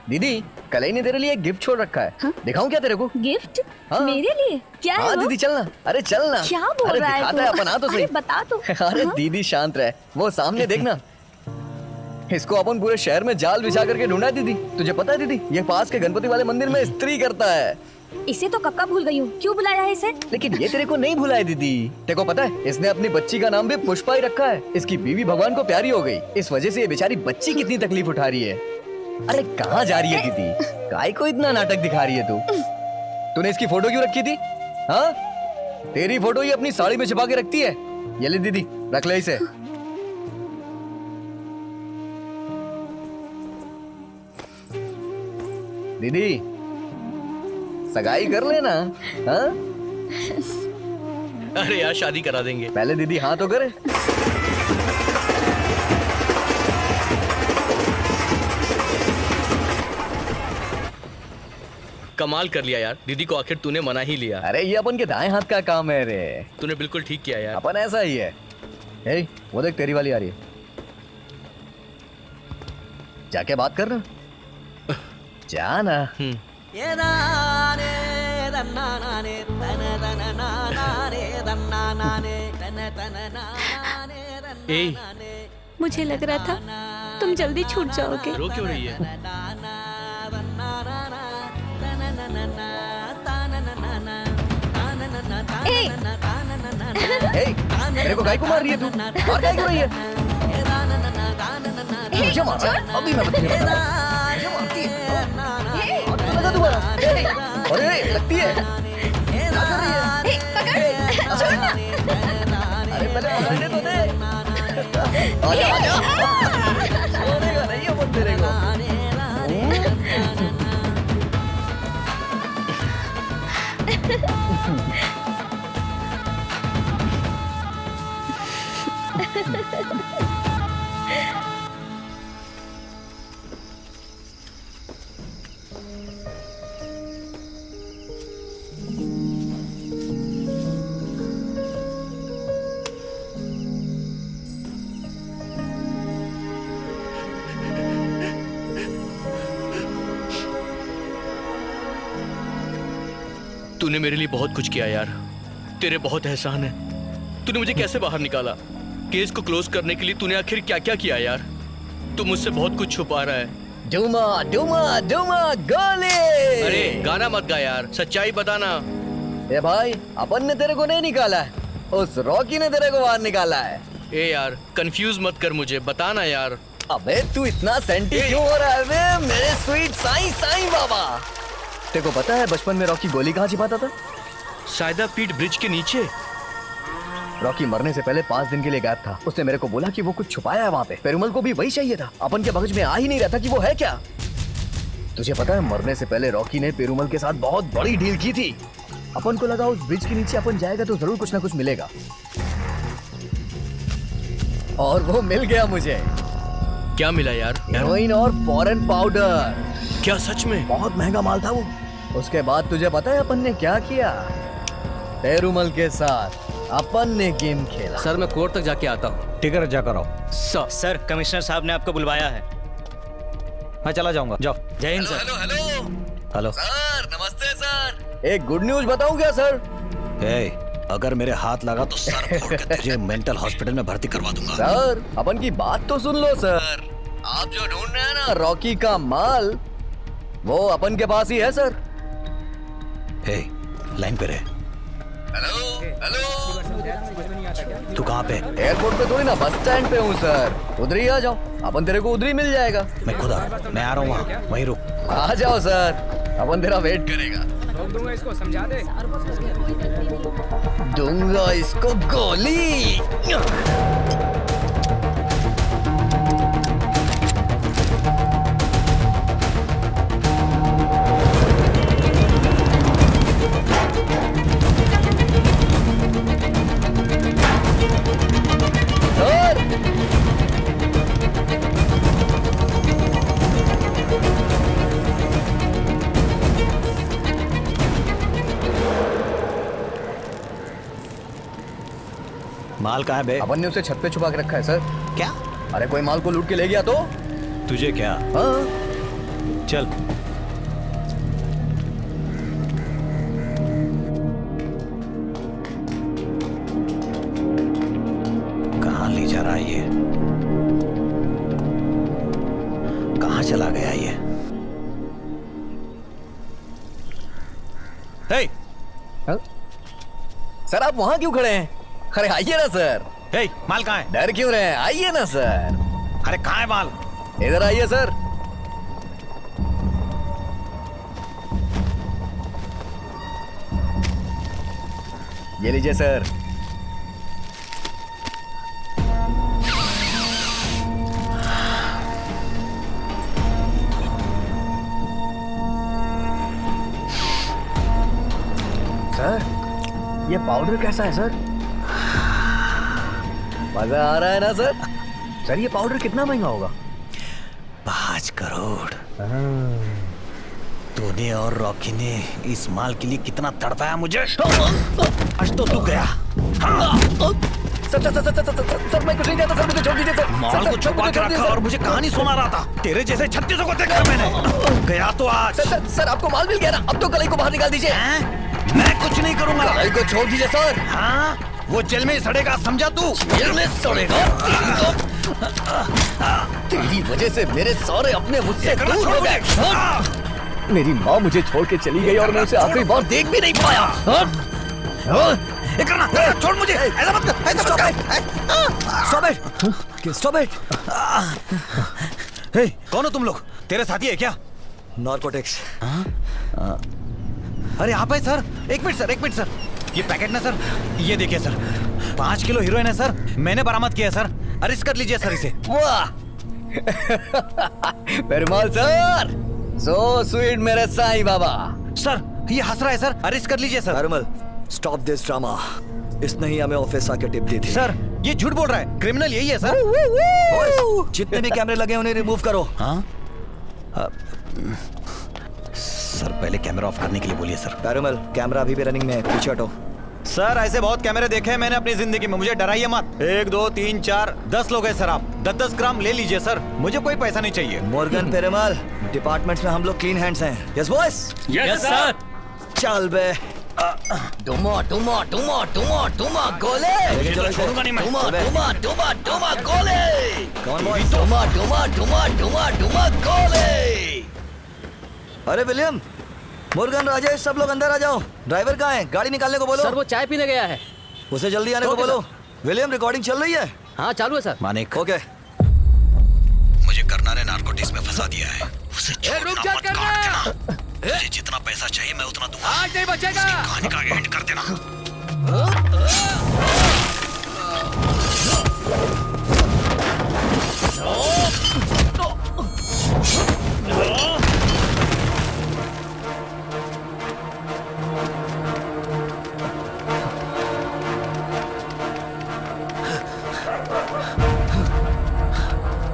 दीदी, कलई ने तेरे लिए एक गिफ्ट छोड़ रखा है। हाँ? दिखाऊं क्या तेरे को? गिफ्ट? हाँ? मेरे लिए? क्या है हाँ वो? दीदी चलना। अरे चलना। क्या बोल अरे रहा है दिखाता तू? है अपन, आ तो सही। अरे बता तो। अरे हाँ? दीदी शांत रहे, वो सामने देखना। इसको अपन पूरे शहर में जाल बिछा करके ढूंढा है दीदी। तुझे पता है दीदी, ये पास के गणपति वाले मंदिर में इस्त्री करता है। इसे तो कब का भूल गई हूँ, क्यों बुलाया है इसे? लेकिन ये तेरे को नहीं भुलाए दीदी। तेरे को पता है, इसने अपनी बच्ची का नाम भी पुष्पा ही रखा है। इसकी बीवी भगवान को प्यारी हो गई, इस वजह से ये बेचारी बच्ची कितनी तकलीफ उठा रही है। अरे कहाँ जा रही है दीदी? काय को इतना नाटक दिखा रही है तू? तूने इसकी फोटो क्यों रखी थी? हाँ, तेरी फोटो ही अपनी साड़ी में छिपा के रखती है। ये ले दीदी, रख ले इसे। दीदी, सगाई कर लेना। हाँ? अरे यार शादी करा देंगे। पहले दीदी हाँ तो करे। कमाल कर लिया यार, दीदी को आखिर तूने मना ही लिया। अरे ये अपन के दाएं हाथ का काम है रे। तूने बिल्कुल ठीक किया यार। अपन ऐसा ही है। ए, वो देख तेरी वाली आ रही है, जाके बात कर ना। जा ना। मुझे लग रहा था तुम जल्दी छूट जाओगे। रो क्यों रही है? मेरे को गाय को मार रही है तू? और गाय क्यों रही है? मुझे मार, अभी मैं तुझे बताऊं। मुझे मारती है। और क्यों लगा दोबारा? अरे लगती है। क्या कर रही है? अरे पहले पकड़ने तो दे। आजा आजा। छोड़ेगा नहीं अपन तेरे को। तूने मेरे लिए बहुत कुछ किया यार, तेरे बहुत एहसान है। तूने मुझे कैसे बाहर निकाला, केस को क्लोज करने के लिए तूने आखिर क्या क्या किया यार। तू मुझसे बहुत कुछ छुपा रहा है, डूमा डूमा डूमा गोली। अरे गाना मत गा यार, सच्चाई बताना। ए भाई, अपन ने तेरे को नहीं निकाला है, उस रॉकी ने तेरे को बाहर निकाला है। ए यार कंफ्यूज मत कर मुझे, बताना यार। अबे तू इतना सेंटी क्यों हो रहा है बे, मेरे स्वीट साईं साईं बाबा। तेरे को पता है बचपन में रॉकी गोली कहाँ छिपाता था? सायदा पीठ ब्रिज के नीचे। रॉकी मरने से पहले 5 दिन के लिए गायब था। उसने मेरे को बोला कि वो कुछ छुपाया है वहाँ पे। पेरुमल को भी वही चाहिए था। अपन के मगज में आ ही नहीं रहा था कि वो है क्या। तुझे पता है मरने से पहले रॉकी ने पेरुमल के साथ बहुत बड़ी डील की थी। अपन को लगा उस ब्रिज के नीचे अपन जाएगा तो जरूर कुछ ना कुछ मिलेगा, और वो मिल गया मुझे। क्या मिला यार? हेरोइन और फॉरेन पाउडर। क्या सच में? बहुत महंगा माल था वो। उसके बाद तुझे पता है अपन ने क्या किया? पेरुमल के साथ अपन ने गेम खेला। सर मैं कोर्ट तक जाके आता हूँ। टिकट जाकर आओ। सर कमिश्नर साहब ने आपको बुलवाया है। मैं चला जाऊंगा, जाओ। जय Hind sir. Hello hello hello sir, नमस्ते सर। एक गुड न्यूज बताऊं क्या सर? अगर मेरे हाथ लगा तो सर फोड़ के तुझे मेंटल हॉस्पिटल में भर्ती करवा दूंगा। सर अपन की बात तो सुन लो सर। आप जो ढूंढ रहे हैं ना रॉकी का माल, वो अपन के पास ही है सर। लाइन पे रहे। हेलो हेलो, तू कहाँ पे? एयरपोर्ट पे थोड़ी ना, बस स्टैंड पे हूँ सर। उधर ही आ जाओ, अपन तेरे को उधर ही मिल जाएगा। मैं खुद मैं आ रहा हूँ वहाँ, वहीं रुक। आ जाओ सर, अपन तेरा वेट करेगा। दूंगा इसको, समझा दे। दूंगा इसको गोली। माल कहाँ है बे? अपन ने उसे छत पे छुपा के रखा है सर। क्या? अरे कोई माल को लूट के ले गया तो? तुझे क्या? हाँ। चल। कहाँ ले जा रहा है ये? कहाँ चला गया ये? हे! सर आप वहां क्यों खड़े हैं? अरे आइए ना सर। माल कहाँ है? डर क्यों रहे हैं? आइए ना सर। अरे कहाँ है माल? इधर आइए सर। ये लीजिए सर। सर ये पाउडर कैसा है सर? मजा आ रहा है ना सर? सर ये पाउडर कितना महंगा होगा? 5 करोड़। तूने और रॉकी ने इस माल के लिए कितना तड़पाया मुझे। आज तो तू गया। सर मैं कुछ नहीं जानता सर, मुझे छोड़ दीजिए सर। माल को छुपा के रखा और मुझे कहानी सुना रहा था। तेरे जैसे 36 को देखा मैंने। गया तो आज। सर आपको माल मिल गया ना? अब तो कलाई को बाहर निकाल दीजिए। मैं कुछ नहीं करूंगा। कलाई को छोड़ दीजिए सर। हाँ वो जेल में सड़ेगा, समझा तू? जेल में सड़ेगा? तेरी वजह से मेरे सारे अपने मुझसे दूर हो गए। मेरी माँ मुझे छोड़ के चली गई और मैं उसे आखिरी बार देख भी नहीं पाया। छोड़ मुझे, ऐसा मत कर, ऐसा मत कर। Stop it. हे, कौन हो तुम लोग? तेरे साथी है क्या? नार्कोटिक्स। अरे आप है सर? एक मिनट सर। ये पैकेट ना सर, ये देखिए सर, 5 किलो हीरोइन है सर। मैंने बरामद किया सर। अरेस्ट कर लीजिए सर इसे। वाह पेरुमल सर, सो स्वीट मेरे साईं बाबा। सर ये हंस रहा है सर, अरेस्ट कर लीजिए sir. Perumal stop this drama. इसने ही हमें ऑफिस आके टिप दी थी। सर ये झूठ बोल रहा है, क्रिमिनल यही है सर। जितने भी कैमरे लगे उन्हें रिमूव करो। हाँ सर पहले कैमरा ऑफ करने के लिए बोलिए सर। पेरुमल कैमरा अभी भी रनिंग में है, पीछे हटो। सर ऐसे बहुत कैमरे देखे हैं मैंने अपनी जिंदगी में, मुझे डराइए मत। 1 2 3 4 10 लोग हैं सर। आप 10-10 ग्राम ले लीजिए सर, मुझे कोई पैसा नहीं चाहिए। मॉर्गन पेरुमल, डिपार्टमेंट्स में हम लोग क्लीन हैंड्स हैं। Yes boss? Yes sir. चल बे। टुमा टुमा टुमा टुमा टुमा गोले। छोड़ूंगा नहीं मैं। टुमा टुमा टुमा टुमा गोले। डुमा डुमा डुमा डुमा डुमा गोले। अरे विलियम, मुर्गन, राजेश, सब लोग अंदर आ जाओ। ड्राइवर कहाँ है? गाड़ी निकालने को बोलो। सर वो चाय पीने गया है। उसे जल्दी आने को बोलो। विलियम, रिकॉर्डिंग चल रही है? हाँ चालू है सर। मानिक, ओके। मुझे करना ने नारकोटिक्स में फंसा दिया है। उसे छोड़ना मत, काट देना। मुझे जितना पैसा चाहिए मैं उतना दूंगा। आज नहीं बचेगा। कहानी का एंड कर देना।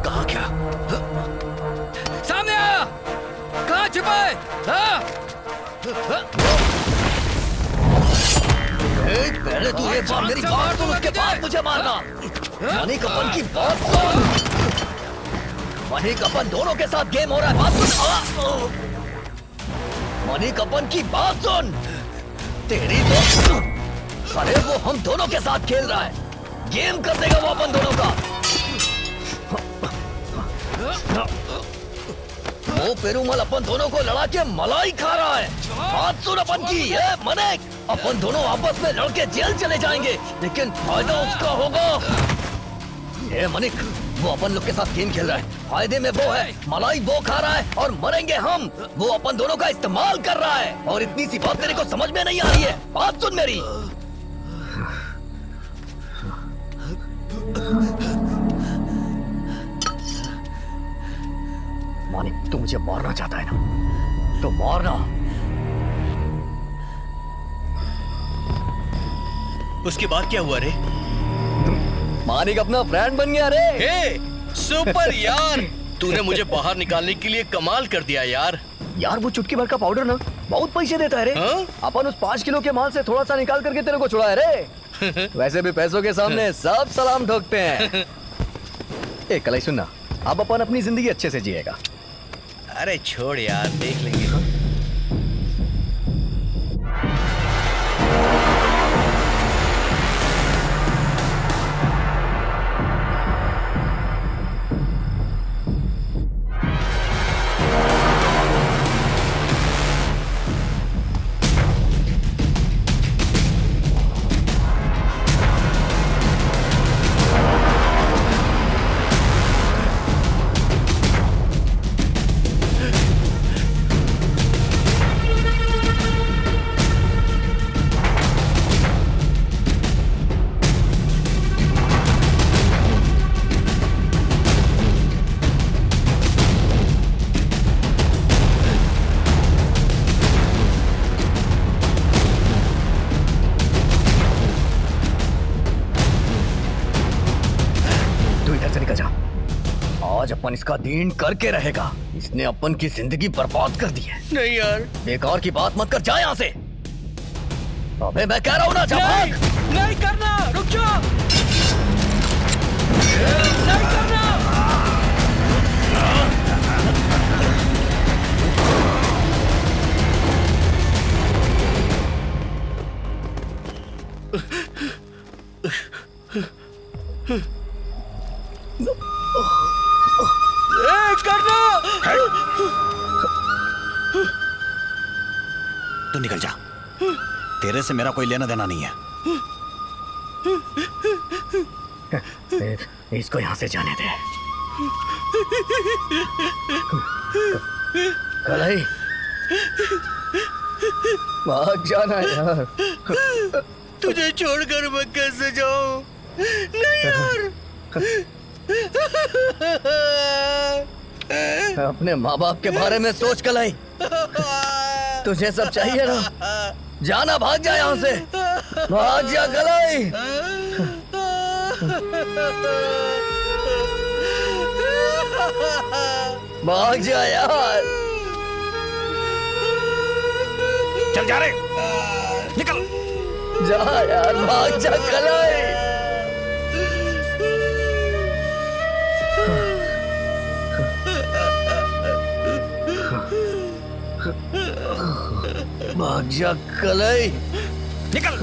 कहाँ क्या? सामने आ! कहाँ छिपाए? पहले तू एक बार मेरी बात सुन, उसके बाद मुझे मारना। मानिक, अपन की बात सुन। मानिक, अपन दोनों के साथ गेम हो रहा है, बात सुन। मानिक, अपन की बात सुन। तेरी तो, अरे वो हम दोनों के साथ खेल रहा है, गेम कर देगा वो अपन दोनों का। वो पेरूमल अपन दोनों को लड़ा के मलाई खा रहा है। बात सुन अपन की, ये मनिक, अपन दोनों आपस में लड़के जेल चले जाएंगे, लेकिन फायदा उसका होगा। ये मनिक, वो अपन लोग के साथ गेम खेल रहा है, फायदे में वो है, मलाई वो खा रहा है और मरेंगे हम। वो अपन दोनों का इस्तेमाल कर रहा है और इतनी सी बात तेरे को समझ में नहीं आ रही है। बात सुन मेरी। मानिक, तू मुझे मारना चाहता है ना, तो मारना। उसके बाद क्या हुआ रे? मानिक अपना फ्रेंड बन गया रे। हे, सुपर यार, तूने मुझे बाहर निकालने के लिए कमाल कर दिया यार। यार वो चुटकी भर का पाउडर ना बहुत पैसे देता है रे। अपन उस 5 किलो के माल से थोड़ा सा निकाल करके तेरे को छुड़ाया रे। वैसे भी पैसों के सामने सब सलाम ठोकते हैं। ए कलाई सुनना, अब अपन अपनी जिंदगी अच्छे से जिएगा। अरे छोड़ यार, देख लेंगे। आज अपन इसका दीन करके रहेगा। इसने अपन की जिंदगी बर्बाद कर दी है। नहीं यार, बेकार की बात मत कर, जा यहाँ से। अबे मैं कह रहा हूँ ना, जा भाग। नहीं करना, रुक जाओ। नहीं करना। करना। तू निकल जा, तेरे से मेरा कोई लेना देना नहीं है। इसको यहाँ से जाने दे। कलाई, भाग जाना यार। तुझे छोड़कर मैं कैसे जाऊं? नहीं यार। अपने माँ बाप के बारे में सोच कलाई। तुझे सब चाहिए ना, जाना, भाग जा यहाँ से, भाग जा कलाई। भाग जा यार। चल जा रे, निकल जा यार, भाग जा कलाई। भाग जा कलाई, निकल।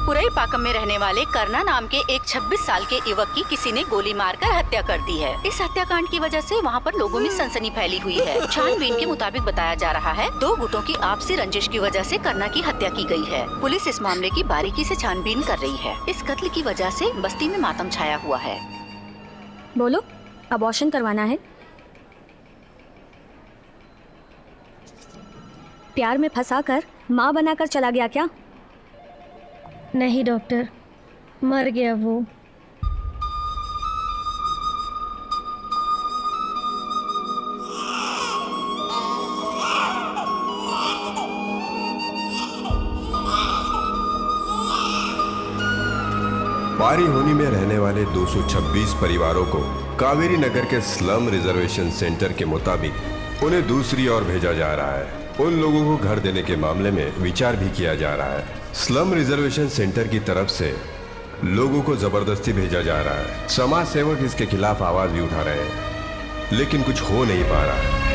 पुरई पाकम में रहने वाले करना नाम के एक 26 साल के युवक की किसी ने गोली मारकर हत्या कर दी है। इस हत्याकांड की वजह से वहाँ पर लोगों में सनसनी फैली हुई है। छानबीन के मुताबिक बताया जा रहा है 2 गुटों की आपसी रंजिश की वजह से करना की हत्या की गई है। पुलिस इस मामले की बारीकी से छानबीन कर रही है। इस कत्ल की वजह से बस्ती में मातम छाया हुआ है। बोलो, अबॉर्शन करवाना है? प्यार में फंसाकर माँ बनाकर चला गया क्या? नहीं डॉक्टर, मर गया वो। बारी होनी में रहने वाले 226 परिवारों को कावेरी नगर के स्लम रिजर्वेशन सेंटर के मुताबिक उन्हें दूसरी ओर भेजा जा रहा है। उन लोगों को घर देने के मामले में विचार भी किया जा रहा है। स्लम रिजर्वेशन सेंटर की तरफ से लोगों को जबरदस्ती भेजा जा रहा है। समाज सेवक इसके खिलाफ आवाज भी उठा रहे हैं, लेकिन कुछ हो नहीं पा रहा है।